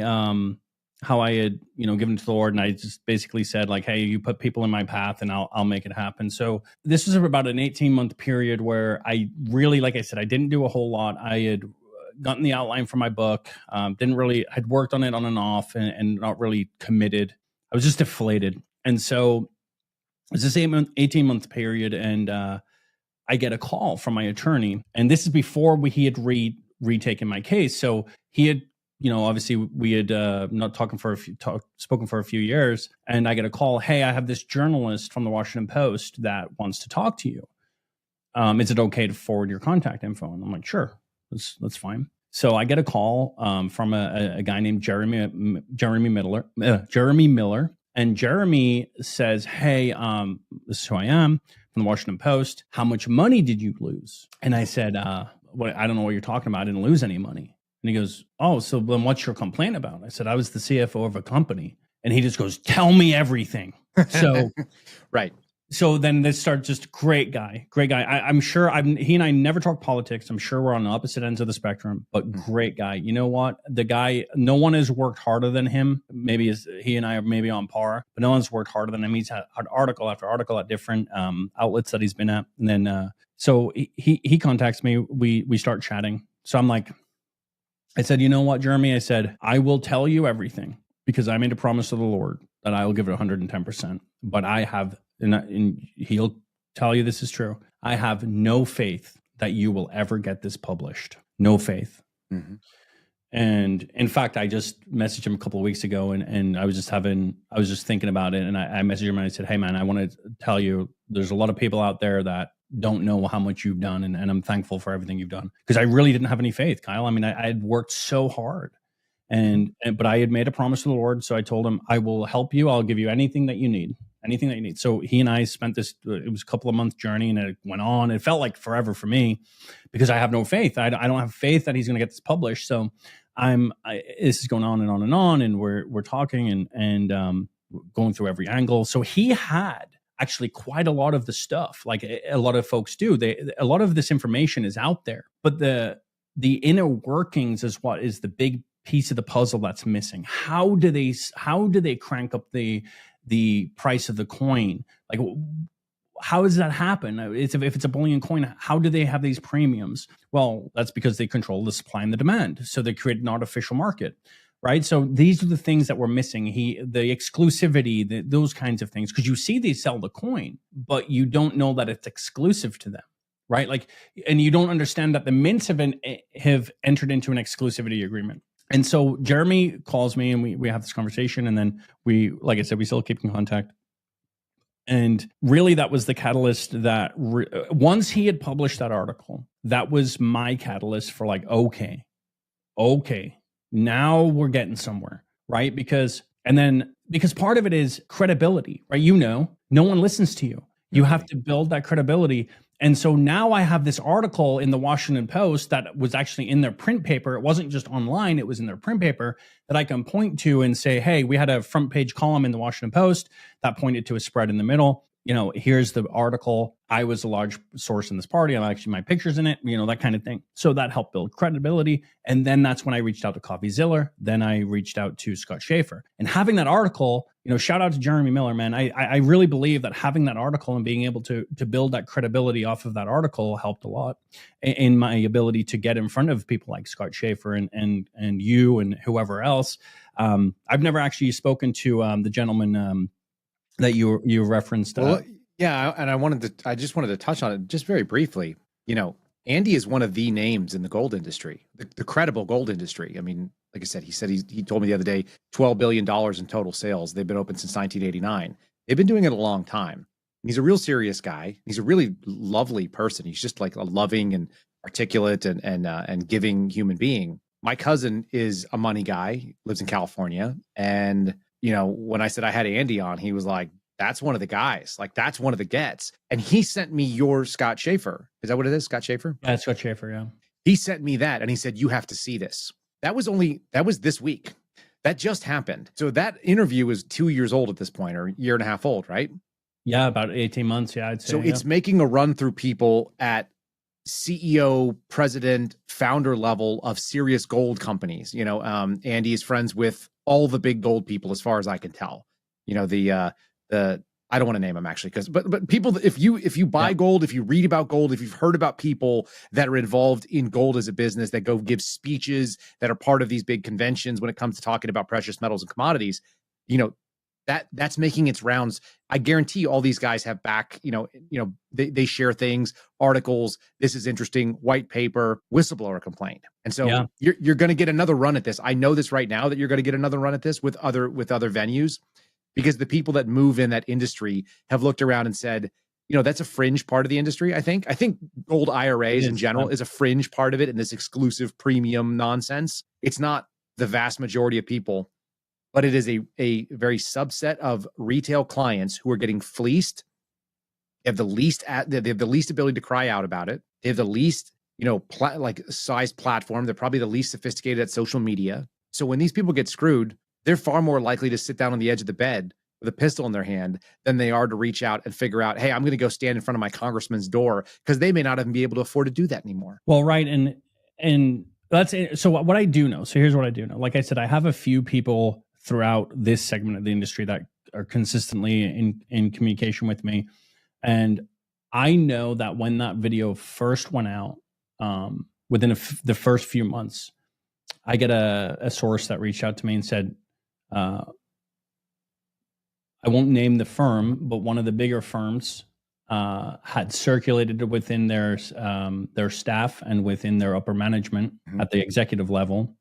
Speaker 1: had given to the Lord, and I just basically said, like, hey, you put people in my path and I'll make it happen. So this was about an 18-month period where I really, like I said, I didn't do a whole lot. I had gotten the outline for my book, I'd worked on it on and off and not really committed. I was just deflated. And so it's this 18-month period, and I get a call from my attorney, and this is before he had retaken my case. So he had, obviously we had not spoken for a few years, and I get a call, hey, I have this journalist from the Washington Post that wants to talk to you. Is it okay to forward your contact info? And I'm like, sure. That's fine. So I get a call from a guy named Jeremy Miller, And Jeremy says, hey, this is who I am from the Washington Post. How much money did you lose? And I said, what, I don't know what you're talking about. I didn't lose any money. And he goes, oh, so then what's your complaint about? I said, I was the CFO of a company. And he just goes, tell me everything. So,
Speaker 5: right.
Speaker 1: So then this starts, just great guy. I'm sure he and I never talk politics. I'm sure we're on the opposite ends of the spectrum, but great guy. You know what? The guy, no one has worked harder than him. Maybe he and I are maybe on par, but no one's worked harder than him. He's had article after article at different outlets that he's been at. And then, so he contacts me. We start chatting. So I'm like, I said, you know what, Jeremy? I said, I will tell you everything because I made a promise to the Lord that I will give it 110%, but I have, and he'll tell you this is true, I have no faith that you will ever get this published. No faith. Mm-hmm. And in fact, I just messaged him a couple of weeks ago and I was just thinking about it. And I messaged him and I said, hey man, I want to tell you, there's a lot of people out there that don't know how much you've done. And I'm thankful for everything you've done. Because I really didn't have any faith, Kyle. I mean, I had worked so hard. But I had made a promise to the Lord. So I told him, I will help you. I'll give you anything that you need. So he and I spent this, it was a couple of months journey and it went on. It felt like forever for me because I have no faith. I don't have faith that he's going to get this published. So this is going on and on and on. And we're talking and going through every angle. So he had actually quite a lot of the stuff, like a lot of folks do. A lot of this information is out there, but the inner workings is what is the big piece of the puzzle that's missing. How do they crank up the price of the coin? Like, how does that happen? If it's a bullion coin, how do they have these premiums? Well, that's because they control the supply and the demand. So they create an artificial market, right? So these are the things that we're missing. The exclusivity, those kinds of things, because you see they sell the coin, but you don't know that it's exclusive to them, right? Like, and you don't understand that the mints have entered into an exclusivity agreement. And so Jeremy calls me and we have this conversation, and then like I said, we still keep in contact. And really that was the catalyst that once he had published that article, that was my catalyst for like, okay, now we're getting somewhere, right? Because part of it is credibility, right? No one listens to you. You have to build that credibility. And so now I have this article in the Washington Post that was actually in their print paper. It wasn't just online, it was in their print paper that I can point to and say, hey, we had a front page column in the Washington Post that pointed to a spread in the middle. Here's the article. I was a large source in this party. I'm actually my pictures in it, that kind of thing. So that helped build credibility. And then that's when I reached out to CoffeeZilla. Then I reached out to Scott Schaefer. And having that article, shout out to Jeremy Miller, man. I really believe that having that article and being able to build that credibility off of that article helped a lot in my ability to get in front of people like Scott Schaefer and you and whoever else. I've never actually spoken to the gentleman that you referenced.
Speaker 5: Well, yeah, and I just wanted to touch on it just very briefly. Andy is one of the names in the gold industry, the credible gold industry. I mean, like I said, he told me the other day, $12 billion in total sales. They've been open since 1989. They've been doing it a long time. He's a real serious guy. He's a really lovely person. He's just like a loving and articulate and giving human being. My cousin is a money guy, lives in California, and when I said I had Andy on, he was like, that's one of the guys. Like, that's one of the gets. And he sent me your Scott Schaefer. Is that what it is? Scott Schaefer?
Speaker 1: Yeah, Scott Schaefer, yeah.
Speaker 5: He sent me that and he said, you have to see this. That was this week. That just happened. So that interview is 2 years old at this point, or a year and a half old, right?
Speaker 1: Yeah, about 18 months. Yeah, I'd say.
Speaker 5: So it's making a run through people at CEO, president, founder level of serious gold companies. Andy is friends with all the big gold people, as far as I can tell. I don't want to name them actually, but people, if you buy gold, if you read about gold, if you've heard about people that are involved in gold as a business, that go give speeches, that are part of these big conventions when it comes to talking about precious metals and commodities, that's making its rounds. I guarantee all these guys have back, they share things, articles. This is interesting. White paper, whistleblower complaint. And so you're going to get another run at this. I know this right now that you're going to get another run at this with other venues, because the people that move in that industry have looked around and said, that's a fringe part of the industry. I think gold IRAs in general is a fringe part of it, and this exclusive premium nonsense. It's not the vast majority of people but it is a very subset of retail clients who are getting fleeced. They have the least ability to cry out about it. They have the least, size platform. They're probably the least sophisticated at social media. So when these people get screwed, they're far more likely to sit down on the edge of the bed with a pistol in their hand than they are to reach out and figure out, hey, I'm going to go stand in front of my congressman's door, because they may not even be able to afford to do that anymore.
Speaker 1: Well, right. And that's it. So what I do know. So here's what I do know. Like I said, I have a few people throughout this segment of the industry that are consistently in communication with me. And I know that when that video first went out, within the first few months, I get a source that reached out to me and said, I won't name the firm, but one of the bigger firms had circulated it within their staff and within their upper management at the executive level,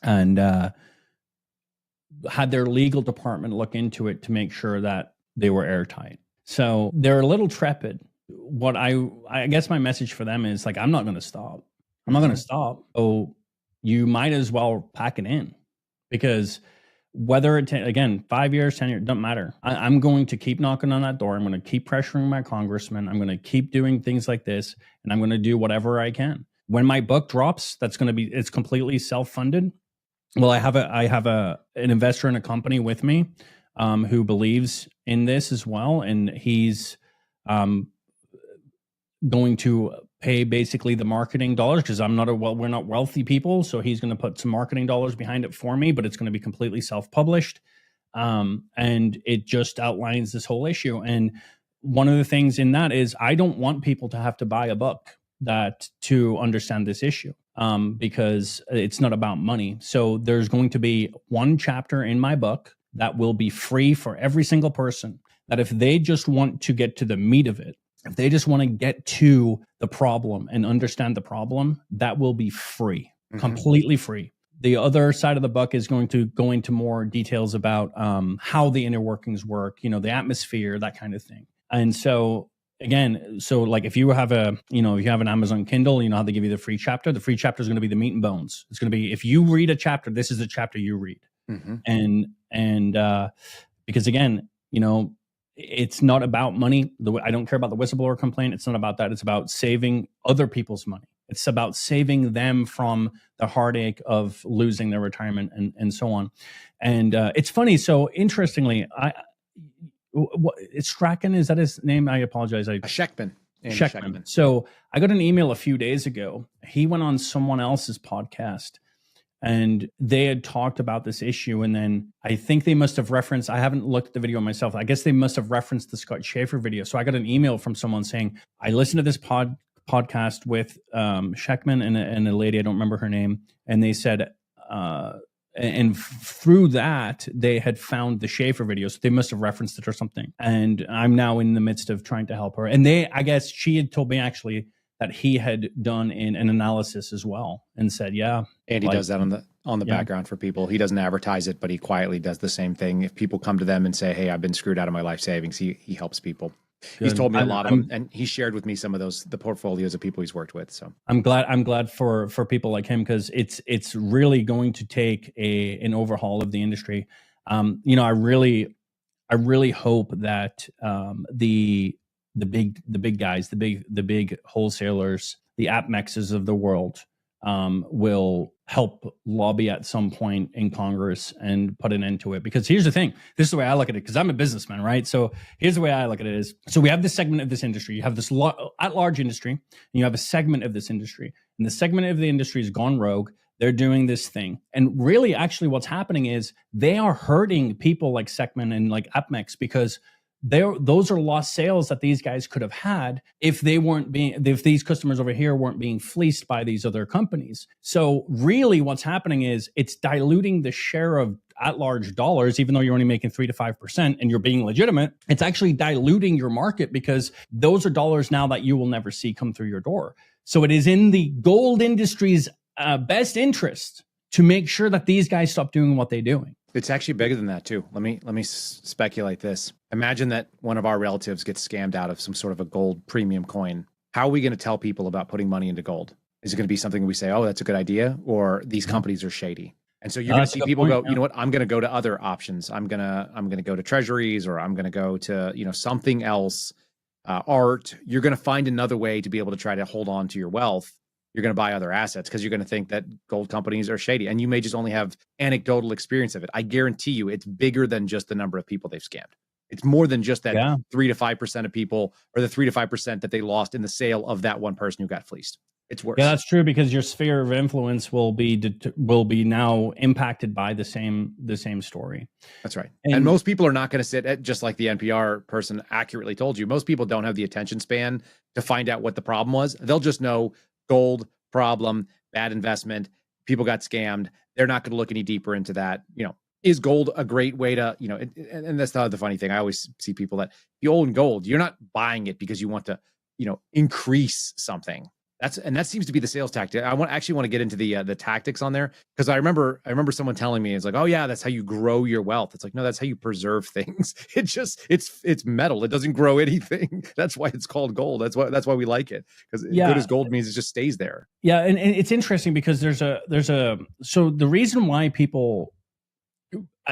Speaker 1: and had their legal department look into it to make sure that they were airtight. So they're a little trepid. What I guess my message for them is, like, I'm not going to stop. I'm not going to stop. Oh, you might as well pack it in, because whether again, 5 years, 10 years, doesn't matter. I'm going to keep knocking on that door. I'm going to keep pressuring my congressman. I'm going to keep doing things like this, and I'm going to do whatever I can. When my book drops, it's completely self-funded. Well, I have an investor in a company with me who believes in this as well, and he's going to pay basically the marketing dollars, because we're not wealthy people. So he's going to put some marketing dollars behind it for me, but it's going to be completely self-published. And it just outlines this whole issue. And one of the things in that is, I don't want people to have to buy a book to understand this issue, because it's not about money. So there's going to be one chapter in my book that will be free for every single person, that if they just want to get to the meat of it, if they just want to get to the problem and understand the problem, that will be free, completely free. The other side of the book is going to go into more details about how the inner workings work, the atmosphere, that kind of thing. And so again, like if you have an Amazon Kindle, how they give you the free chapter. The free chapter is going to be the meat and bones. It's going to be, if you read a chapter, this is the chapter you read. And because again, it's not about money. I don't care about the whistleblower complaint. It's not about that. It's about saving other people's money. It's about saving them from the heartache of losing their retirement and so on. And it's funny. So interestingly, it's Strachan. Is that his name? I apologize.
Speaker 5: Sheckman.
Speaker 1: Sheckman. So I got an email a few days ago. He went on someone else's podcast, and they had talked about this issue. And then I think they must have referenced, I haven't looked at the video myself, I guess they must have referenced the Scott Schaefer video. So I got an email from someone saying, I listened to this podcast with Sheckman and a lady, I don't remember her name. And they said, and through that, they had found the Schaefer video. So they must have referenced it or something. And I'm now in the midst of trying to help her. And I guess she had told me actually that he had done an analysis as well, and said, yeah.
Speaker 5: And he does that on the background for people. He doesn't advertise it, but he quietly does the same thing. If people come to them and say, hey, I've been screwed out of my life savings, he helps people. Good. He's told me a lot of them, and he shared with me some of the portfolios of people he's worked with. So
Speaker 1: I'm glad for people like him, because it's really going to take an overhaul of the industry. I really hope that the big guys, the big wholesalers, the AppMexes of the world, will help lobby at some point in Congress and put an end to it. Because here's the thing, this is the way I look at it, because I'm a businessman, right? So here's the way I look at it is, so we have this segment of this industry, you have this at-large industry, and you have a segment of this industry, and the segment of the industry has gone rogue. They're doing this thing. And really, actually, what's happening is they are hurting people like Sekman and like AppMex, because those are lost sales that these guys could have had if these customers over here weren't being fleeced by these other companies. So really what's happening is it's diluting the share of at-large dollars, even though you're only making 3 to 5% and you're being legitimate. It's actually diluting your market, because those are dollars now that you will never see come through your door. So it is in the gold industry's best interest to make sure that these guys stop doing what they're doing.
Speaker 5: It's actually bigger than that too. Let me speculate this. Imagine that one of our relatives gets scammed out of some sort of a gold premium coin. How are we going to tell people about putting money into gold? Is it going to be something we say, oh, that's a good idea? Or these companies are shady? And so you're going to
Speaker 1: that's a
Speaker 5: see
Speaker 1: good
Speaker 5: people
Speaker 1: point,
Speaker 5: go, you know what, I'm going to go to other options. I'm going to go to treasuries, or I'm going to go to, something else, art. You're going to find another way to be able to try to hold on to your wealth. You're going to buy other assets because you're going to think that gold companies are shady, and you may just only have anecdotal experience of it. I guarantee you it's bigger than just the number of people they've scammed. It's more than just that 3 to 5% of people, or the 3 to 5% that they lost in the sale of that one person who got fleeced. It's worse.
Speaker 1: Yeah, that's true, because your sphere of influence will be now impacted by the same story.
Speaker 5: That's right. And most people are not going to sit at, just like the NPR person accurately told you, most people don't have the attention span to find out what the problem was. They'll just know gold, problem, bad investment, people got scammed. They're not going to look any deeper into that. Is gold a great way to, and that's the funny thing. I always see people that you own gold, you're not buying it because you want to, increase something. That seems to be the sales tactic. I actually want to get into the tactics on there, because I remember someone telling me, it's like, oh yeah, that's how you grow your wealth. It's like, no, that's how you preserve things. It's metal. It doesn't grow anything. That's why it's called gold. That's why we like it, because good as gold means it just stays there.
Speaker 1: Yeah, and it's interesting because so the reason why people,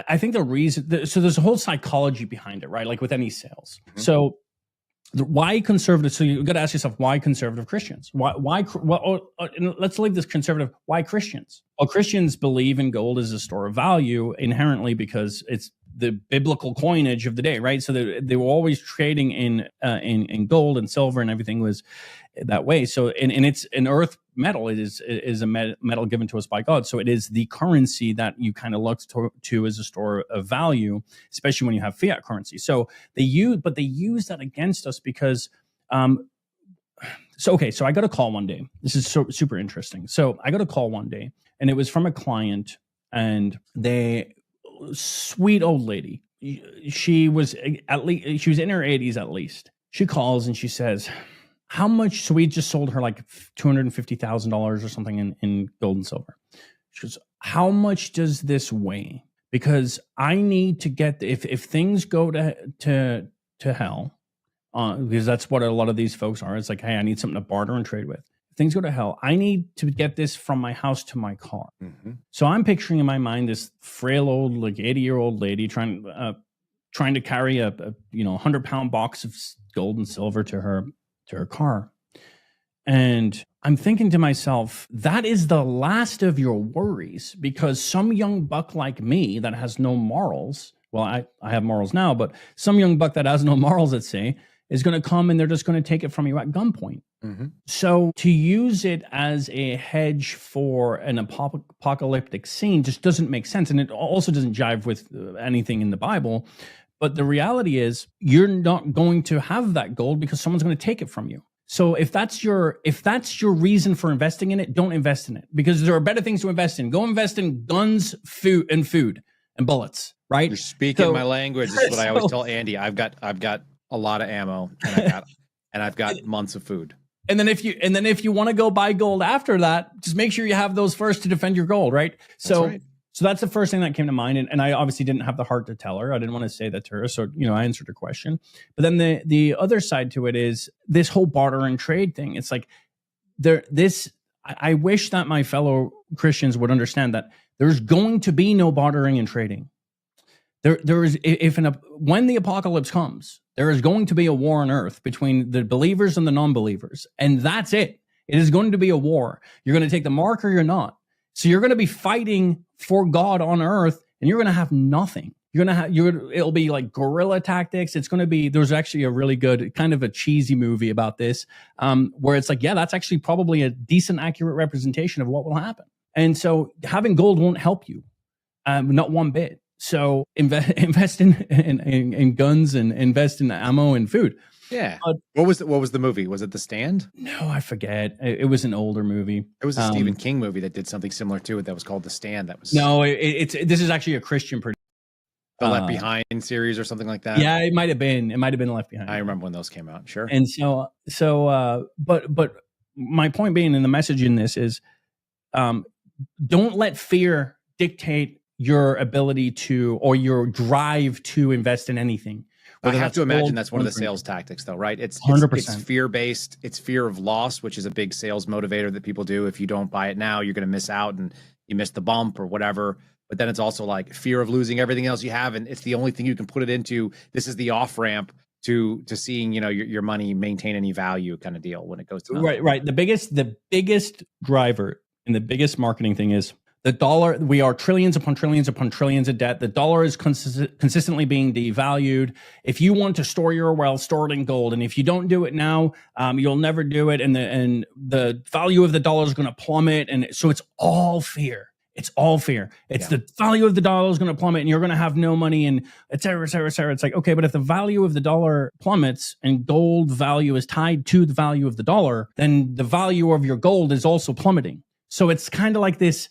Speaker 1: I think so there's a whole psychology behind it, right? Like with any sales. Mm-hmm. So why conservative? So you got to ask yourself, why conservative Christians? Let's leave this conservative. Why Christians? Well, Christians believe in gold as a store of value inherently because it's the biblical coinage of the day, right? So they were always trading in gold and silver, and everything was that way. So and it's an earth metal. It is a metal given to us by God. So it is the currency that you kind of look to as a store of value, especially when you have fiat currency. So they use that against us because so I got a call one day. This is super interesting. So I got a call one day, and it was from a client, and sweet old lady. She was in her 80s at least. She calls and she says, how much? So we just sold her like $250,000 or something in gold and silver. She goes, how much does this weigh? Because I need to get if things go to hell, because that's what a lot of these folks are. It's like, hey, I need something to barter and trade with. If things go to hell, I need to get this from my house to my car. Mm-hmm. So I'm picturing in my mind this frail old, like 80-year-old lady trying to carry a 100-pound box of gold and silver to her car. And I'm thinking to myself, that is the last of your worries, because some young buck like me that has no morals, well, I have morals now, but some young buck that has no morals, let's say, is going to come and they're just going to take it from you at gunpoint. Mm-hmm. So to use it as a hedge for an apocalyptic scene just doesn't make sense. And it also doesn't jive with anything in the Bible. But the reality is you're not going to have that gold because someone's going to take it from you. So if that's your reason for investing in it, don't invest in it, because there are better things to invest in. Go invest in guns, food and bullets, right?
Speaker 5: You're speaking my language. This is what I always tell Andy. I've got a lot of ammo, and I've got months of food.
Speaker 1: And then if you want to go buy gold after that, just make sure you have those first to defend your gold, right? So that's right. So that's the first thing that came to mind. And I obviously didn't have the heart to tell her. I didn't want to say that to her. So, I answered her question. But then the other side to it is this whole barter and trade thing. It's like I wish that my fellow Christians would understand that there's going to be no bartering and trading. There is, when the apocalypse comes, there is going to be a war on earth between the believers and the non-believers. And that's it. It is going to be a war. You're going to take the mark or you're not. So you're going to be fighting for God on earth, and you're going to have nothing. It'll be like guerrilla tactics. It's going to be, there's actually a really good kind of a cheesy movie about this, where it's like, yeah, that's actually probably a decent, accurate representation of what will happen. And so having gold won't help you, not one bit. So invest in guns and invest in ammo and food.
Speaker 5: Yeah. What was the movie? Was it The Stand?
Speaker 1: No, I forget. It was an older movie.
Speaker 5: It was a Stephen King movie that did something similar to it. That was called The Stand. That was
Speaker 1: this is actually a Christian producer.
Speaker 5: The Left Behind series or something like that.
Speaker 1: Yeah, it might have been. It might have been Left Behind.
Speaker 5: I remember when those came out. Sure.
Speaker 1: And but my point being, in the message in this is, don't let fear dictate your ability to, or your drive to invest in anything.
Speaker 5: I have to imagine that's one of the sales tactics, though, right? It's
Speaker 1: 100%.
Speaker 5: It's fear-based. It's fear of loss, which is a big sales motivator that people do. If you don't buy it now, you're going to miss out. And you missed the bump or whatever. But then it's also like fear of losing everything else you have, and it's the only thing you can put it into. This is the off ramp to seeing, you know, your money maintain any value kind of deal when it goes to nothing.
Speaker 1: Right. The biggest driver and the biggest marketing thing is the dollar. We are trillions upon trillions upon trillions of debt. The dollar is consistently being devalued. If you want to store your wealth, store it in gold. And if you don't do it now, you'll never do it. And the value of the dollar is going to plummet. And so it's all fear. It's all fear. It's the value of the dollar is going to plummet and you're going to have no money and et cetera, et cetera, et cetera. It's like, okay, but if the value of the dollar plummets and gold value is tied to the value of the dollar, then the value of your gold is also plummeting. So it's kind of like this.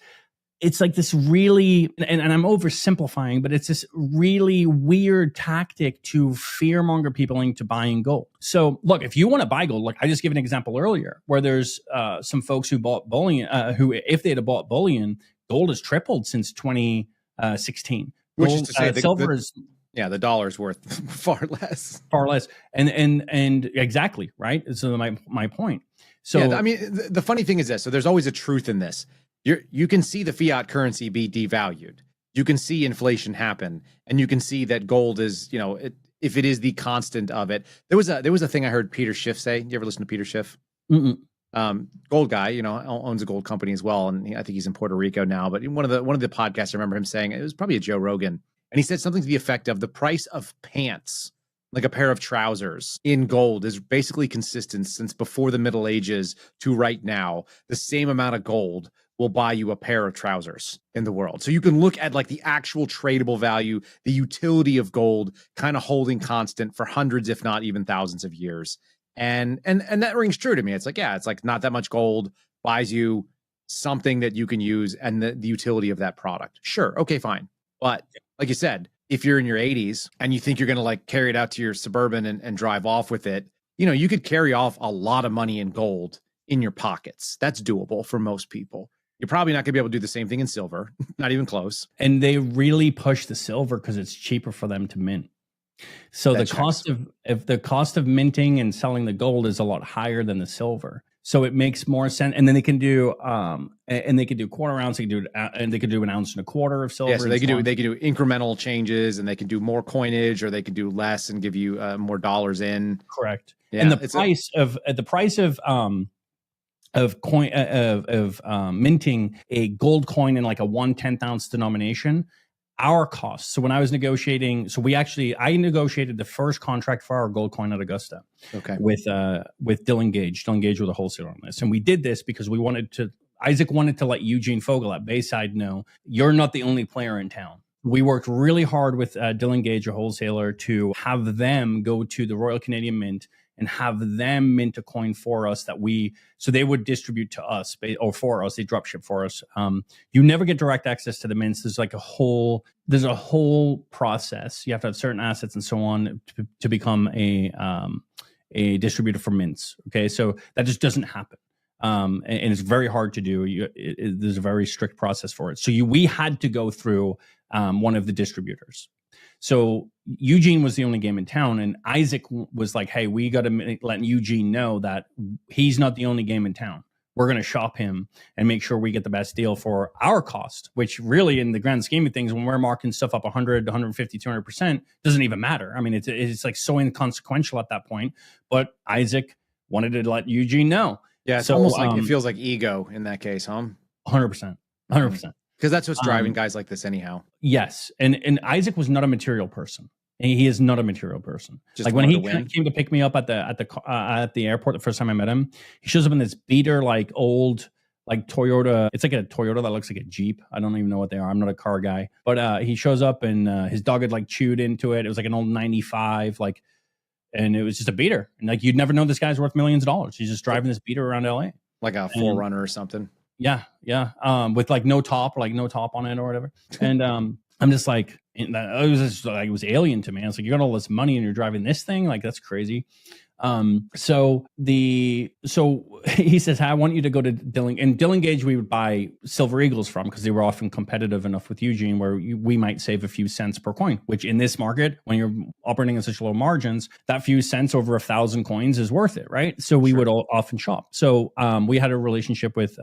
Speaker 1: It's like this really, and I'm oversimplifying, but it's this really weird tactic to fearmonger people into buying gold. So look, if you want to buy gold, like I just gave an example earlier, where there's some folks who bought bullion, who if they had bought bullion, gold has tripled since 2016.
Speaker 5: Which is to say,
Speaker 1: silver is
Speaker 5: the dollar's worth far less,
Speaker 1: and exactly right. So my point. So
Speaker 5: I mean, the funny thing is this. So there's always a truth in this. You can see the fiat currency be devalued. You can see inflation happen, and you can see that gold is, you know, if it is the constant of it. There was a thing I heard Peter Schiff say. You ever listen to Peter Schiff? Gold guy, you know, owns a gold company as well, and I think he's in Puerto Rico now. But in one of the podcasts, I remember him saying, it was probably a Joe Rogan, and he said something to the effect of the price of pants, like a pair of trousers in gold, is basically consistent since before the Middle Ages to right now. The same amount of gold will buy you a pair of trousers in the world. So you can look at like the actual tradable value, the utility of gold kind of holding constant for hundreds, if not even thousands of years. And that rings true to me. It's like, yeah, it's like not that much gold buys you something that you can use and the utility of that product. Sure. Okay, fine. But like you said, if you're in your 80s and you think you're going to like carry it out to your Suburban and drive off with it, you know, you could carry off a lot of money in gold in your pockets. That's doable for most people. You're probably not going to be able to do the same thing in silver, not even close.
Speaker 1: And they really push the silver because it's cheaper for them to mint. So
Speaker 5: That
Speaker 1: the cost of minting and selling the gold is a lot higher than the silver. So it makes more sense. And then they can do quarter ounce, and they could do an ounce and a quarter of silver.
Speaker 5: Yeah, so they can do incremental changes, and they can do more coinage, or they can do less and give you more dollars in.
Speaker 1: Correct.
Speaker 5: Yeah,
Speaker 1: and the price of minting a gold coin in like a 1/10 ounce denomination, our costs. So when I was negotiating, I negotiated the first contract for our gold coin at Augusta.
Speaker 5: Okay.
Speaker 1: With Dylan Gage. Dylan Gage was a wholesaler on this, and we did this because Isaac wanted to let Eugene Fogel at Bayside know you're not the only player in town. We worked really hard with Dylan Gage, a wholesaler, to have them go to the Royal Canadian Mint and have them mint a coin for us so they would distribute to us, or for us, they drop ship for us. You never get direct access to the mints. There's a whole process. You have to have certain assets and so on to become a distributor for mints. Okay, so that just doesn't happen. And it's very hard to do. There's a very strict process for it. So we had to go through one of the distributors. So Eugene was the only game in town, and Isaac was like, hey, we got to let Eugene know that he's not the only game in town. We're going to shop him and make sure we get the best deal for our cost, which really in the grand scheme of things, when we're marking stuff up 100, 150, 200%, doesn't even matter. I mean, it's like so inconsequential at that point, but Isaac wanted to let Eugene know.
Speaker 5: Yeah, it's almost like it feels like ego in that case, huh?
Speaker 1: 100%.
Speaker 5: Because that's what's driving guys like this anyhow.
Speaker 1: Yes. And Isaac was not a material person. And he is not a material person.
Speaker 5: Just
Speaker 1: like when he came to pick me up at the airport the first time I met him, he shows up in this beater, like old, like Toyota. It's like a Toyota that looks like a Jeep. I don't even know what they are. I'm not a car guy. But he shows up and his dog had like chewed into it. It was like an old 95, and it was just a beater. And like, you'd never know this guy's worth millions of dollars. He's just driving this beater around LA.
Speaker 5: Like a 4Runner or something.
Speaker 1: Yeah. With like no top on it or whatever. And I'm just like, it was alien to me. I was like, you got all this money and you're driving this thing? Like, that's crazy. So he says, I want you to go to Dilling, and Dilling Gage we would buy Silver Eagles from because they were often competitive enough with Eugene where we might save a few cents per coin, which in this market, when you're operating in such low margins, that few cents over 1,000 coins is worth it, right? So we would often shop. So we had a relationship with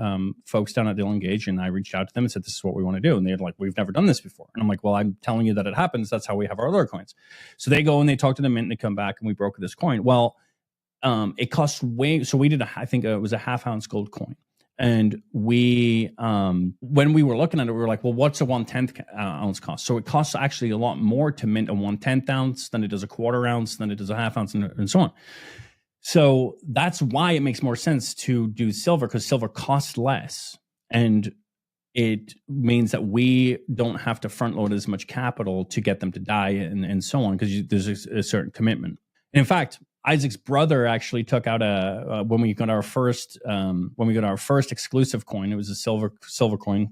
Speaker 1: folks down at Dilling Gage, and I reached out to them and said, this is what we want to do. And they're like, we've never done this before. And I'm like, well, I'm telling you that it happens. That's how we have our other coins. So they go and they talk to the mint and they come back and we broker this coin. Well, it costs way. So we did I think it was a 1/2 ounce gold coin. And we, when we were looking at it, we were like, well, what's a 1/10 ounce cost? So it costs actually a lot more to mint a 1/10 ounce than it does a 1/4 ounce, than it does a 1/2 ounce, and so on. So that's why it makes more sense to do silver, because silver costs less. And it means that we don't have to front load as much capital to get them to die and so on, because there's a certain commitment. And in fact, Isaac's brother actually took out when we got our first exclusive coin. It was a silver coin.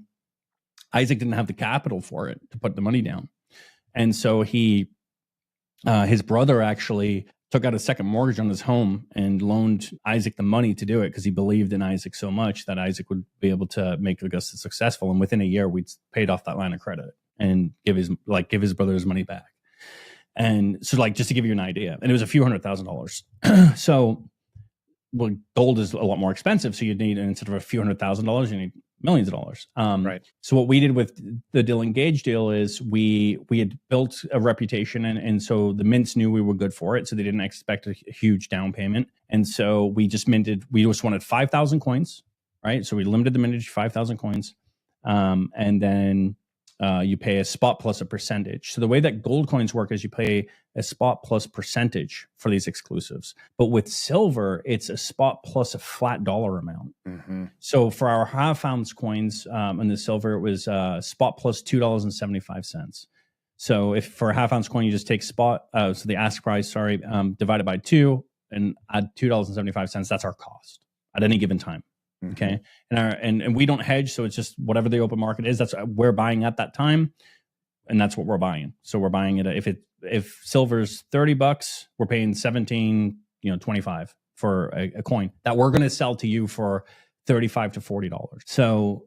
Speaker 1: Isaac didn't have the capital for it to put the money down, and so his brother actually took out a second mortgage on his home and loaned Isaac the money to do it because he believed in Isaac so much that Isaac would be able to make Augusta successful. And within a year, we'd paid off that line of credit and give his brother his money back. And so, just to give you an idea, and it was a few $100,000. So, well, gold is a lot more expensive. So you need, instead of a few $100,000, you need millions of dollars.
Speaker 5: Right.
Speaker 1: So what we did with the Dilling Gage deal is we had built a reputation, and so the mints knew we were good for it. So they didn't expect a huge down payment. And so we just wanted 5,000 coins, right? So we limited the mintage to 5,000 coins. And then you pay a spot plus a percentage. So the way that gold coins work is you pay a spot plus percentage for these exclusives. But with silver, it's a spot plus a flat dollar amount. Mm-hmm. So for our 1/2 ounce coins and the silver, it was spot plus $2.75. So if for a 1/2 ounce coin, you just take spot, so the ask price, divided by 2 and add $2.75. That's our cost at any given time. Okay. And we don't hedge. So it's just whatever the open market is, that's we're buying at that time. And that's what we're buying. So we're buying it. If silver's $30, we're paying 17, 25 for a coin that we're going to sell to you for $35 to $40. So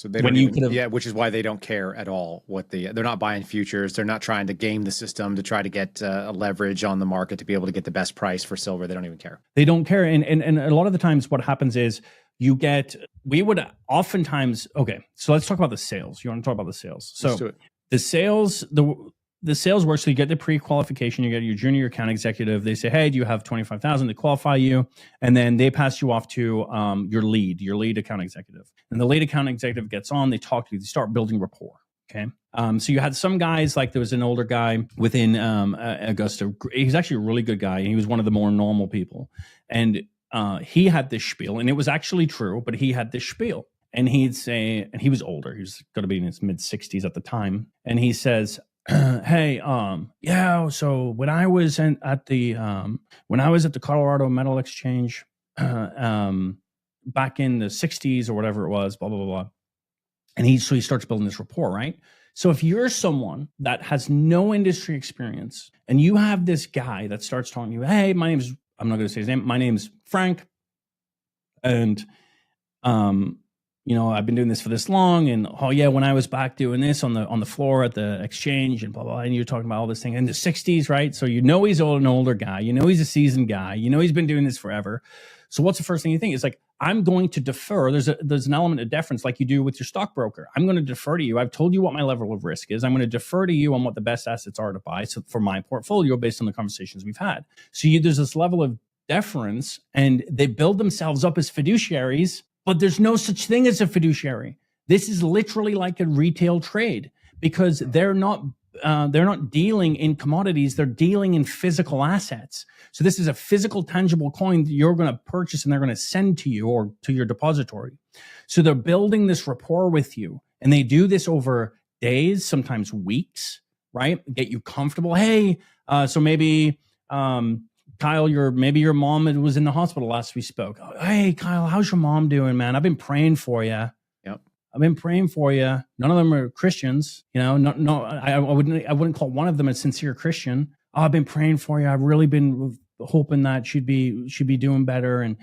Speaker 5: they don't which is why they don't care at all they're not buying futures. They're not trying to game the system to try to get a leverage on the market to be able to get the best price for silver. They don't even care.
Speaker 1: They don't care. And a lot of the times what happens is we would oftentimes, okay, so let's talk about the sales. You want to talk about the sales? So
Speaker 5: let's do it.
Speaker 1: The sales work. So you get the pre-qualification, you get your junior account executive. They say, hey, do you have 25,000 to qualify you? And then they pass you off to your lead account executive. And the lead account executive gets on, they talk to you, they start building rapport. Okay. So you had some guys, like there was an older guy within Augusta. He's actually a really good guy. And he was one of the more normal people. And he had this spiel, and it was actually true, but he had this spiel. And he'd say, and he was older, he was going to be in his mid 60s at the time. And he says, hey, so when I was at the Colorado Metal Exchange, back in the 60s or whatever it was, blah, blah, blah, blah. And he starts building this rapport, right? So if you're someone that has no industry experience and you have this guy that starts talking to you, hey, I'm not going to say his name. My name's Frank. And, I've been doing this for this long. And, when I was back doing this on the floor at the exchange and blah, blah, and you're talking about all this thing in the 60s, right? So, he's an older guy. He's a seasoned guy. He's been doing this forever. So what's the first thing you think? It's like, I'm going to defer. There's an element of deference like you do with your stockbroker. I'm going to defer to you. I've told you what my level of risk is. I'm going to defer to you on what the best assets are to buy for my portfolio based on the conversations we've had. So there's this level of deference, and they build themselves up as fiduciaries, but there's no such thing as a fiduciary. This is literally like a retail trade because they're not dealing in commodities. They're dealing in physical assets. So this is a physical, tangible coin that you're going to purchase and they're going to send to you or to your depository. So they're building this rapport with you, and they do this over days, sometimes weeks, right? Get you comfortable. Hey, so maybe, Kyle, maybe your mom was in the hospital last we spoke. Hey, Kyle, how's your mom doing, man? I've been praying for you.
Speaker 5: Yep.
Speaker 1: I've been praying for you. None of them are Christians. I wouldn't call one of them a sincere Christian. Oh, I've been praying for you. I've really been hoping that she'd be doing better. And,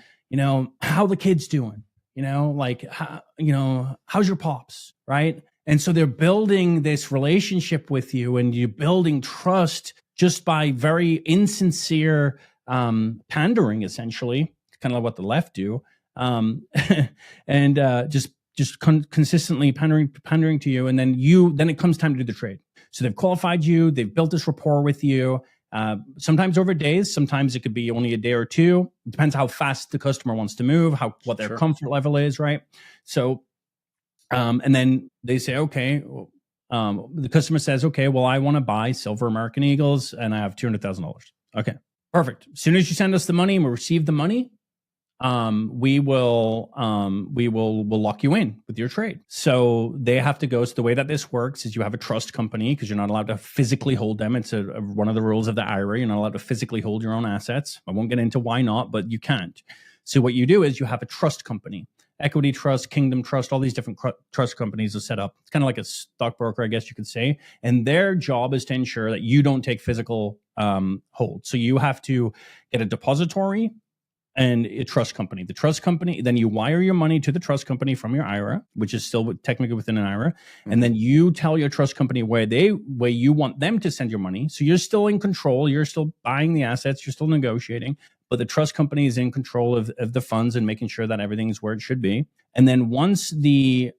Speaker 1: how the kids doing, how's your pops? Right. And so they're building this relationship with you, and you're building trust just by very insincere pandering, essentially, kind of like what the left do. And just consistently pandering to you. And then it comes time to do the trade. So they've qualified you, they've built this rapport with you, sometimes over days, sometimes it could be only a day or two. It depends how fast the customer wants to move, what their comfort level is, right? So, and then they say, okay, the customer says, okay, well, I want to buy silver American Eagles and I have $200,000. Okay, perfect. As soon as you send us the money and we receive the money, we'll lock you in with your trade. So they have to go. So the way that this works is you have a trust company, because you're not allowed to physically hold them. It's one of the rules of the IRA. You're not allowed to physically hold your own assets. I won't get into why not, but you can't. So what you do is you have a trust company, Equity Trust, Kingdom Trust, all these different trust companies are set up. It's kind of like a stockbroker, I guess you could say. And their job is to ensure that you don't take physical hold. So you have to get a depository and a trust company. The trust company, then you wire your money to the trust company from your IRA, which is still technically within an IRA. Mm-hmm. And then you tell your trust company where you want them to send your money. So you're still in control. You're still buying the assets. You're still negotiating. But the trust company is in control of the funds and making sure that everything's where it should be. And then once the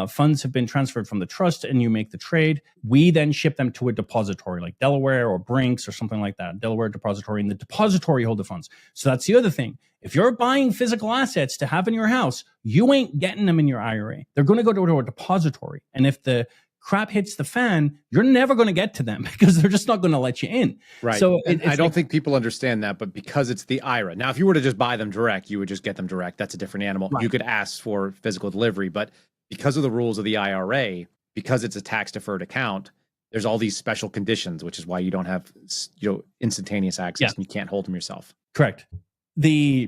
Speaker 1: funds have been transferred from the trust and you make the trade, we then ship them to a depository like Delaware or Brinks or something like that, Delaware depository, and the depository hold the funds. So that's the other thing. If you're buying physical assets to have in your house, you ain't getting them in your IRA. They're going to go to a depository. And if the crap hits the fan, you're never going to get to them because they're just not going to let you in.
Speaker 5: Right.
Speaker 1: So
Speaker 5: I don't think people understand that, but because it's the IRA. Now, if you were to just buy them direct, you would just get them direct. That's a different animal. Right. You could ask for physical delivery, but because of the rules of the IRA, because it's a tax-deferred account, there's all these special conditions, which is why you don't have instantaneous access and you can't hold them yourself.
Speaker 1: Correct. So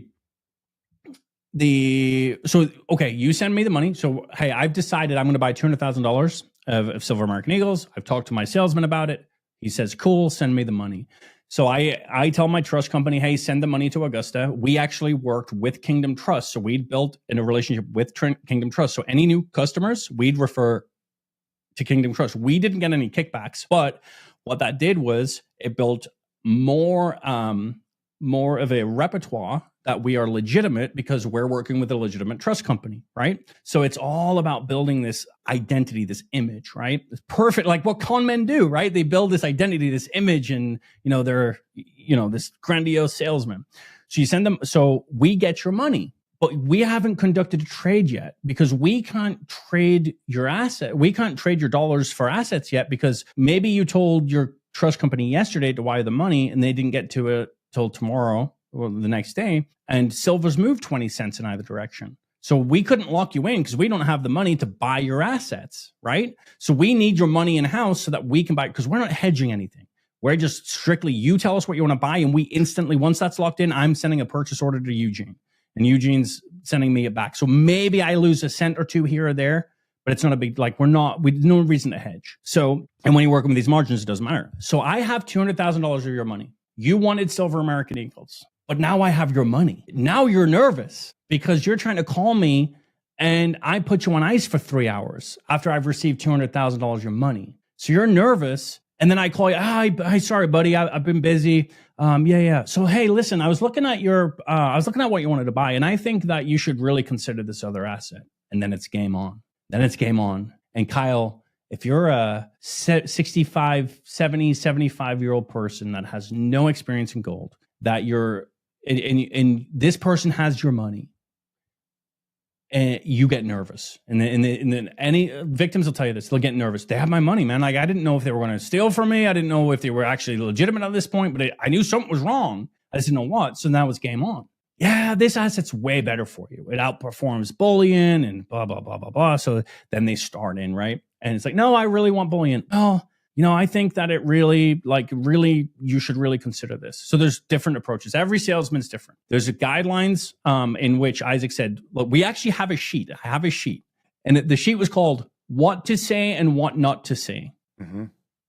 Speaker 1: okay, you send me the money. So hey, I've decided I'm going to buy $200,000 of silver American Eagles. I've talked to my salesman about it. He says, cool, send me the money. So I tell my trust company, hey, send the money to Augusta. We actually worked with Kingdom Trust. So we'd built in a relationship with Kingdom Trust. So any new customers, we'd refer to Kingdom Trust. We didn't get any kickbacks, but what that did was it built more of a repertoire that we are legitimate because we're working with a legitimate trust company, right? So it's all about building this identity, this image, right? It's perfect, like what con men do, right? They build this identity, this image, and they're this grandiose salesman. So you send them, so we get your money, but we haven't conducted a trade yet because we can't trade your asset. We can't trade your dollars for assets yet because maybe you told your trust company yesterday to wire the money and they didn't get to it till tomorrow or the next day, and silver's moved 20 cents in either direction. So we couldn't lock you in because we don't have the money to buy your assets, right? So we need your money in house so that we can buy, because we're not hedging anything. We're just strictly, you tell us what you want to buy, and we instantly, once that's locked in, I'm sending a purchase order to Eugene, and Eugene's sending me it back. So maybe I lose a cent or two here or there, but it's not a big, we no reason to hedge. So, and when you're working with these margins, it doesn't matter. So I have $200,000 of your money. You wanted silver American Eagles, but now I have your money. Now you're nervous because you're trying to call me and I put you on ice for 3 hours after I've received $200,000 your money. So you're nervous. And then I call you, hi, sorry, buddy, I've been busy. Yeah. So, hey, listen, I was looking at what you wanted to buy. And I think that you should really consider this other asset. And then it's game on. And Kyle, if you're a 65, 70, 75-year-old person that has no experience in gold, that you're, and this person has your money, and you get nervous. And then any victims will tell you this, they'll get nervous. They have my money, man. Like, I didn't know if they were going to steal from me. I didn't know if they were actually legitimate at this point, but I knew something was wrong. I just didn't know what. So now it's game on. Yeah, this asset's way better for you. It outperforms bullion and blah, blah, blah, blah, blah. So then they start in, right? And it's like, no, I really want bullion. Oh, I think that it really, you should really consider this. So there's different approaches. Every salesman's different. There's guidelines in which Isaac said, look, we actually have a sheet. I have a sheet. And the sheet was called What to Say and What Not to Say. Mm-hmm.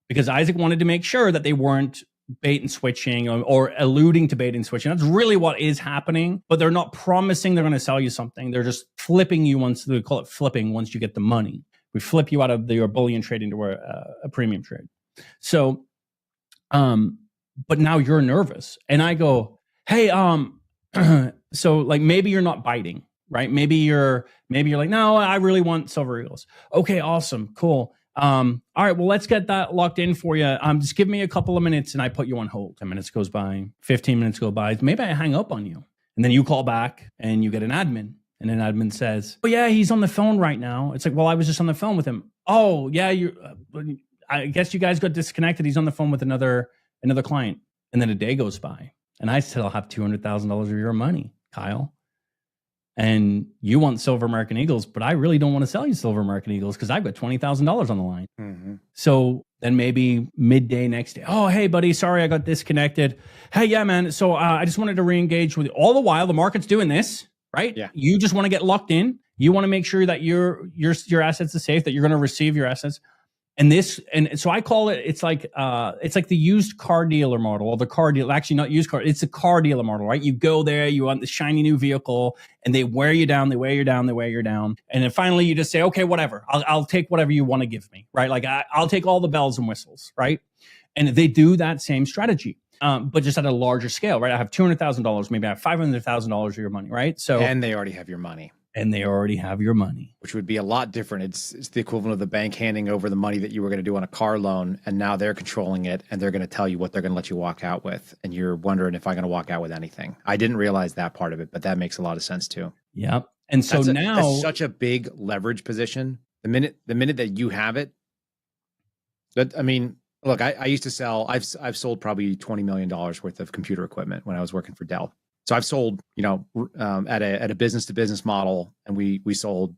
Speaker 1: Because Isaac wanted to make sure that they weren't bait and switching or alluding to bait and switching. That's really what is happening, but they're not promising they're going to sell you something. They're just flipping you once, they call it flipping, once you get the money. We flip you out of your bullion trading to a premium trade. So, but now you're nervous. And I go, hey, so like maybe you're not biting, right? Maybe you're like, no, I really want silver eagles. Okay, awesome, cool. All right, well, let's get that locked in for you. Just give me a couple of minutes and I put you on hold. 10 minutes goes by, 15 minutes go by. Maybe I hang up on you. And then you call back and you get an admin. And an admin says, oh yeah, he's on the phone right now. It's like, well, I was just on the phone with him. Oh yeah, I guess you guys got disconnected. He's on the phone with another client. And then a day goes by and I still have $200,000 of your money, Kyle. And you want silver American Eagles, but I really don't want to sell you silver American Eagles because I've got $20,000 on the line. Mm-hmm. So then maybe midday next day, oh, hey, buddy, sorry, I got disconnected. Hey, yeah, man. So I just wanted to re-engage with you. All the while, the market's doing this, right? Yeah. You just want to get locked in. You want to make sure that your assets are safe, that you're going to receive your assets. And so I call it, it's like the used car dealer model, or the car dealer, actually not used car, it's a car dealer model, right? You go there, you want the shiny new vehicle, and they wear you down, they wear you down. And then finally you just say, okay, whatever, I'll take whatever you want to give me, right? Like I'll take all the bells and whistles, right? And they do that same strategy, but just at a larger scale, right? I have $200,000, maybe I have $500,000 of your money, right? So,
Speaker 5: and they already have your money.
Speaker 1: Which
Speaker 5: would be a lot different. It's the equivalent of the bank handing over the money that you were going to do on a car loan, and now they're controlling it, and they're going to tell you what they're going to let you walk out with, and you're wondering if I'm going to walk out with anything. I didn't realize that part of it, but that makes a lot of sense too.
Speaker 1: Yep. And so
Speaker 5: that's such a big leverage position. The minute that you have it, that I mean, look, I used to sell. I've sold probably $20 million worth of computer equipment when I was working for Dell. So I've sold, at a business to business model, and we sold,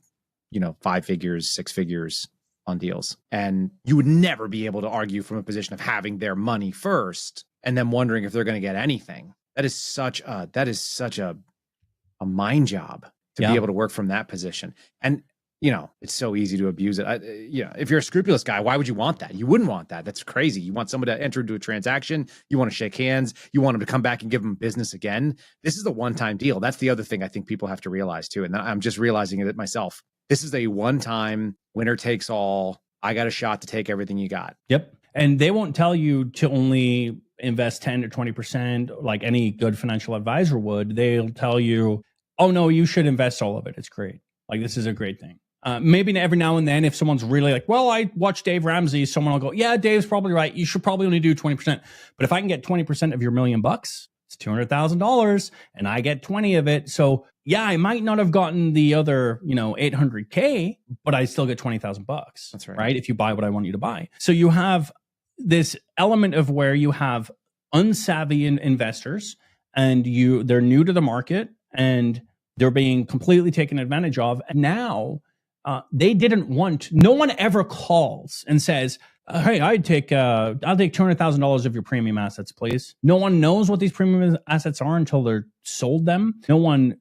Speaker 5: 5 figures, 6 figures on deals. And you would never be able to argue from a position of having their money first and then wondering if they're going to get anything. That is such a mind job to be able to work from that position. And it's so easy to abuse it. If you're a scrupulous guy, why would you want that? You wouldn't want that. That's crazy. You want someone to enter into a transaction. You want to shake hands. You want them to come back and give them business again. This is a one-time deal. That's the other thing I think people have to realize too. And I'm just realizing it myself. This is a one-time winner takes all. I got a shot to take everything you got.
Speaker 1: Yep. And they won't tell you to only invest 10 or 20% like any good financial advisor would. They'll tell you, oh no, you should invest all of it. It's great. Like this is a great thing. Maybe every now and then, if someone's really like, well, I watch Dave Ramsey, someone will go, yeah, Dave's probably right. You should probably only do 20%. But if I can get 20% of your $1 million, it's $200,000 and I get 20 of it. So yeah, I might not have gotten the other, 800K, but I still get $20,000.
Speaker 5: That's right.
Speaker 1: Right. If you buy what I want you to buy. So you have this element of where you have unsavvy investors and they're new to the market and they're being completely taken advantage of. And now, no one ever calls and says, hey, I'll take $200,000 of your premium assets, please. No one knows what these premium assets are until they're sold them. No one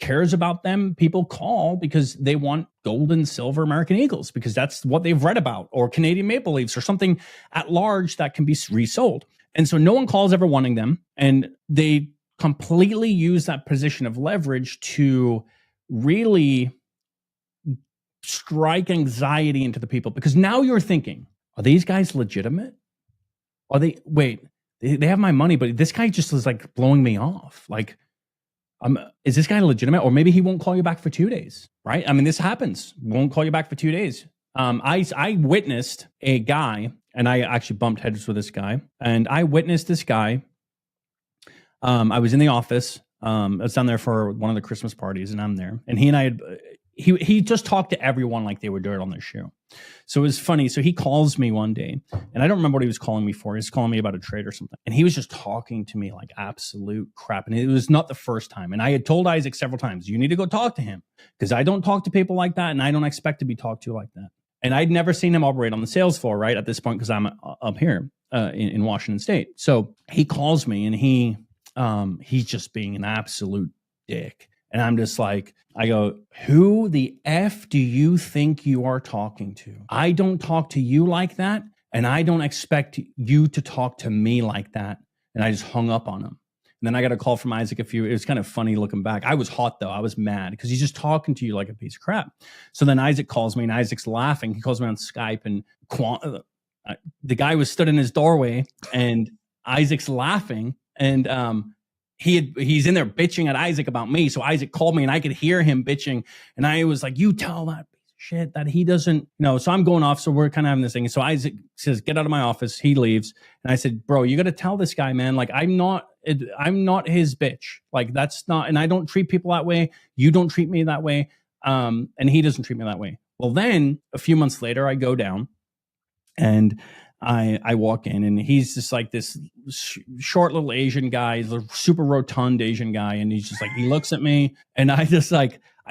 Speaker 1: cares about them. People call because they want gold and silver American Eagles because that's what they've read about, or Canadian Maple Leafs, or something at large that can be resold. And so no one calls ever wanting them. And they completely use that position of leverage to really strike anxiety into the people, because now you're thinking, are these guys legitimate? They have my money, but this guy just is like blowing me off. Like, is this guy legitimate? Or maybe he won't call you back for 2 days, right? I mean, this happens. Won't call you back for 2 days. I witnessed a guy, and I actually bumped heads with this guy, and I witnessed this guy. I was in the office. I was down there for one of the Christmas parties, and I'm there, and he just talked to everyone like they were dirt on their shoe. So it was funny. So he calls me one day, and I don't remember what he was calling me for. He was calling me about a trade or something. And he was just talking to me like absolute crap. And it was not the first time. And I had told Isaac several times, you need to go talk to him, because I don't talk to people like that, and I don't expect to be talked to like that. And I'd never seen him operate on the sales floor, right, at this point, because I'm up here in Washington State. So he calls me, and he's just being an absolute dick. And I'm just like, I go, who the F do you think you are talking to? I don't talk to you like that. And I don't expect you to talk to me like that. And I just hung up on him. And then I got a call from Isaac it was kind of funny looking back. I was hot though. I was mad because he's just talking to you like a piece of crap. So then Isaac calls me and Isaac's laughing. He calls me on Skype and the guy was stood in his doorway and Isaac's laughing and he's in there bitching at Isaac about me. So Isaac called me and I could hear him bitching. And I was like, you tell that shit that he doesn't know. So I'm going off. So we're kind of having this thing. So Isaac says, get out of my office. He leaves. And I said, bro, you got to tell this guy, man, like I'm not his bitch. Like that's not, and I don't treat people that way. You don't treat me that way. And he doesn't treat me that way. Well, then a few months later, I go down and I walk in and he's just like this short little Asian guy, super rotund Asian guy. And he's just like, he looks at me and I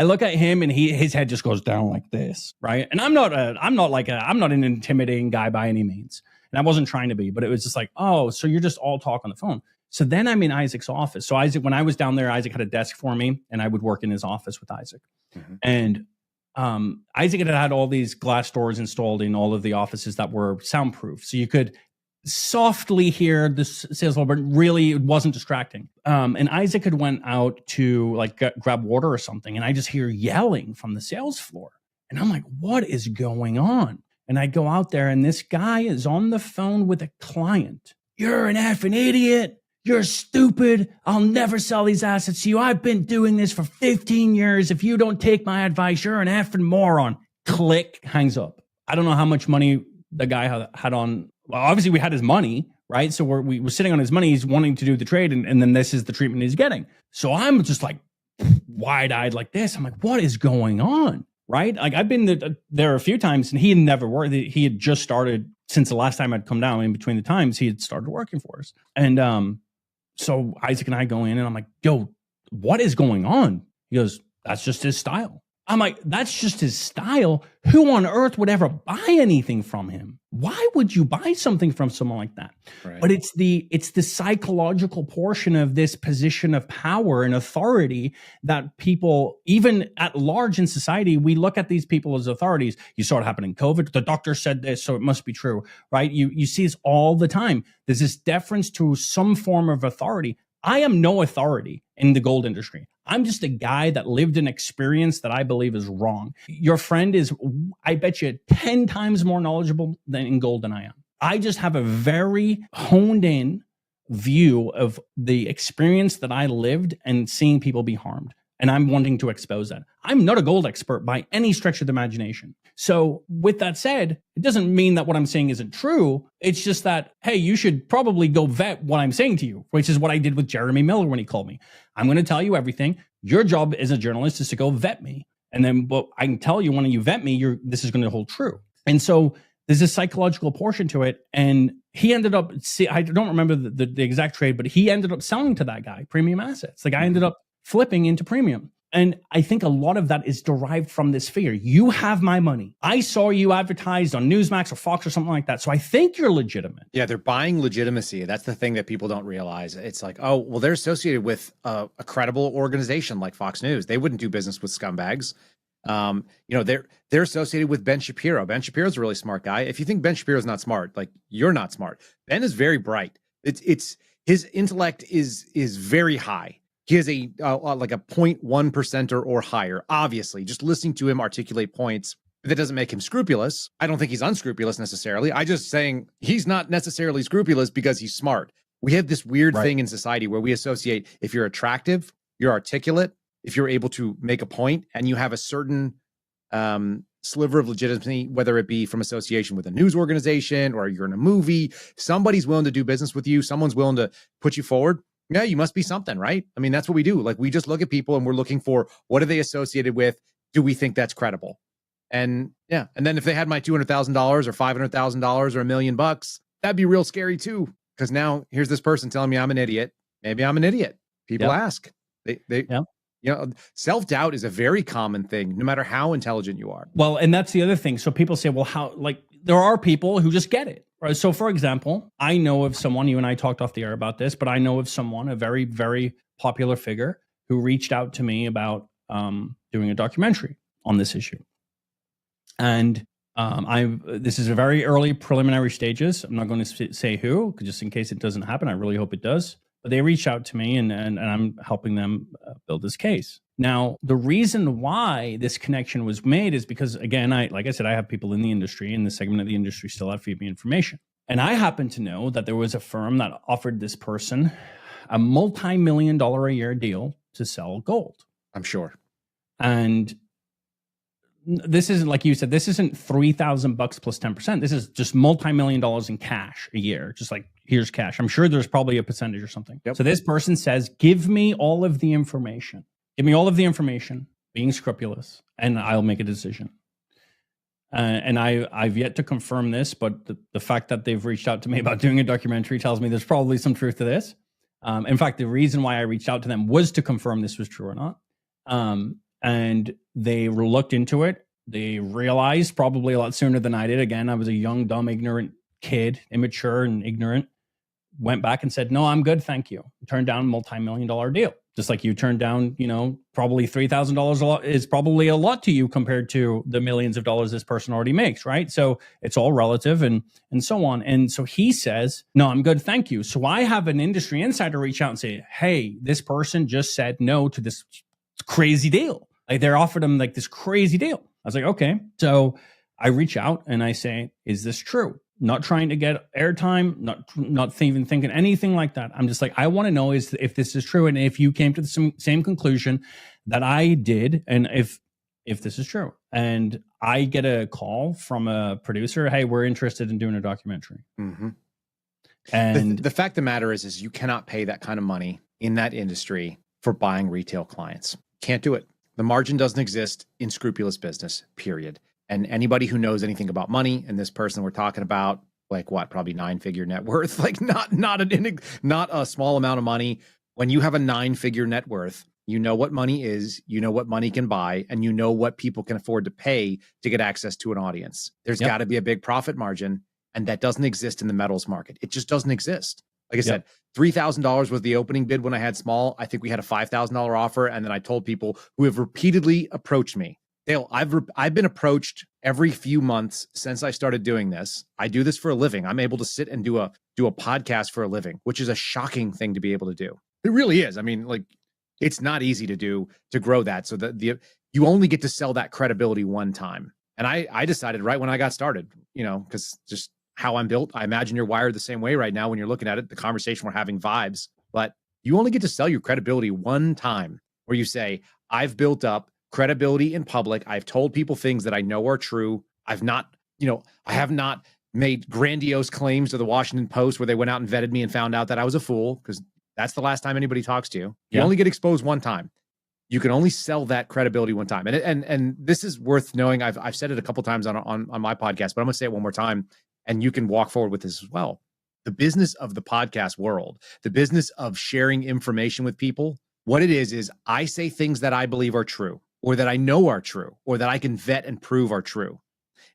Speaker 1: look at him and his head just goes down like this. Right. And I'm not an intimidating guy by any means. And I wasn't trying to be, but it was just like, oh, so you're just all talk on the phone. So then I'm in Isaac's office. So Isaac, when I was down there, Isaac had a desk for me and I would work in his office with Isaac. Mm-hmm. And Isaac had all these glass doors installed in all of the offices that were soundproof. So you could softly hear the sales floor, but really it wasn't distracting. And Isaac had went out to like grab water or something. And I just hear yelling from the sales floor. And I'm like, what is going on? And I go out there and this guy is on the phone with a client. You're an effing idiot. You're stupid. I'll never sell these assets to you. I've been doing this for 15 years. If you don't take my advice, you're an effing moron. Click, hangs up. I don't know how much money the guy had on. Well, obviously we had his money, right? So we were sitting on his money. He's wanting to do the trade. And then this is the treatment he's getting. So I'm just like wide-eyed like this. I'm like, what is going on? Right? Like I've been there a few times and he had never worked. He had just started since the last time I'd come down. In between the times he had started working for us. And, so Isaac and I go in and I'm like, yo, what is going on? He goes, that's just his style. I'm like, that's just his style. Who on earth would ever buy anything from him? Why would you buy something from someone like that? Right. But it's the psychological portion of this position of power and authority that people, even at large in society, we look at these people as authorities. You saw it happen in COVID. The doctor said this, so it must be true, right? You see this all the time. There's this deference to some form of authority. I am no authority in the gold industry. I'm just a guy that lived an experience that I believe is wrong. Your friend is, I bet you, 10 times more knowledgeable in gold than I am. I just have a very honed in view of the experience that I lived and seeing people be harmed. And I'm wanting to expose that. I'm not a gold expert by any stretch of the imagination. So with that said, it doesn't mean that what I'm saying isn't true. It's just that, hey, you should probably go vet what I'm saying to you, which is what I did with Jeremy Miller when he called me. I'm going to tell you everything. Your job as a journalist is to go vet me. And then but I can tell you when you vet me, this is going to hold true. And so there's a psychological portion to it. And he ended up, I don't remember the exact trade, but he ended up selling to that guy premium assets. The guy ended up flipping into premium. And I think a lot of that is derived from this fear. You have my money. I saw you advertised on Newsmax or Fox or something like that. So I think you're legitimate.
Speaker 5: Yeah, they're buying legitimacy. That's the thing that people don't realize. It's like, oh, well, they're associated with a credible organization like Fox News. They wouldn't do business with scumbags. They're associated with Ben Shapiro. Ben Shapiro's a really smart guy. If you think Ben Shapiro's not smart, like you're not smart. Ben is very bright. It's his intellect is very high. He has like a 0.1% or higher. Obviously, just listening to him articulate points, that doesn't make him scrupulous. I don't think he's unscrupulous necessarily. I just saying he's not necessarily scrupulous because he's smart. We have this weird thing in society where we associate if you're attractive, you're articulate, if you're able to make a point, and you have a certain sliver of legitimacy, whether it be from association with a news organization or you're in a movie, somebody's willing to do business with you, someone's willing to put you forward. Yeah, you must be something, right? I mean, that's what we do. Like, we just look at people and we're looking for what are they associated with? Do we think that's credible? And yeah, and then if they had my $200,000 or $500,000 or $1 million, that'd be real scary too. Because now here's this person telling me I'm an idiot. Maybe I'm an idiot. People ask. Self-doubt is a very common thing, no matter how intelligent you are.
Speaker 1: Well, and that's the other thing. So people say, well, how, like, there are people who just get it. Right. So, for example, I know of someone, you and I talked off the air about this, but I know of someone, a very, very popular figure who reached out to me about doing a documentary on this issue. And This is a very early preliminary stages. I'm not going to say who, just in case it doesn't happen. I really hope it does. But they reached out to me, and I'm helping them build this case. Now, the reason why this connection was made is because, again, like I said, I have people in the industry, in the segment of the industry still that feed me information. And I happen to know that there was a firm that offered this person a multi-million-dollar a year deal to sell gold.
Speaker 5: I'm sure.
Speaker 1: And this isn't, like you said, this isn't $3,000 plus 10%. This is just multi-million dollars in cash a year. Just like, here's cash. I'm sure there's probably a percentage or something.
Speaker 5: Yep.
Speaker 1: So this person says, give me all of the information. Give me all of the information, being scrupulous, and I'll make a decision. And I've yet to confirm this, but the fact that they've reached out to me about doing a documentary tells me there's probably some truth to this. In fact, the reason why I reached out to them was to confirm this was true or not. And they looked into it. They realized probably a lot sooner than I did. Again, I was a young, dumb, ignorant kid, immature and ignorant. Went back and said, no, I'm good, thank you. Turned down a multi-million-dollar deal. Just like you turned down, probably $3,000 is probably a lot to you compared to the millions of dollars this person already makes, right? So it's all relative and so on. And so he says, no, I'm good, thank you. So I have an industry insider reach out and say, hey, this person just said no to this crazy deal. Like, they're offered him like this crazy deal. I was like, okay. So I reach out and I say, is this true? Not trying to get airtime, not even thinking anything like that. I'm just like, I want to know if this is true, and if you came to the same conclusion that I did, and if this is true. And I get a call from a producer, hey, we're interested in doing a documentary.
Speaker 5: Mm-hmm.
Speaker 1: And
Speaker 5: the fact of the matter is you cannot pay that kind of money in that industry for buying retail clients. Can't do it. The margin doesn't exist in scrupulous business, period. And anybody who knows anything about money, and this person we're talking about, like what, probably 9-figure net worth, like not a small amount of money. When you have a 9-figure net worth, you know what money is, you know what money can buy, and you know what people can afford to pay to get access to an audience. There's got to be a big profit margin, and that doesn't exist in the metals market. It just doesn't exist. Like I said, $3,000 was the opening bid when I had small. I think we had a $5,000 offer, and then I told people who have repeatedly approached me, Dale, I've been approached every few months since I started doing this. I do this for a living. I'm able to sit and do a podcast for a living, which is a shocking thing to be able to do. It really is. I mean, like, it's not easy to grow that. So you only get to sell that credibility one time. And I decided right when I got started, because just how I'm built, I imagine you're wired the same way right now when you're looking at it. The conversation we're having vibes, but you only get to sell your credibility one time, where you say, I've built up credibility in public. I've told people things that I know are true. I have not made grandiose claims to the Washington Post where they went out and vetted me and found out that I was a fool, because that's the last time anybody talks to you. You only get exposed one time. You can only sell that credibility one time. And this is worth knowing. I've said it a couple times on my podcast, but I'm going to say it one more time, and you can walk forward with this as well. The business of the podcast world, the business of sharing information with people, what it is I say things that I believe are true, or that I know are true, or that I can vet and prove are true.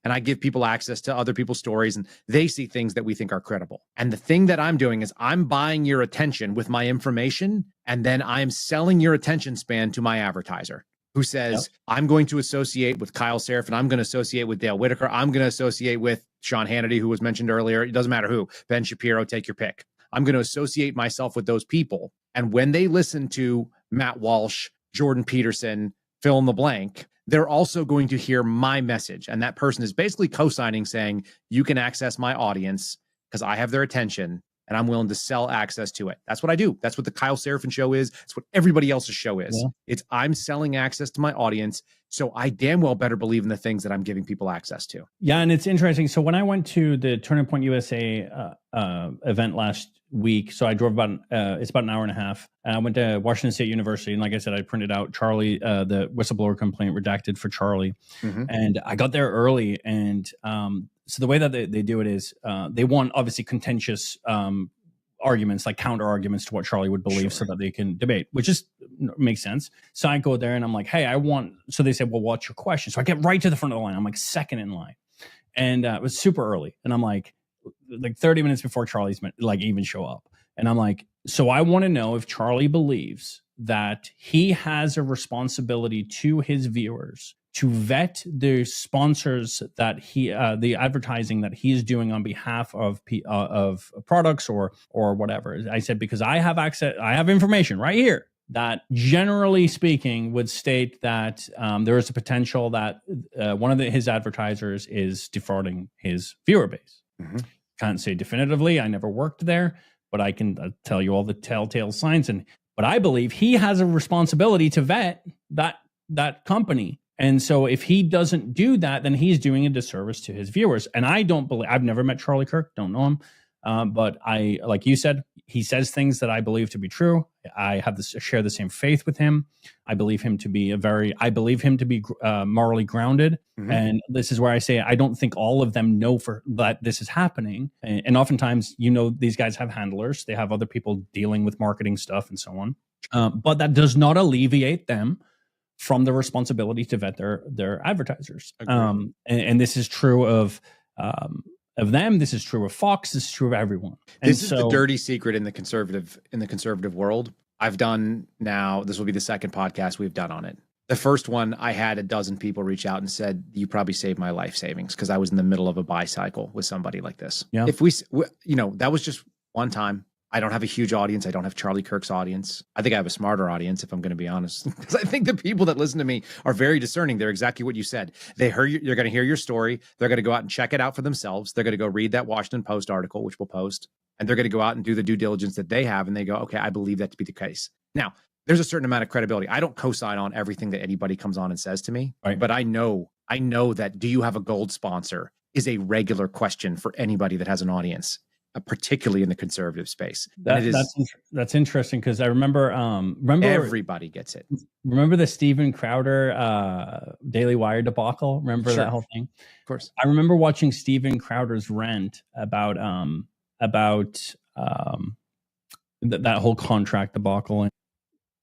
Speaker 5: And I give people access to other people's stories, and they see things that we think are credible. And the thing that I'm doing is I'm buying your attention with my information, and then I'm selling your attention span to my advertiser, who says, I'm going to associate with Kyle Seraphin, I'm going to associate with Dale Whittaker, I'm going to associate with Sean Hannity, who was mentioned earlier. It doesn't matter who, Ben Shapiro, take your pick. I'm going to associate myself with those people. And when they listen to Matt Walsh, Jordan Peterson, fill in the blank, they're also going to hear my message. And that person is basically co-signing, saying, you can access my audience because I have their attention and I'm willing to sell access to it. That's what I do. That's what the Kyle Seraphin show is. That's what everybody else's show is. Yeah. It's I'm selling access to my audience. So I damn well better believe in the things that I'm giving people access to.
Speaker 1: Yeah. And it's interesting. So when I went to the Turning Point USA event last week, so I drove it's about an hour and a half. And I went to Washington State University. And like I said, I printed out Charlie, the whistleblower complaint redacted for Charlie. Mm-hmm. And I got there early. And so the way that they do it is they want obviously contentious arguments, like counter arguments to what Charlie would believe, so that they can debate, which is makes sense. So I go there and I'm like, hey, so they said, well, what's your question? So I get right to the front of the line. I'm like second in line. And it was super early. And I'm like 30 minutes before Charlie's like even show up. And I'm like, so I want to know if Charlie believes that he has a responsibility to his viewers to vet the sponsors that the advertising that he is doing on behalf of products or whatever. I said, because I have access, I have information right here that generally speaking would state that there is a potential that one of his advertisers is defrauding his viewer base. Mm-hmm. Can't say definitively. I never worked there, but I can tell you all the telltale signs. But I believe he has a responsibility to vet that company. And so if he doesn't do that, then he's doing a disservice to his viewers. And I don't believe, I've never met Charlie Kirk, don't know him. But I, like you said, he says things that I believe to be true. I have share the same faith with him. I believe him to be morally grounded. Mm-hmm. And this is where I say, I don't think all of them know that this is happening. And oftentimes, these guys have handlers. They have other people dealing with marketing stuff and so on. But that does not alleviate them from the responsibility to vet their advertisers. And this is true of them. This is true of Fox. This is true of everyone. And
Speaker 5: this is the dirty secret in the conservative world. I've done now, this will be the second podcast we've done on it. The first one, I had a dozen people reach out and said, you probably saved my life savings, because I was in the middle of a buy cycle with somebody like this. Yeah. If that was just one time. I don't have a huge audience. I don't have Charlie Kirk's audience. I think I have a smarter audience, if I'm going to be honest, because I think the people that listen to me are very discerning. They're exactly what you said. They're going to hear your story. They're going to go out and check it out for themselves. They're going to go read that Washington Post article, which we'll post, and they're going to go out and do the due diligence that they have. And they go, okay, I believe that to be the case. Now, there's a certain amount of credibility. I don't co-sign on everything that anybody comes on and says to me, right? But I know that, do you have a gold sponsor, is a regular question for anybody that has an audience. Particularly in the conservative space.
Speaker 1: That's interesting, because I remember
Speaker 5: everybody gets it.
Speaker 1: Remember the Steven Crowder Daily Wire debacle? Remember that whole thing?
Speaker 5: Of course.
Speaker 1: I remember watching Steven Crowder's rant about that whole contract debacle. And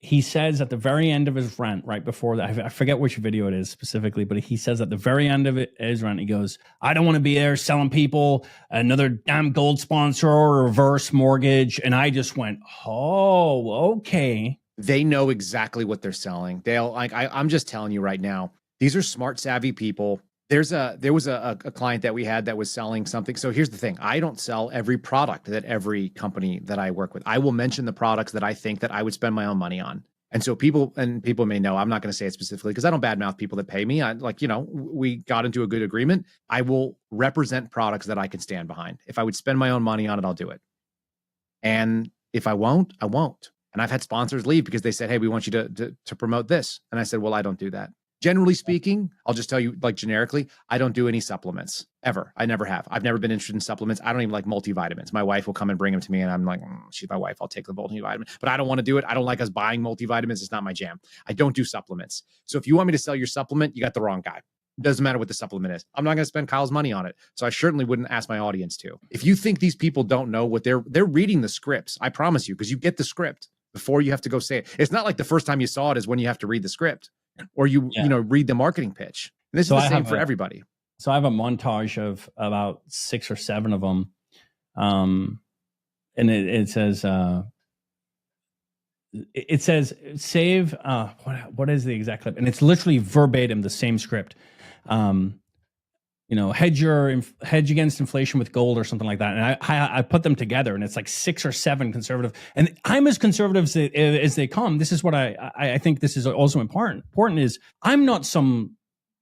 Speaker 1: he says at the very end of his rant, right before that, I forget which video it is specifically, but he says at the very end of his rant, he goes, I don't want to be there selling people another damn gold sponsor or reverse mortgage. And I just went, oh, okay.
Speaker 5: They know exactly what they're selling. I'm just telling you right now, these are smart, savvy people. There was a client that we had that was selling something. So here's the thing. I don't sell every product that every company that I work with. I will mention the products that I think that I would spend my own money on. And so people may know, I'm not going to say it specifically because I don't badmouth people that pay me. We got into a good agreement. I will represent products that I can stand behind. If I would spend my own money on it, I'll do it. And if I won't, I won't. And I've had sponsors leave because they said, hey, we want you to promote this. And I said, well, I don't do that. Generally speaking, I'll just tell you, generically, I don't do any supplements ever. I never have. I've never been interested in supplements. I don't even like multivitamins. My wife will come and bring them to me, and I'm like, she's my wife. I'll take the multivitamin, but I don't want to do it. I don't like us buying multivitamins. It's not my jam. I don't do supplements. So if you want me to sell your supplement, you got the wrong guy. It doesn't matter what the supplement is. I'm not going to spend Kyle's money on it. So I certainly wouldn't ask my audience to. If you think these people don't know what they're reading the scripts, I promise you, because you get the script before you have to go say it. It's not like the first time you saw it is when you have to read the script. Or read the marketing pitch. And this is the same for everybody.
Speaker 1: So I have a montage of about 6 or 7 of them. And it says, save, what is the exact clip? And it's literally verbatim, the same script. Hedge against inflation with gold or something like that. And I put them together, and it's like 6 or 7 conservative. And I'm as conservative as they come. This is what I think this is also important. Important is I'm not some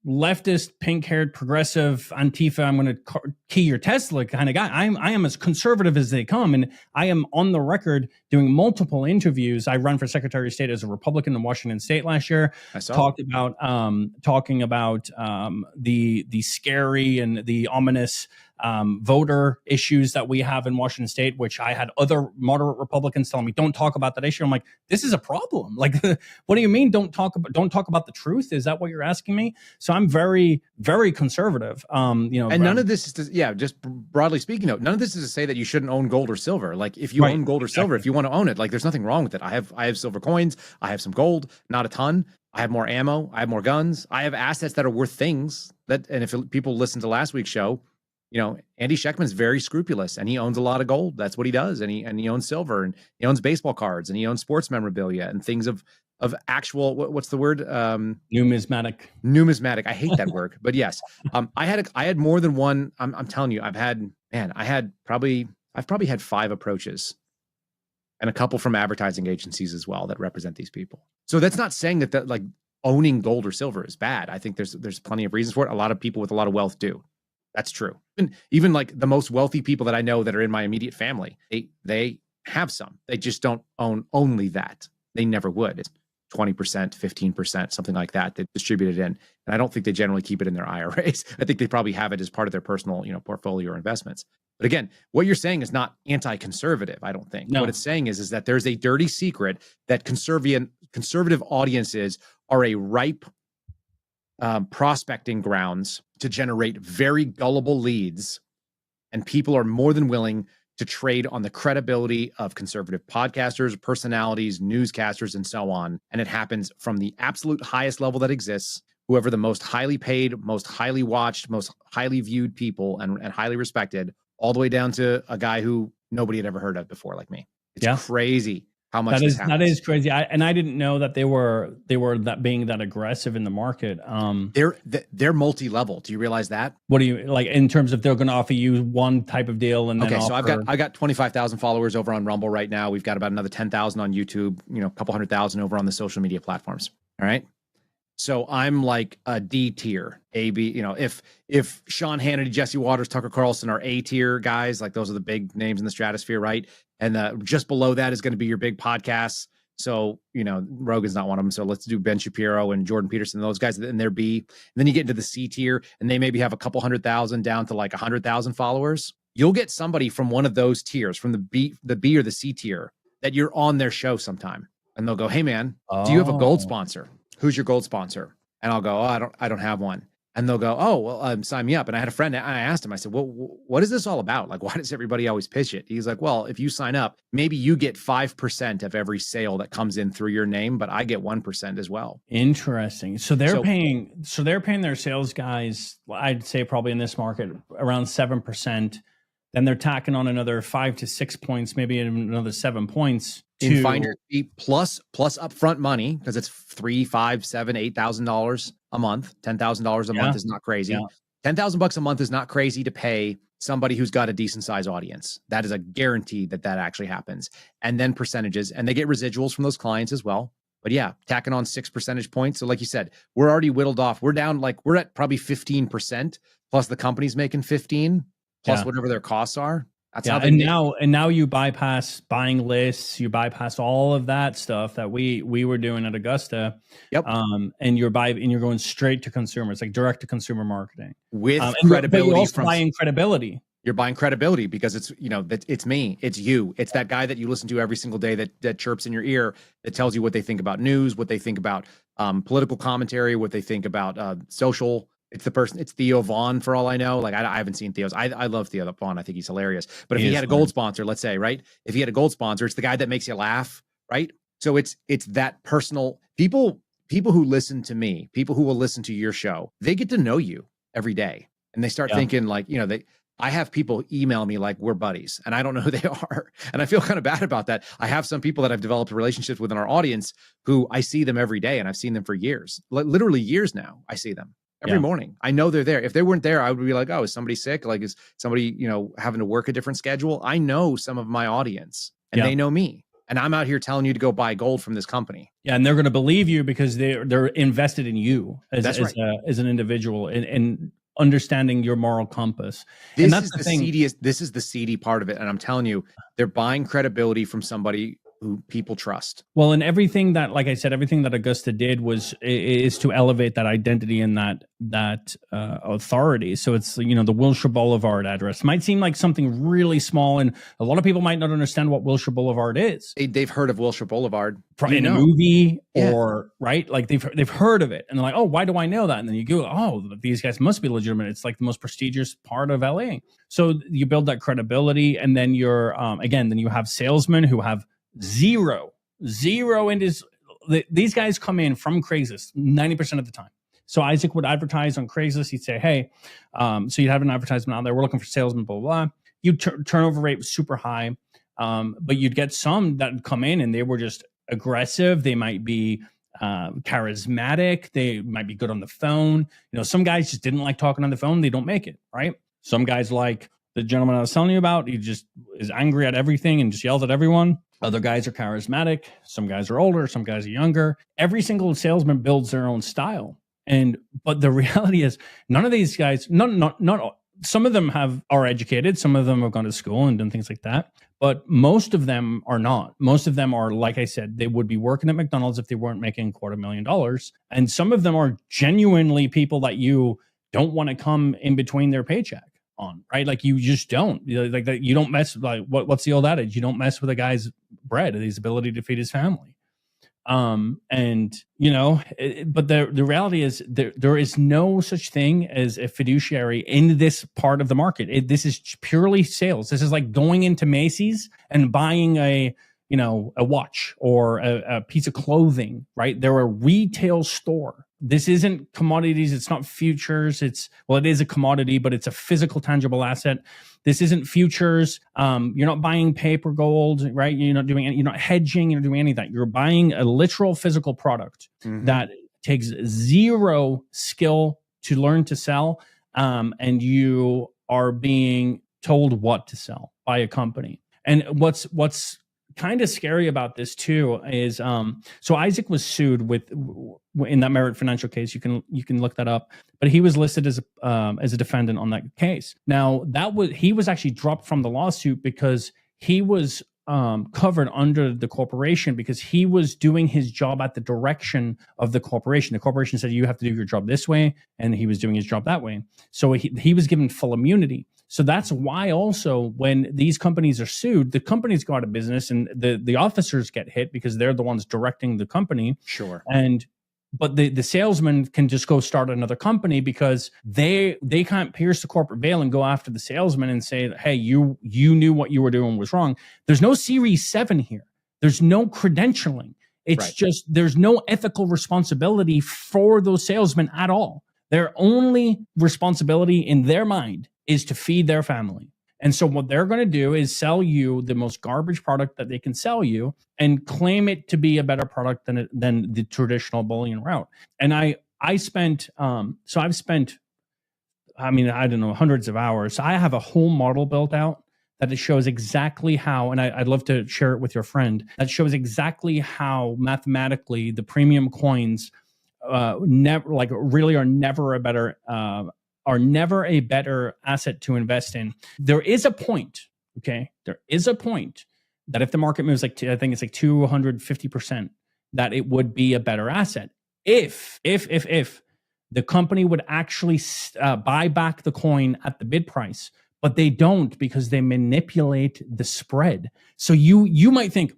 Speaker 1: leftist, pink-haired, progressive, Antifa, I'm going to key your Tesla kind of guy. I am as conservative as they come, and I am on the record doing multiple interviews. I ran for Secretary of State as a Republican in Washington State last year. Talking about the scary and the ominous voter issues that we have in Washington State, which I had other moderate Republicans telling me, don't talk about that issue. I'm like, this is a problem. Like, what do you mean? Don't talk about the truth? Is that what you're asking me? So I'm very, very conservative. And
Speaker 5: none of this is just broadly speaking, none of this is to say that you shouldn't own gold or silver. Like, if you own gold or silver, if you want to own it, like, there's nothing wrong with it. I have silver coins. I have some gold, not a ton. I have more ammo. I have more guns. I have assets that are worth things and if people listen to last week's show, Andy Schechtman's very scrupulous, and he owns a lot of gold. That's what he does. And he owns silver, and he owns baseball cards, and he owns sports memorabilia and things of actual, what's the word?
Speaker 1: Numismatic.
Speaker 5: I hate that word, but yes. I had more than one. I'm telling you, I've probably had 5 approaches, and a couple from advertising agencies as well that represent these people. So that's not saying that like owning gold or silver is bad. I think there's plenty of reasons for it. A lot of people with a lot of wealth do. That's true. And even like the most wealthy people that I know that are in my immediate family, they have some. They just don't own only that. They never would. It's 20%, 15%, something like that. They distribute it in. And I don't think they generally keep it in their IRAs. I think they probably have it as part of their personal, portfolio or investments. But again, what you're saying is not anti-conservative, I don't think. No. What it's saying is that there's a dirty secret that conservative audiences are a ripe prospecting grounds to generate very gullible leads, and people are more than willing to trade on the credibility of conservative podcasters, personalities, newscasters, and so on. And it happens from the absolute highest level that exists, whoever the most highly paid, most highly watched, most highly viewed people and highly respected, all the way down to a guy who nobody had ever heard of before, like me. It's crazy how much this happens.
Speaker 1: That is crazy. I didn't know that they were that being that aggressive in the market.
Speaker 5: They're multi-level. Do you realize that?
Speaker 1: What do you like in terms of they're going to offer you one type of deal and then
Speaker 5: so I got 25,000 followers over on Rumble right now. We've got about another 10,000 on YouTube. A couple 100,000 over on the social media platforms. All right. So I'm like a D tier, A, B. If Sean Hannity, Jesse Waters, Tucker Carlson are A tier guys, like those are the big names in the stratosphere, right? And just below that is going to be your big podcasts. So, Rogan's not one of them. So let's do Ben Shapiro and Jordan Peterson, those guys, and they're B. And then you get into the C tier, and they maybe have a couple 100,000 down to like 100,000 followers. You'll get somebody from one of those tiers, from the B or the C tier, that you're on their show sometime, and they'll go, "Hey, man, do you have a gold sponsor? Who's your gold sponsor?" And I'll go, "Oh, I don't have one." And they'll go, "Oh, well, sign me up." And I had a friend, and I asked him, I said, "Well, what is this all about? Like, why does everybody always pitch it?" He's like, "Well, if you sign up, maybe you get 5% of every sale that comes in through your name, but I get 1% as well."
Speaker 1: Interesting. So they're paying their sales guys, I'd say probably in this market around 7%. Then they're tacking on another 5 to 6 points, maybe another 7 points.
Speaker 5: In finder fee plus upfront money, because it's $3,000, $5,000, $7,000, $8,000 a month. $10,000 a month is not crazy. Yeah. $10,000 a month is not crazy to pay somebody who's got a decent size audience. That is a guarantee that actually happens. And then percentages, and they get residuals from those clients as well. But yeah, tacking on 6 percentage points. So like you said, we're already whittled off. We're down, we're at probably 15%, plus the company's making 15, plus whatever their costs are. That's how
Speaker 1: now you bypass buying lists, you bypass all of that stuff that we were doing at Augusta.
Speaker 5: Yep.
Speaker 1: And you're going straight to consumers, like direct to consumer marketing
Speaker 5: with credibility.
Speaker 1: But you're also buying credibility.
Speaker 5: You're buying credibility because it's it's me, it's you, it's that guy that you listen to every single day that chirps in your ear, that tells you what they think about news, what they think about political commentary, what they think about social. It's Theo Vaughn for all I know. Like I haven't seen Theo's. I love Theo Vaughn. I think he's hilarious. But if he had a gold sponsor, let's say, right? If he had a gold sponsor, it's the guy that makes you laugh, right? So it's that personal people who listen to me, people who will listen to your show, they get to know you every day. And they start thinking I have people email me like we're buddies, and I don't know who they are. And I feel kind of bad about that. I have some people that I've developed relationships with in our audience who I see them every day, and I've seen them for years, literally years now. I see them every morning. I know they're there. If they weren't there, I would be like, "Oh, is somebody sick? Like, is somebody, having to work a different schedule?" I know some of my audience, and they know me. And I'm out here telling you to go buy gold from this company.
Speaker 1: Yeah, and they're going to believe you because they're invested in you as an individual and understanding your moral compass.
Speaker 5: And that's the thing. This is the seedy part of it. And I'm telling you, they're buying credibility from somebody who people trust.
Speaker 1: Well, and everything that, like I said, everything that Augusta did is to elevate that identity and that authority. So it's, the Wilshire Boulevard address might seem like something really small, and a lot of people might not understand what Wilshire Boulevard is.
Speaker 5: They've heard of Wilshire Boulevard
Speaker 1: in a movie or right, like they've heard of it, and they're like, "Oh, why do I know that?" And then you go, "Oh, these guys must be legitimate." It's like the most prestigious part of LA. So you build that credibility, and then you're then you have salesmen who have zero in this. These guys come in from Craigslist 90% of the time. So Isaac would advertise on Craigslist. He'd say, hey, so you'd have an advertisement out there. We're looking for salesmen, blah, blah, blah. Turnover rate was super high. But you'd get some that would come in and they were just aggressive. They might be charismatic. They might be good on the phone. Some guys just didn't like talking on the phone. They don't make it, right? Some guys, like the gentleman I was telling you about, he just is angry at everything and just yells at everyone. Other guys are charismatic. Some guys are older. Some guys are younger. Every single salesman builds their own style. But the reality is, none of these guys, not some of them are educated. Some of them have gone to school and done things like that. But most of them are not. Most of them are, like I said, they would be working at McDonald's if they weren't making $250,000. And some of them are genuinely people that you don't want to come in between their paycheck on, right? Like you just don't. Like that, you don't mess. Like what's the old adage? You don't mess with a guy's bread and his ability to feed his family. But the reality is there is no such thing as a fiduciary in this part of the market. This is purely sales. This is like going into Macy's and buying a watch or a piece of clothing, right? They're a retail store. This isn't commodities. It's not futures. It is a commodity, but it's a physical, tangible asset. This isn't futures. You're not buying paper gold, right? You're not hedging. You're not doing any of that. You're buying a literal physical product that takes zero skill to learn to sell. And you are being told what to sell by a company. And what's kind of scary about this too is so Isaac was sued in that Merit Financial case. You can look that up, but he was listed as a defendant on that case. Now he was actually dropped from the lawsuit because he was covered under the corporation because he was doing his job at the direction of the corporation. The corporation said, you have to do your job this way, and he was doing his job that way. So he was given full immunity. So that's why also when these companies are sued, the companies go out of business and the officers get hit because they're the ones directing the company.
Speaker 5: Sure.
Speaker 1: But the salesman can just go start another company because they can't pierce the corporate veil and go after the salesman and say, hey, you knew what you were doing was wrong. There's no Series 7 here. There's no credentialing. It's just there's no ethical responsibility for those salesmen at all. Their only responsibility in their mind is to feed their family. And so what they're going to do is sell you the most garbage product that they can sell you and claim it to be a better product than the traditional bullion route. And I've spent, hundreds of hours. So I have a whole model built out that it shows exactly how, and I'd love to share it with your friend, that shows exactly how mathematically the premium coins are never a better asset to invest in. There is a point, okay? There is a point that if the market moves I think it's like 250%, that it would be a better asset. If the company would actually buy back the coin at the bid price, but they don't because they manipulate the spread. So you might think,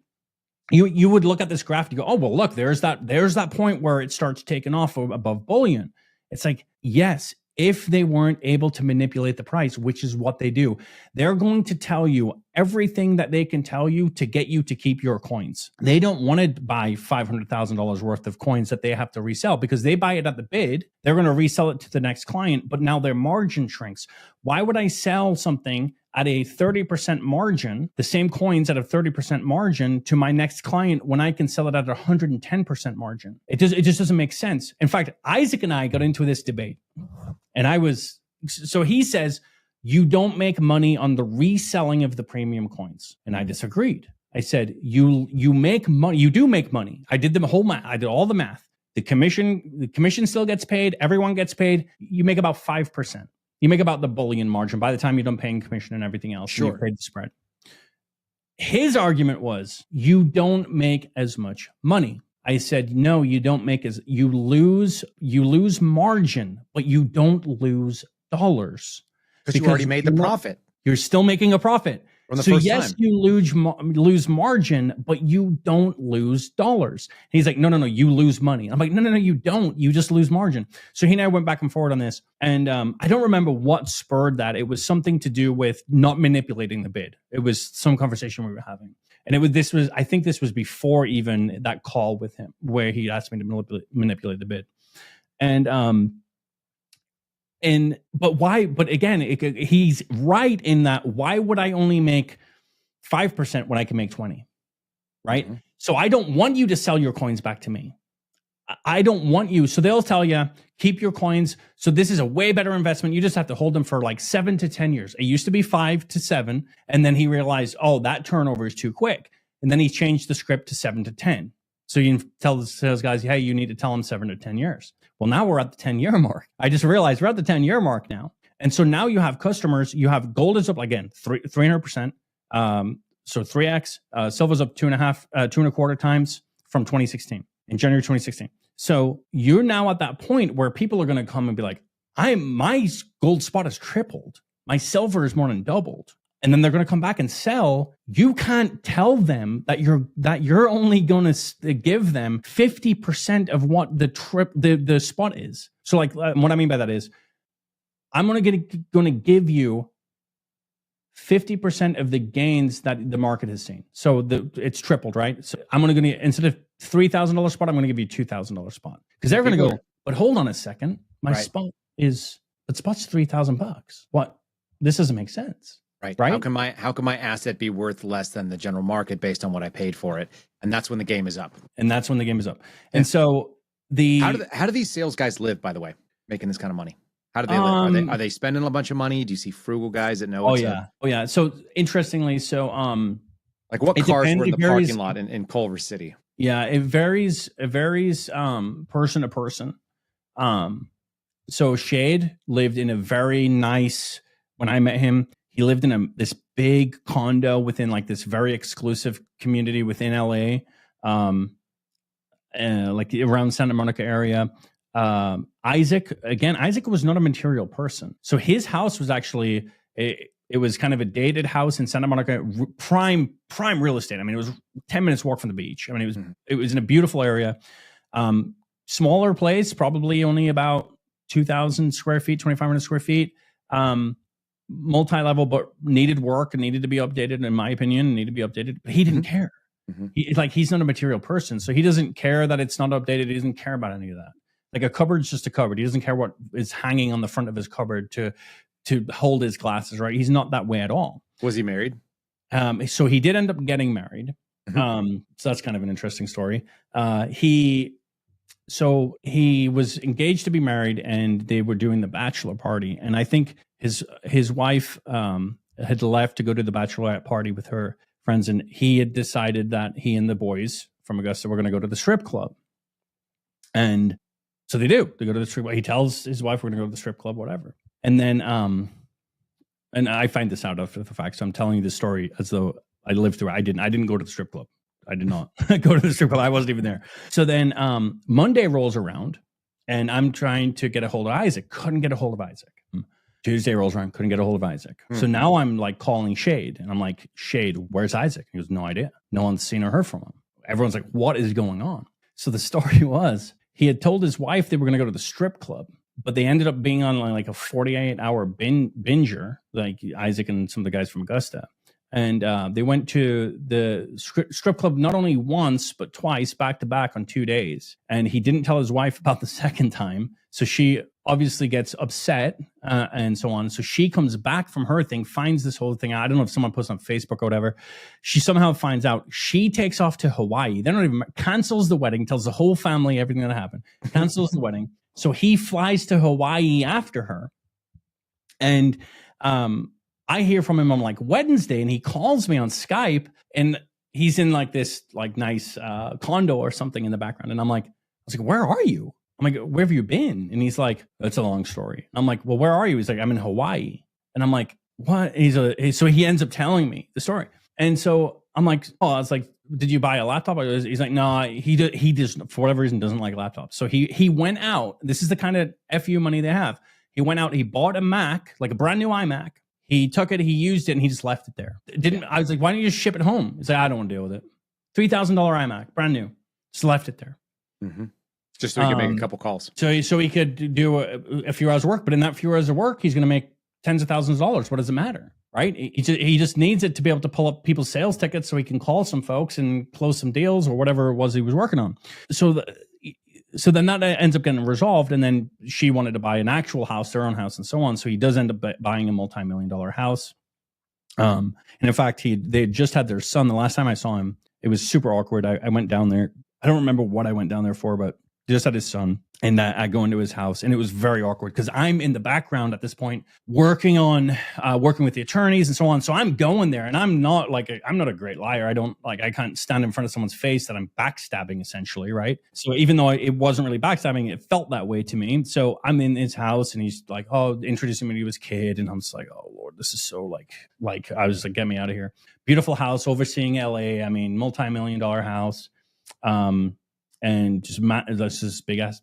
Speaker 1: you would look at this graph and go, oh, well, look, there's that point where it starts taking off above bullion. It's like, yes, if they weren't able to manipulate the price, which is what they do, they're going to tell you everything that they can tell you to get you to keep your coins. They don't want to buy $500,000 worth of coins that they have to resell because they buy it at the bid. They're going to resell it to the next client, but now their margin shrinks. Why would I sell something at a 30% margin, the same coins at a 30% margin to my next client when I can sell it at a 110% margin? It just doesn't make sense. In fact, Isaac and I got into this debate, and so he says, you don't make money on the reselling of the premium coins. And I disagreed. I said, you make money. You do make money. I did I did all the math. The commission still gets paid. Everyone gets paid. You make about 5%. You make about the bullion margin by the time you're done paying commission and everything else.
Speaker 5: Sure.
Speaker 1: And you paid the spread. His argument was, you don't make as much money. I said, no, you don't make you lose margin, but you don't lose dollars.
Speaker 5: Because you already made the profit.
Speaker 1: You're still making a profit. So yes, you lose margin, but you don't lose dollars. And he's like, no, you lose money. I'm like, no, you don't. You just lose margin. So he and I went back and forward on this. And I don't remember what spurred that. It was something to do with not manipulating the bid. It was some conversation we were having. And I think this was before even that call with him where he asked me to manipulate the bid. But why? But again, he's right in that. Why would I only make 5% when I can make 20? Right. Mm-hmm. So I don't want you to sell your coins back to me. I don't want you. So they'll tell you, keep your coins. So this is a way better investment. You just have to hold them for like 7 to 10 years. It used to be 5 to 7. And then he realized, oh, that turnover is too quick. And then he changed the script to 7 to 10. So you can tell the sales guys, hey, you need to tell them 7 to 10 years. Well, now we're at the 10-year mark. I just realized we're at the 10-year mark now. And so now you have customers, you have gold is up again, 300%. So 3x, silver's up 2.25 times from 2016, in January 2016. So you're now at that point where people are going to come and be like, my gold spot has tripled. My silver is more than doubled. And then they're going to come back and sell. You can't tell them that you're only going to give them 50% of what the spot is. So like what I mean by that is I'm going to give you 50% of the gains that the market has seen. So it's tripled, right? So I'm going to instead of $3,000 spot, I'm going to give you $2,000 spot because they're going to go, but hold on a second. My spot's $3,000. What? This doesn't make sense.
Speaker 5: Right. How can my asset be worth less than the general market based on what I paid for it? And that's when the game is up.
Speaker 1: And so
Speaker 5: how do these sales guys live, by the way, making this kind of money? How do they live? Are they spending a bunch of money? Do you see frugal guys that know?
Speaker 1: Oh yeah. So interestingly,
Speaker 5: like what cars were in the parking lot in Culver City?
Speaker 1: Yeah, it varies person to person. So Shade lived in a very nice, when I met him, he lived in this big condo within like this very exclusive community within LA, like around Santa Monica area. Isaac was not a material person. So his house was actually, it was kind of a dated house in Santa Monica, prime real estate. I mean, it was 10 minutes walk from the beach. I mean, it was in a beautiful area. Smaller place, probably only about 2,000 square feet, 2,500 square feet. Multi-level, but needed work and needed to be updated, in my opinion, needed to be updated. But he didn't care. He's not a material person. So he doesn't care that it's not updated. He doesn't care about any of that. Like a cupboard's just a cupboard. He doesn't care what is hanging on the front of his cupboard to hold his glasses, right? He's not that way at all.
Speaker 5: Was he married?
Speaker 1: So he did end up getting married. So that's kind of an interesting story. He was engaged to be married, and they were doing the bachelor party. And I think his wife had left to go to the bachelorette party with her friends, and he had decided that he and the boys from Augusta were going to go to the strip club. And so they do. They go to the strip club. He tells his wife, we're going to go to the strip club, whatever. And then, and I find this out after the fact, so I'm telling you this story as though I lived through it. I didn't go to the strip club. I did not go to the strip club. I wasn't even there. So then Monday rolls around, and I'm trying to get a hold of Isaac. Couldn't get a hold of Isaac. Tuesday rolls around. Couldn't get a hold of Isaac. So now I'm like calling Shade, and I'm like, Shade, where's Isaac? He goes, no idea. No one's seen or heard from him. Everyone's like, what is going on? So the story was, he had told his wife they were going to go to the strip club, but they ended up being on like a 48-hour binger, like Isaac and some of the guys from Augusta. And they went to the strip club not only once, but twice, back to back on 2 days. And he didn't tell his wife about the second time. So she obviously gets upset and so on. So she comes back from her thing, finds this whole thing. I don't know if someone posts on Facebook or whatever. She somehow finds out. She takes off to Hawaii. They're not even, cancels the wedding, tells the whole family everything that happened, cancels the wedding. So he flies to Hawaii after her. And I hear from him on like Wednesday, and he calls me on Skype, and he's in like this like nice condo or something in the background. And I was like, where are you? I'm like, where have you been? And he's like, that's a long story. I'm like, well, where are you? He's like, I'm in Hawaii. And I'm like, what? So he ends up telling me the story. And so I'm like, oh, I was like, did you buy a laptop? He's like, no, he just, for whatever reason, doesn't like laptops. So he went out. This is the kind of FU money they have. He went out, he bought a Mac, like a brand new iMac. He took it, he used it, and he just left it there. I was like, why don't you just ship it home? He's like, I don't want to deal with it. $3,000 iMac, brand new. Just left it there.
Speaker 5: Just so he could make a couple calls.
Speaker 1: So he could do a few hours of work, but in that few hours of work, he's going to make tens of thousands of dollars. What does it matter, right? He just needs it to be able to pull up people's sales tickets so he can call some folks and close some deals or whatever it was he was working on. So so then that ends up getting resolved, and then she wanted to buy an actual house, their own house, and so on. So he does end up buying a multi-million-dollar house. And in fact, they had just had their son. The last time I saw him, it was super awkward. I went down there. I don't remember what I went down there for, but he just had his son, and I go into his house, and it was very awkward because I'm in the background at this point, working with the attorneys and so on. So I'm going there, and I'm not a great liar. I can't stand in front of someone's face that I'm backstabbing, essentially, right? So even though it wasn't really backstabbing, it felt that way to me. So I'm in his house, and he's like, introducing me to his kid, and I'm just like, oh Lord, this is so like I was like, get me out of here. Beautiful house overseeing LA. I mean, multi-million-dollar house. And just that's this big ass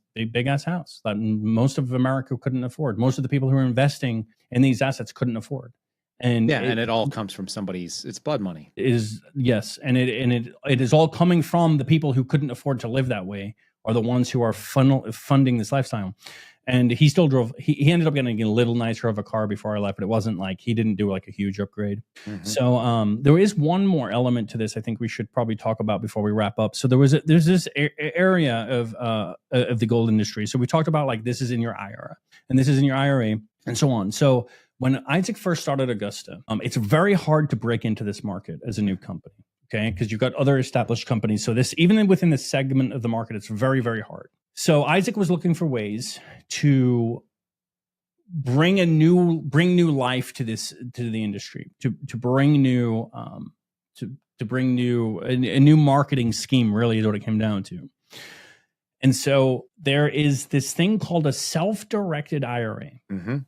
Speaker 1: house that most of America couldn't afford. Most of the people who are investing in these assets couldn't afford. And
Speaker 5: it all comes from it's blood money.
Speaker 1: Yes, and it is all coming from the people who couldn't afford to live that way, are the ones who are funding this lifestyle. And he still drove. He ended up getting a little nicer of a car before I left, but it wasn't like he didn't do like a huge upgrade. Mm-hmm. So there is one more element to this I think we should probably talk about before we wrap up. So there's this area of the gold industry. So we talked about like this is in your IRA and this is in your IRA and so on. So when Isaac first started Augusta, it's very hard to break into this market as a new company. Okay, because you've got other established companies. So this, even within this segment of the market, it's very, very hard. So Isaac was looking for ways to bring new life to the industry, to bring new a new marketing scheme. Really, is what it came down to. And so there is this thing called a self-directed IRA,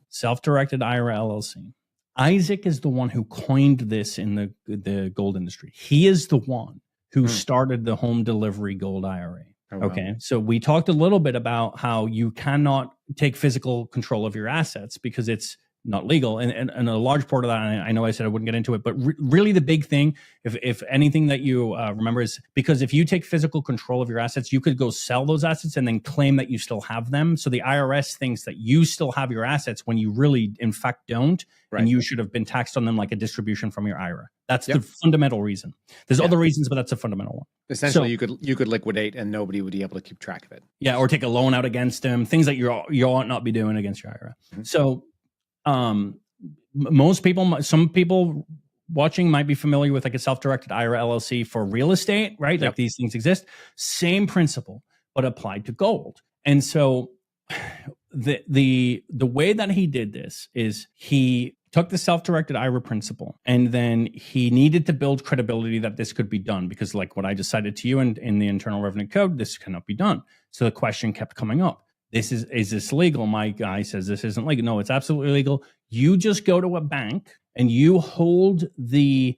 Speaker 1: self-directed IRA LLC. Isaac is the one who coined this in the gold industry. He is the one who started the home delivery gold IRA. Oh, wow. Okay. So we talked a little bit about how you cannot take physical control of your assets because it's not legal. And a large part of that, I know I said I wouldn't get into it, but really the big thing, if anything that you remember, is because if you take physical control of your assets, you could go sell those assets and then claim that you still have them. So the IRS thinks that you still have your assets when you really, in fact, don't. Right. And you should have been taxed on them like a distribution from your IRA. That's the fundamental reason. There's other reasons, but that's a fundamental one.
Speaker 5: Essentially, you could liquidate and nobody would be able to keep track of it.
Speaker 1: Yeah, or take a loan out against them, things that you ought not be doing against your IRA. Mm-hmm. So some people watching might be familiar with like a self-directed IRA LLC for real estate, right? Like these things exist. Same principle, but applied to gold. And so the way that he did this is he took the self-directed IRA principle, and then he needed to build credibility that this could be done, because like what I just cited to you in the Internal Revenue Code, this cannot be done. So the question kept coming up. Is this legal? My guy says this isn't legal. No, it's absolutely legal. You just go to a bank and you hold the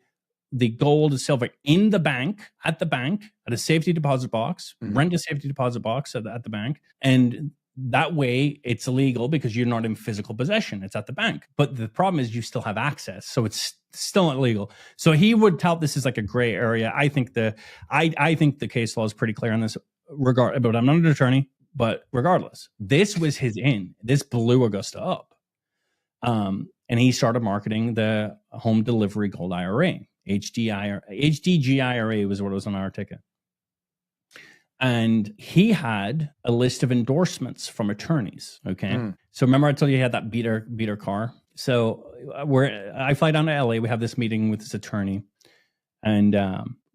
Speaker 1: gold and silver in the bank, at a safety deposit box, rent a safety deposit box at the bank. And that way it's illegal because you're not in physical possession. It's at the bank. But the problem is you still have access. So it's still not legal. So he would tout this is like a gray area. I think the case law is pretty clear on this regard, but I'm not an attorney. But regardless, this was his in. This blew Augusta up. And he started marketing the home delivery gold IRA. HDG IRA was what was on our ticket. And he had a list of endorsements from attorneys. Okay. So remember I told you he had that beater car. So I fly down to LA. We have this meeting with this attorney, and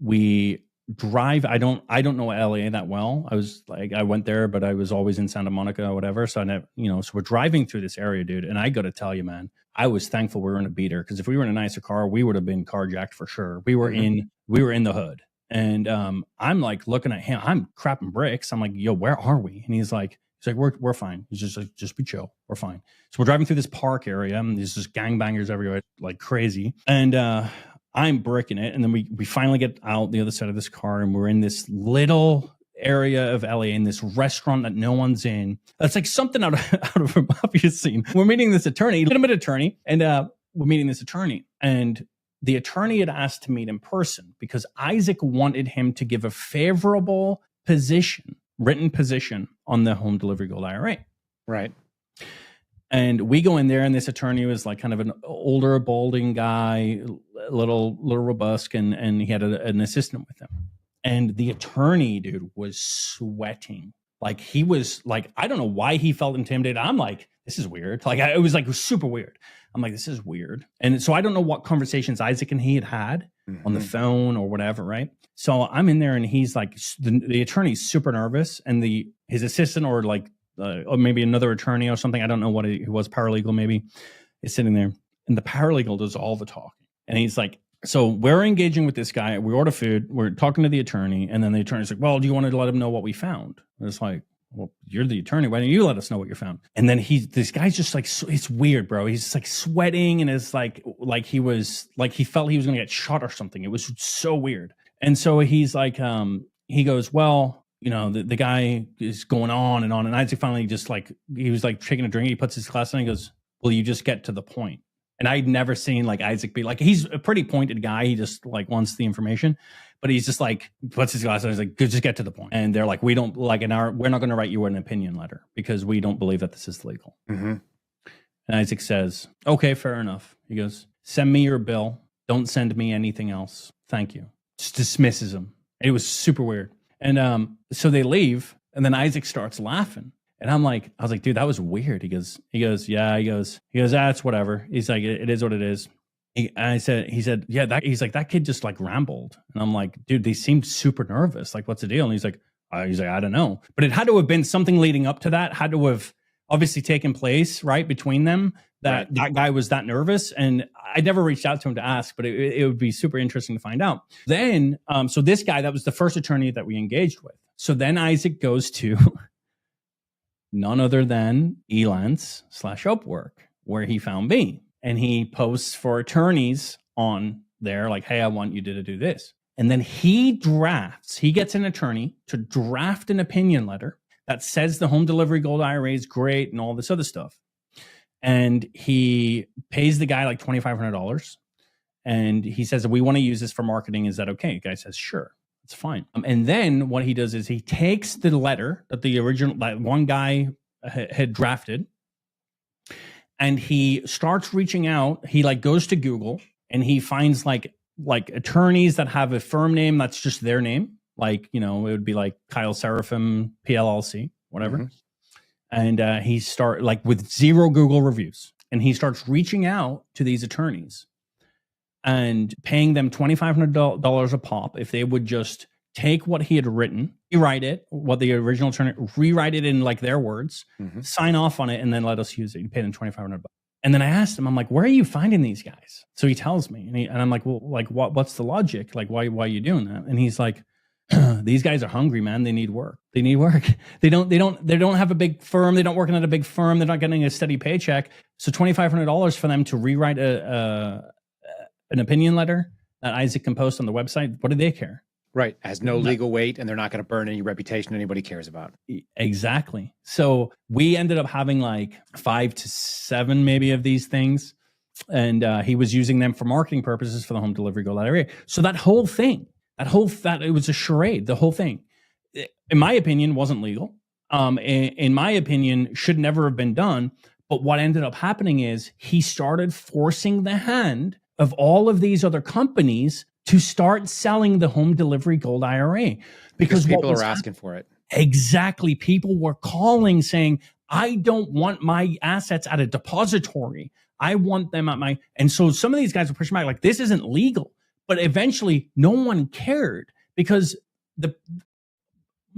Speaker 1: we drive. I don't know LA that well. I went there, but I was always in Santa Monica or whatever. So I never, so we're driving through this area, dude. And I got to tell you, man, I was thankful we were in a beater, because if we were in a nicer car, we would have been carjacked for sure. We were in the hood. And I'm like looking at him, I'm crapping bricks. I'm like, yo, where are we? And he's like, we're fine. He's just like, just be chill. We're fine. So we're driving through this park area, and there's just gangbangers everywhere, like crazy. And I'm bricking it. And then we finally get out the other side of this car, and we're in this little area of LA in this restaurant that no one's in. That's like something out of a mafia scene. We're meeting this attorney, legitimate attorney, and we're meeting this attorney. And the attorney had asked to meet in person because Isaac wanted him to give a favorable written position on the home delivery gold IRA.
Speaker 5: Right.
Speaker 1: And we go in there, and this attorney was like kind of an older, balding guy, a little robust, and he had an assistant with him. And the attorney, dude, was sweating Like he was like, I don't know why he felt intimidated. I'm like, this is weird. Like it was like super weird. I'm like, this is weird. And so I don't know what conversations Isaac and he had on the phone or whatever, right? So I'm in there and he's like, the attorney's super nervous, and his assistant or like or maybe another attorney or something, I don't know what he was, paralegal maybe, is sitting there, and the paralegal does all the talking. And he's like, so we're engaging with this guy, we order food, we're talking to the attorney, and then the attorney's like, well, do you want to let him know what we found? And it's like, well, you're the attorney, why don't you let us know what you found? And then this guy's just like, it's weird, bro. He's just like sweating, and it's like he was like, he felt he was gonna get shot or something. It was so weird. And so he's like, he goes, well, you know, the guy is going on, and Isaac finally just like, he was like taking a drink, he puts his glass on, he goes, will you just get to the point? And I'd never seen like Isaac be like, he's a pretty pointed guy. He just like wants the information, but he's just like, puts his glass on. He's like, just get to the point. And they're like, we don't like we're not going to write you an opinion letter because we don't believe that this is legal. And Isaac says, okay, fair enough. He goes, send me your bill. Don't send me anything else. Thank you. Just dismisses him. It was super weird. And so they leave, and then Isaac starts laughing. And I was like, dude, that was weird. He goes, yeah. He goes, it's whatever. He's like, it is what it is. He said, yeah, he's like, that kid just like rambled. And I'm like, dude, they seemed super nervous. Like, what's the deal? And he's like, I don't know. But it had to have been something leading up to that, had to have obviously taken place, right, between them, that guy was that nervous. And I never reached out to him to ask, but it would be super interesting to find out. Then, so this guy, that was the first attorney that we engaged with. So then Isaac goes to none other than Elance/Upwork, where he found me. And he posts for attorneys on there, like, hey, I want you to do this. And then he gets an attorney to draft an opinion letter that says the home delivery gold IRA is great and all this other stuff. And he pays the guy like $2,500. And he says, we want to use this for marketing. Is that okay? The guy says, sure. It's fine. And then what he does is he takes the letter that that one guy had drafted, and he starts reaching out. He like goes to Google, and he finds like attorneys that have a firm name that's just their name. Like, you know, it would be like Kyle Seraphim, PLLC, whatever. And he start like with 0 Google reviews, and he starts reaching out to these attorneys and paying them $2,500 a pop if they would just take what he had written, rewrite it, what the original attorney, rewrite it in like their words, sign off on it, and then let us use it. You pay them $2,500. And then I asked him, I'm like, where are you finding these guys? So he tells me, and I'm like, well, like what's the logic? Like, why are you doing that? And he's like, these guys are hungry, man. They need work. They don't have a big firm. They don't work at a big firm. They're not getting a steady paycheck. So $2,500 for them to rewrite an opinion letter that Isaac can post on the website. What do they care?
Speaker 5: Right. Has no legal weight, and they're not going to burn any reputation anybody cares about.
Speaker 1: Exactly. So we ended up having like 5 to 7 maybe of these things. And he was using them for marketing purposes for the home delivery gold IRA. So that whole thing, it was a charade. The whole thing, in my opinion, wasn't legal. In my opinion, should never have been done. But what ended up happening is he started forcing the hand of all of these other companies to start selling the home delivery gold IRA
Speaker 5: because people are asking for it.
Speaker 1: Exactly. People were calling saying, I don't want my assets at a depository. I want them at my, and so some of these guys were pushing back like, this isn't legal. But eventually no one cared because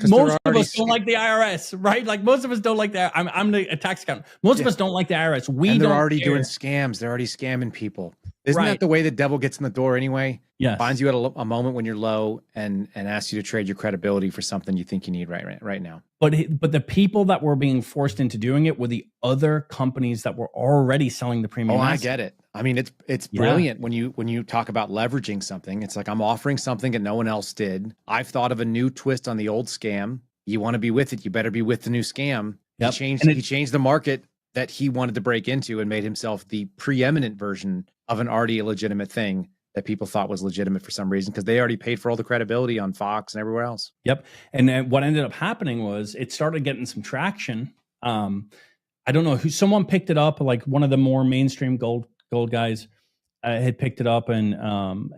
Speaker 1: most of us don't like the IRS, right? Like most of us don't like that. I'm a tax accountant. Most of us don't like the IRS.
Speaker 5: They're already doing scams. They're already scamming people. Isn't that the way the devil gets in the door anyway?
Speaker 1: Yeah.
Speaker 5: Finds you at a moment when you're low and asks you to trade your credibility for something you think you need right now.
Speaker 1: But the people that were being forced into doing it were the other companies that were already selling the premium.
Speaker 5: I get it. I mean, it's brilliant when you talk about leveraging something. It's like I'm offering something that no one else did. I've thought of a new twist on the old scam. You want to be with it, you better be with the new scam. Yep. He changed the market that he wanted to break into and made himself the preeminent version of an already illegitimate thing that people thought was legitimate for some reason because they already paid for all the credibility on Fox and everywhere else.
Speaker 1: Yep. And then what ended up happening was it started getting some traction. I don't know who, someone picked it up, like one of the more mainstream gold guys had picked it up and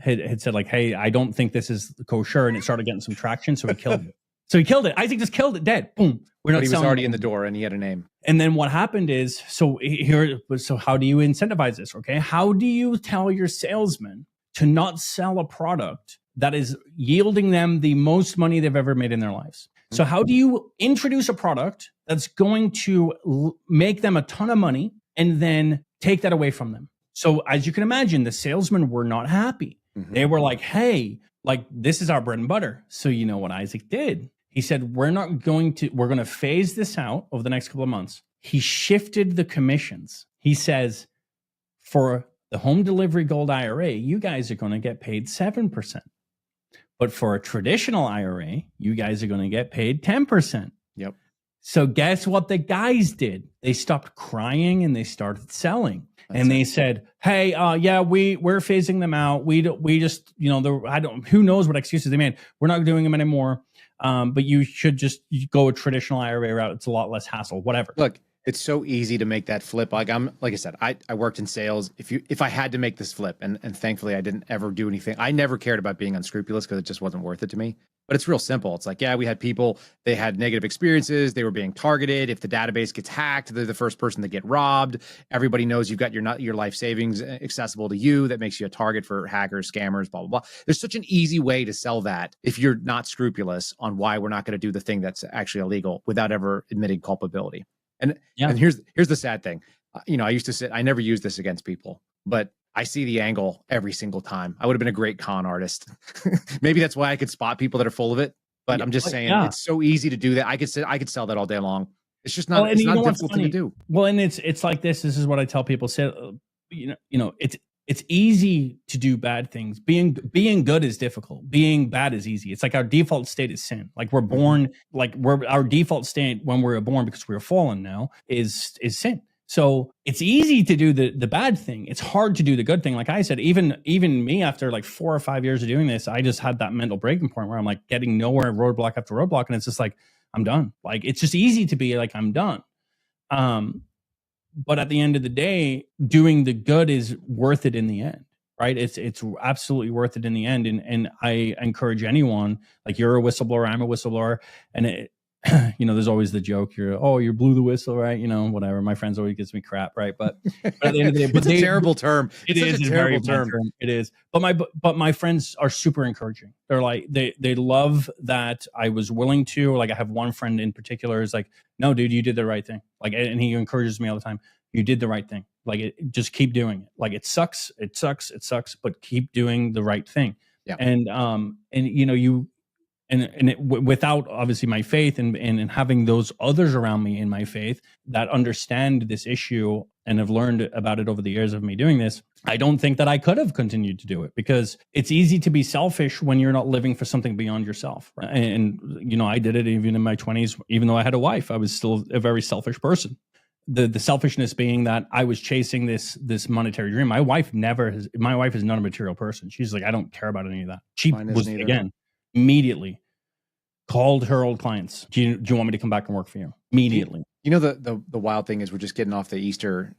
Speaker 1: had said like, hey, I don't think this is kosher. And it started getting some traction. So he killed it. So he killed it. Isaac just killed it, dead. Boom. We're not
Speaker 5: But he was
Speaker 1: selling
Speaker 5: already
Speaker 1: it.
Speaker 5: in the door and he had a name.
Speaker 1: And then what happened is, so how do you incentivize this? Okay. How do you tell your salesman to not sell a product that is yielding them the most money they've ever made in their lives? So how do you introduce a product that's going to make them a ton of money and then take that away from them? So as you can imagine, the salesmen were not happy.
Speaker 5: Mm-hmm.
Speaker 1: They were like, hey, like this is our bread and butter. So you know what Isaac did? He said, we're going to phase this out over the next couple of months. He shifted the commissions. He says, for the home delivery gold IRA, you guys are going to get paid 7%. But for a traditional IRA, you guys are going to get paid 10%.
Speaker 5: Yep.
Speaker 1: So guess what the guys did? They stopped crying and they started selling. They said, "Hey, yeah, we're phasing them out. We just, who knows what excuses they made. We're not doing them anymore. But you should just go a traditional IRA route. It's a lot less hassle. Whatever."
Speaker 5: Look, it's so easy to make that flip. Like I said, I worked in sales. If I had to make this flip, and thankfully I didn't ever do anything. I never cared about being unscrupulous because it just wasn't worth it to me. But it's real simple. It's like, yeah, we had people, they had negative experiences. They were being targeted. If the database gets hacked, they're the first person to get robbed. Everybody knows you've got your life savings accessible to you. That makes you a target for hackers, scammers, blah, blah, blah. There's such an easy way to sell that if you're not scrupulous on why we're not going to do the thing that's actually illegal without ever admitting culpability. And here's the sad thing. I never used this against people, but I see the angle every single time. I would have been a great con artist. Maybe that's why I could spot people that are full of it. But I'm just saying, it's so easy to do that. I could sell that all day long. It's just not. It's not a difficult thing to do.
Speaker 1: Well, and it's like this. This is what I tell people. Say, it's easy to do bad things. Being good is difficult. Being bad is easy. It's like our default state is sin. Like we're born. Like our default state when we're born, because we're fallen now, is sin. So it's easy to do the bad thing. It's hard to do the good thing. Like I said, even me, after like 4 or 5 years of doing this, I just had that mental breaking point where I'm like getting nowhere, roadblock after roadblock. And it's just like, I'm done. Like, it's just easy to be like, I'm done. But at the end of the day, doing the good is worth it in the end, right? It's absolutely worth it in the end. And I encourage anyone, like, you're a whistleblower, I'm a whistleblower. And there's always the joke, you blew the whistle, right? Whatever. My friends always gives me crap, right? But at the end of the day,
Speaker 5: it's a terrible term.
Speaker 1: It's a terrible term. It is. But my friends are super encouraging. They're like, they love that I was willing to. Like, I have one friend in particular is like, "No, dude, you did the right thing." Like, and he encourages me all the time. You did the right thing. Like, just keep doing it. Like, it sucks, but keep doing the right thing.
Speaker 5: Yeah.
Speaker 1: Without obviously my faith and having those others around me in my faith that understand this issue and have learned about it over the years of me doing this, I don't think that I could have continued to do it, because it's easy to be selfish when you're not living for something beyond yourself. Right? And I did it even in my 20s. Even though I had a wife, I was still a very selfish person. The selfishness being that I was chasing this monetary dream. My wife is not a material person. She's like, I don't care about any of that. She was, again, immediately called her old clients. Do you want me to come back and work for you? Immediately.
Speaker 5: The wild thing is we're just getting off the Easter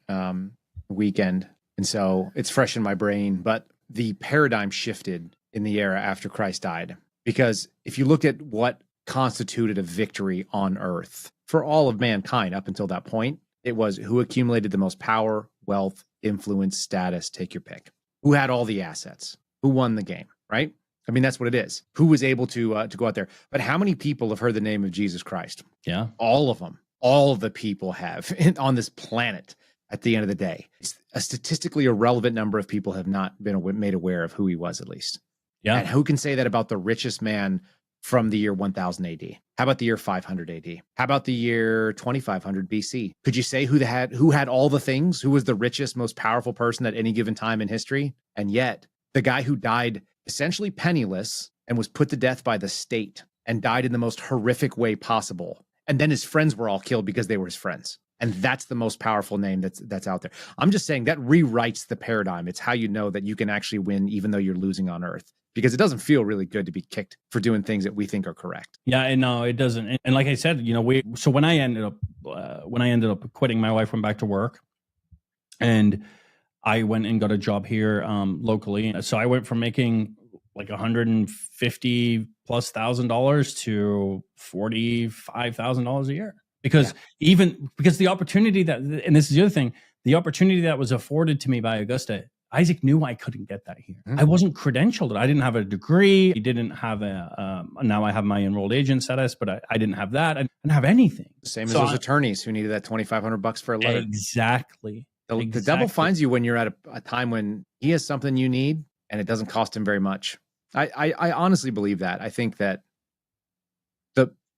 Speaker 5: weekend. And so it's fresh in my brain, but the paradigm shifted in the era after Christ died. Because if you look at what constituted a victory on earth for all of mankind up until that point, it was who accumulated the most power, wealth, influence, status, take your pick. Who had all the assets? Who won the game, right? I mean, that's what it is. Who was able to go out there? But how many people have heard the name of Jesus Christ?
Speaker 1: Yeah.
Speaker 5: All of them. All of the people have on this planet at the end of the day. It's a statistically irrelevant number of people have not been made aware of who he was, at least.
Speaker 1: Yeah.
Speaker 5: And who can say that about the richest man from the year 1000 AD? How about the year 500 AD? How about the year 2500 BC? Could you say who had all the things? Who was the richest, most powerful person at any given time in history? And yet, the guy who died essentially penniless and was put to death by the state and died in the most horrific way possible. And then his friends were all killed because they were his friends. And that's the most powerful name that's out there. I'm just saying that rewrites the paradigm. It's how you know that you can actually win even though you're losing on earth. Because it doesn't feel really good to be kicked for doing things that we think are correct.
Speaker 1: Yeah, and no, it doesn't. And like I said, when I ended up quitting, my wife went back to work, and I went and got a job here locally. So I went from making like $150,000+ to $45,000 a year. Because because the opportunity that, and this is the other thing, the opportunity that was afforded to me by Augusta, Isaac knew I couldn't get that here. I wasn't credentialed. I didn't have a degree. I didn't have now I have my enrolled agent status, but I didn't have that. I didn't have anything.
Speaker 5: Same as those attorneys who needed that $2,500 for a letter.
Speaker 1: Exactly.
Speaker 5: The devil finds you when you're at a time when he has something you need and it doesn't cost him very much. I honestly believe that. I think that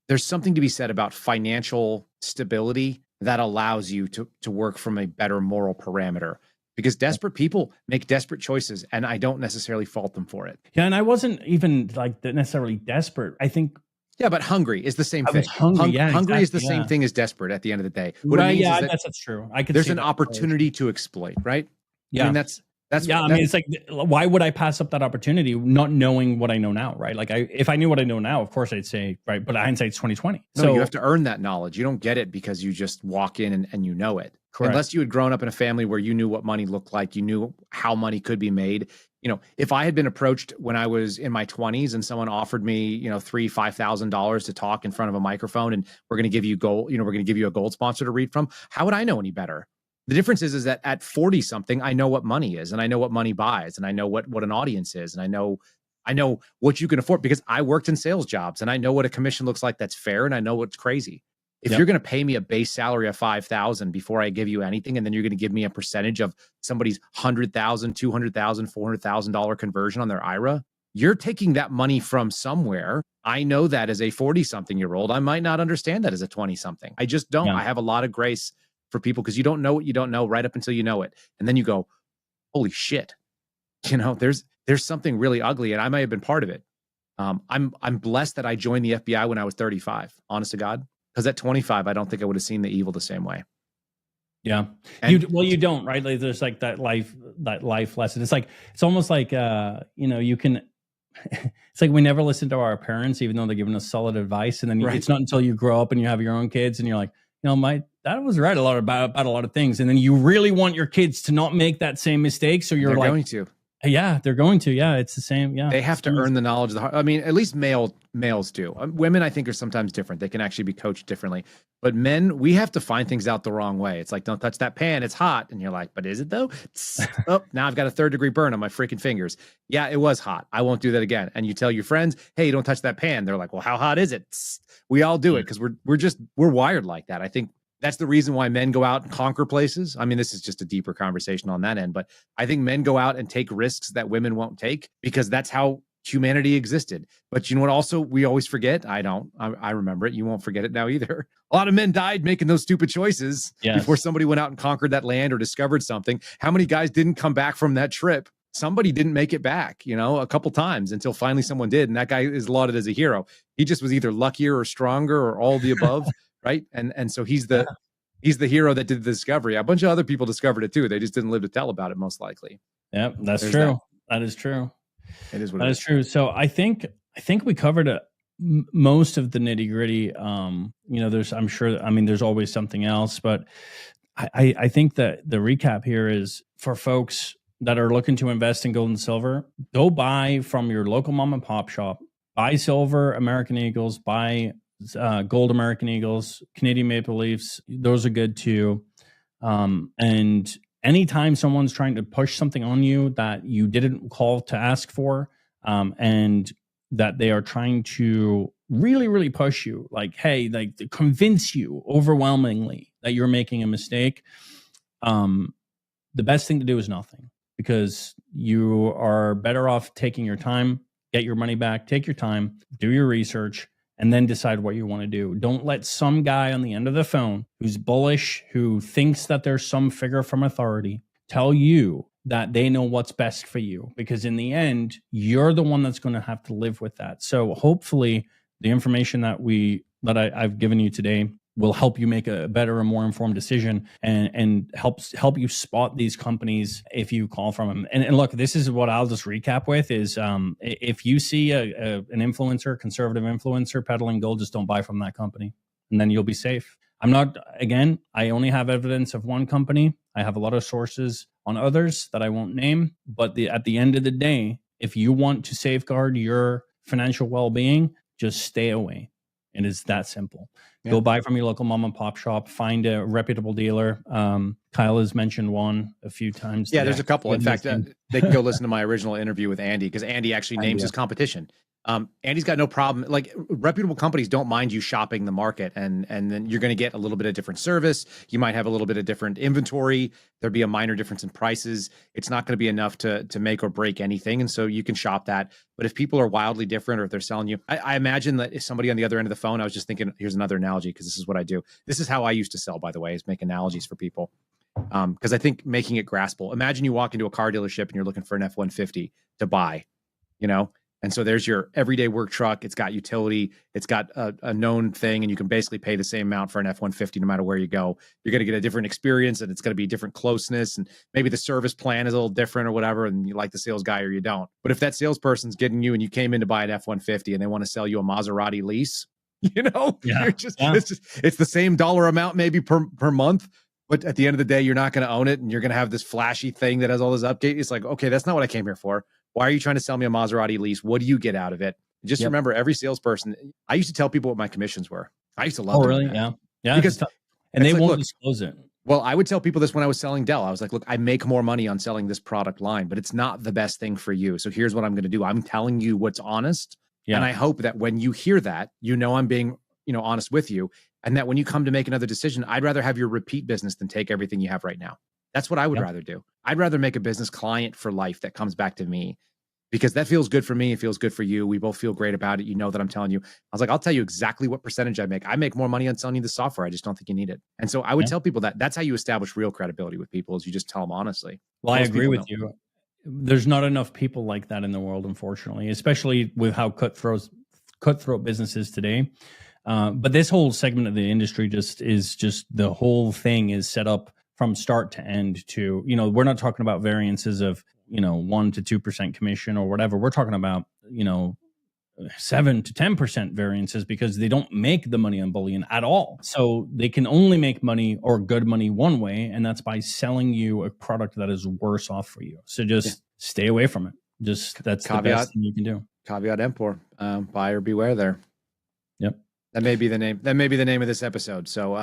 Speaker 5: there's something to be said about financial stability that allows you to work from a better moral parameter, because desperate people make desperate choices, and I don't necessarily fault them for it.
Speaker 1: Yeah, and I wasn't even like necessarily desperate. I think.
Speaker 5: Yeah, but hungry is the same thing.
Speaker 1: Hungry
Speaker 5: Hungry is the same thing as desperate at the end of the day.
Speaker 1: What it means is that, that's true.
Speaker 5: There's an opportunity to exploit, right?
Speaker 1: Yeah.
Speaker 5: I mean, that's
Speaker 1: I mean, it's like, why would I pass up that opportunity not knowing what I know now, right? Like, if I knew what I know now, of course I'd say, right, but hindsight's 2020.
Speaker 5: No, so you have to earn that knowledge. You don't get it because you just walk in and you know it. Correct. Unless you had grown up in a family where you knew what money looked like, you knew how money could be made. You know, if I had been approached when I was in my 20s and someone offered me, $3,000-$5,000 to talk in front of a microphone, and we're going to give you gold, we're going to give you a gold sponsor to read from, how would I know any better? The difference is that at 40 something, I know what money is, and I know what money buys, and I know what an audience is, and I know what you can afford because I worked in sales jobs, and I know what a commission looks like that's fair, and I know what's crazy. If you're going to pay me a base salary of $5,000 before I give you anything, and then you're going to give me a percentage of somebody's $100,000, $200,000, $400,000 conversion on their IRA, you're taking that money from somewhere. I know that as a 40-something-year-old. I might not understand that as a 20-something. I just don't. Yeah. I have a lot of grace for people because you don't know what you don't know right up until you know it. And then you go, holy shit. There's something really ugly, and I may have been part of it. I'm blessed that I joined the FBI when I was 35, honest to God. Because at 25, I don't think I would have seen the evil the same way.
Speaker 1: Yeah. You don't, right? Like there's like that life lesson. It's almost like, you can, it's like we never listen to our parents, even though they're giving us solid advice. And then it's not until you grow up and you have your own kids and you're like, my dad was right about a lot of things. And then you really want your kids to not make that same mistake. So they're
Speaker 5: going to.
Speaker 1: Yeah, they're going to. Yeah, it's the same. Yeah,
Speaker 5: they have to earn the knowledge of the heart. I mean, at least males do. Women, I think, are sometimes different. They can actually be coached differently. But men, we have to find things out the wrong way. It's like, don't touch that pan. It's hot. And you're like, but is it though? Oh, now I've got a 3rd-degree burn on my freaking fingers. Yeah, it was hot. I won't do that again. And you tell your friends, hey, don't touch that pan. They're like, well, how hot is it? We all do it because we're wired like that. I think that's the reason why men go out and conquer places. I mean, this is just a deeper conversation on that end, but I think men go out and take risks that women won't take because that's how humanity existed. But you know what also we always forget? I remember it. You won't forget it now either. A lot of men died making those stupid choices before somebody went out and conquered that land or discovered something. How many guys didn't come back from that trip? Somebody didn't make it back, a couple times until finally someone did. And that guy is lauded as a hero. He just was either luckier or stronger or all the above. Right. And so he's the hero that did the discovery. A bunch of other people discovered it too. They just didn't live to tell about it, most likely.
Speaker 1: Yeah, that's true. That is true.
Speaker 5: It is what
Speaker 1: that
Speaker 5: it
Speaker 1: is true. So I think we covered most of the nitty gritty. There's always something else, but I think that the recap here is for folks that are looking to invest in gold and silver, go buy from your local mom and pop shop, buy silver American Eagles, buy gold American Eagles, Canadian Maple Leafs. Those are good too. And anytime someone's trying to push something on you that you didn't call to ask for, and that they are trying to really, really push you, like, hey, like to convince you overwhelmingly that you're making a mistake, the best thing to do is nothing, because you are better off taking your time, get your money back, take your time, do your research, and then decide what you want to do. Don't let some guy on the end of the phone who's bullish, who thinks that there's some figure from authority, tell you that they know what's best for you, because in the end, you're the one that's going to have to live with that. So hopefully the information that I've given you today will help you make a better and more informed decision, and help you spot these companies if you call from them. And look, this is what I'll just recap with is if you see an influencer, conservative influencer peddling gold, just don't buy from that company, and then you'll be safe. I only have evidence of one company. I have a lot of sources on others that I won't name, but at the end of the day, If you want to safeguard your financial well-being, just stay away. It is that simple.
Speaker 5: Yeah.
Speaker 1: Go buy from your local mom and pop shop, find a reputable dealer. Kyle has mentioned one a few times.
Speaker 5: Yeah, there's a couple. In fact, they can go listen to my original interview with Andy, because Andy actually names his competition. Andy's got no problem. Like, reputable companies don't mind you shopping the market, and then you're going to get a little bit of different service. You might have a little bit of different inventory. There'd be a minor difference in prices. It's not going to be enough to make or break anything. And so you can shop that. But if people are wildly different, or if they're selling you, I imagine that if somebody on the other end of the phone, I was just thinking, here's another analogy, because this is what I do. This is how I used to sell, by the way, is make analogies for people. Because I think making it graspable. Imagine you walk into a car dealership and you're looking for an F-150 to buy, And so there's your everyday work truck. It's got utility. It's got a known thing, and you can basically pay the same amount for an F-150 no matter where you go. You're going to get a different experience, and it's going to be different closeness, and maybe the service plan is a little different or whatever, and you like the sales guy or you don't. But if that salesperson's getting you and you came in to buy an F-150 and they want to sell you a Maserati lease, it's the same dollar amount maybe per month. But at the end of the day, you're not going to own it, and you're going to have this flashy thing that has all this update. It's like, okay, that's not what I came here for. Why are you trying to sell me a Maserati lease? What do you get out of it? Just remember, every salesperson, I used to tell people what my commissions were. I used to love
Speaker 1: really?
Speaker 5: that.
Speaker 1: Yeah.
Speaker 5: Because
Speaker 1: they won't disclose it.
Speaker 5: Well, I would tell people this when I was selling Dell. I was like, look, I make more money on selling this product line, but it's not the best thing for you. So here's what I'm going to do. I'm telling you what's honest. Yeah. And I hope that when you hear that, I'm being, honest with you. And that when you come to make another decision, I'd rather have your repeat business than take everything you have right now. That's what I would rather do. I'd rather make a business client for life that comes back to me, because that feels good for me. It feels good for you. We both feel great about it. You know that I'm telling you. I was like, I'll tell you exactly what percentage I make. I make more money on selling you the software. I just don't think you need it. And so I would tell people that that's how you establish real credibility with people, is you just tell them honestly.
Speaker 1: Well, I agree with you. There's not enough people like that in the world, unfortunately, especially with how cutthroat business is today. But this whole segment of the industry is the whole thing is set up from start to end to, we're not talking about variances of, 1 to 2% commission or whatever. We're talking about, 7 to 10% variances, because they don't make the money on bullion at all. So they can only make money or good money one way, and that's by selling you a product that is worse off for you. So just stay away from it. That's the best thing you can do.
Speaker 5: Caveat emptor, buyer beware there.
Speaker 1: Yep.
Speaker 5: That may be the name. That may be the name of this episode. So,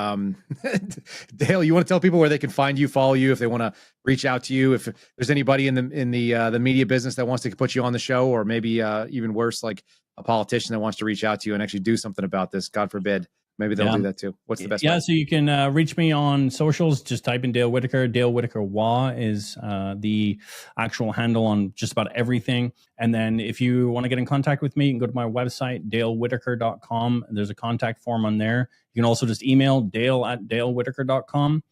Speaker 5: Dale, you want to tell people where they can find you, follow you, if they want to reach out to you, if there's anybody in the media business that wants to put you on the show, or maybe even worse, like a politician that wants to reach out to you and actually do something about this. God forbid. Maybe they'll do that too. What's the best way?
Speaker 1: So you can reach me on socials. Just type in Dale Whittaker. Dale Whittaker Wah is the actual handle on just about everything. And then if you want to get in contact with me, you can go to my website, dalewhitaker.com. There's a contact form on there. You can also just email dale@dalewhitaker.com.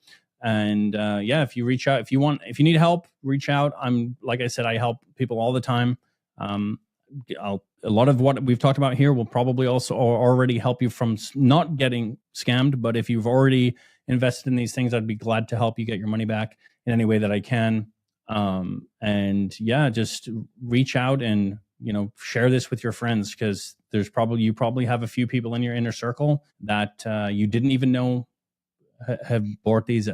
Speaker 1: And if you reach out, if you need help, reach out. Like I said, I help people all the time. A lot of what we've talked about here will probably also already help you from not getting scammed. But if you've already invested in these things, I'd be glad to help you get your money back in any way that I can. Just reach out and, share this with your friends, because you probably have a few people in your inner circle that you didn't even know have bought these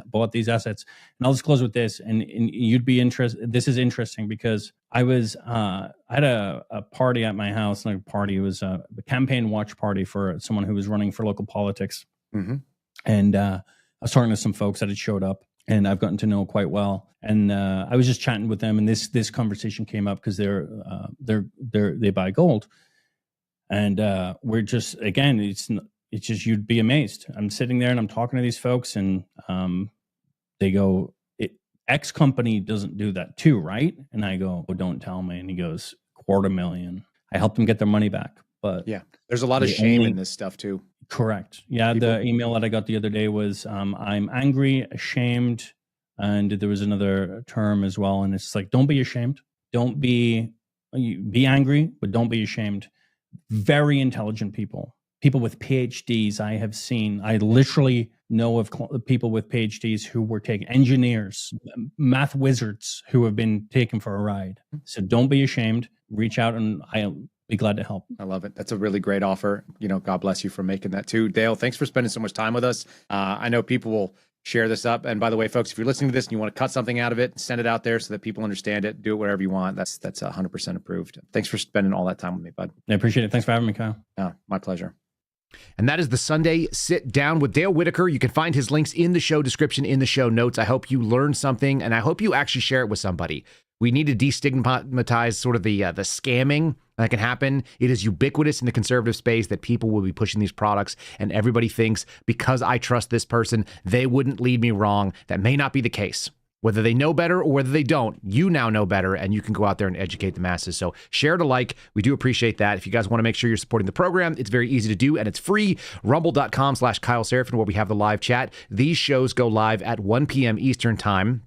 Speaker 1: assets. And I'll just close with this, and you'd be interested. This is interesting because I had a party at my house. Like a party, it was a campaign watch party for someone who was running for local politics. Mm-hmm. And I was talking to some folks that had showed up, and I've gotten to know quite well. And I was just chatting with them, and this conversation came up because they buy gold, and we're just, again, it's just, you'd be amazed. I'm sitting there and I'm talking to these folks, and they go, X company doesn't do that too, right? And I go, oh, don't tell me. And he goes, $250,000. I helped them get their money back. But
Speaker 5: yeah, there's a lot of shame in this stuff too.
Speaker 1: Correct. Yeah. The email that I got the other day was, I'm angry, ashamed. And there was another term as well. And it's like, don't be ashamed. Don't be angry, but don't be ashamed. Very intelligent people with PhDs I literally know of people with PhDs who were taking, engineers, math wizards who have been taken for a ride. So don't be ashamed. Reach out, and I'll be glad to help.
Speaker 5: I love it. That's a really great offer. God bless you for making that too. Dale, thanks for spending so much time with us. I know people will share this up. And by the way, folks, if you're listening to this and you want to cut something out of it, send it out there so that people understand it. Do it whatever you want. That's 100% approved. Thanks for spending all that time with me, bud.
Speaker 1: I appreciate it. Thanks for having me, Kyle.
Speaker 5: Yeah, my pleasure.
Speaker 4: And that is the Sunday Sit Down with Dale Whittaker. You can find his links in the show description, in the show notes. I hope you learned something, and I hope you actually share it with somebody. We need to destigmatize sort of the scamming that can happen. It is ubiquitous in the conservative space that people will be pushing these products, and everybody thinks because I trust this person, they wouldn't lead me wrong. That may not be the case. Whether they know better or whether they don't, you now know better, and you can go out there and educate the masses. So share it alike. We do appreciate that. If you guys want to make sure you're supporting the program, it's very easy to do, and it's free. Rumble.com/Kyle Seraphin, where we have the live chat. These shows go live at 1 p.m. Eastern time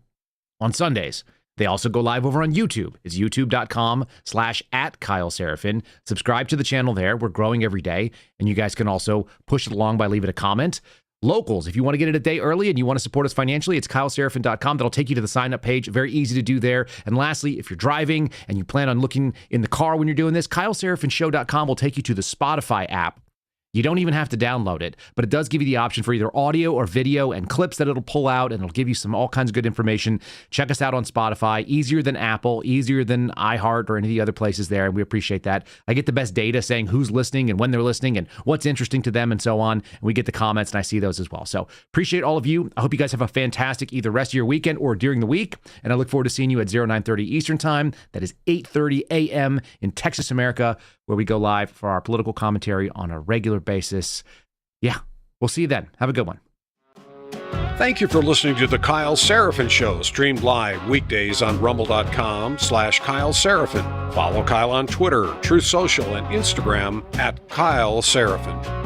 Speaker 4: on Sundays. They also go live over on YouTube. It's youtube.com/@Kyle Seraphin. Subscribe to the channel there. We're growing every day, and you guys can also push it along by leaving a comment. Locals, if you want to get it a day early and you want to support us financially, it's kyleseraphin.com. That'll take you to the sign-up page. Very easy to do there. And lastly, if you're driving and you plan on looking in the car when you're doing this, kyleseraphinshow.com will take you to the Spotify app. You don't even have to download it, but it does give you the option for either audio or video and clips that it'll pull out, and it'll give you some all kinds of good information. Check us out on Spotify. Easier than Apple, easier than iHeart or any of the other places there, and we appreciate that. I get the best data saying who's listening and when they're listening and what's interesting to them and so on, and we get the comments, and I see those as well. So appreciate all of you. I hope you guys have a fantastic either rest of your weekend or during the week, and I look forward to seeing you at 0930 Eastern Time. That is 8:30 a.m. in Texas, America, where we go live for our political commentary on a regular basis. Yeah, we'll see you then. Have a good one.
Speaker 3: Thank you for listening to The Kyle Seraphin Show, streamed live weekdays on rumble.com/Kyle Seraphin. Follow Kyle on Twitter, Truth Social, and Instagram @Kyle Seraphin.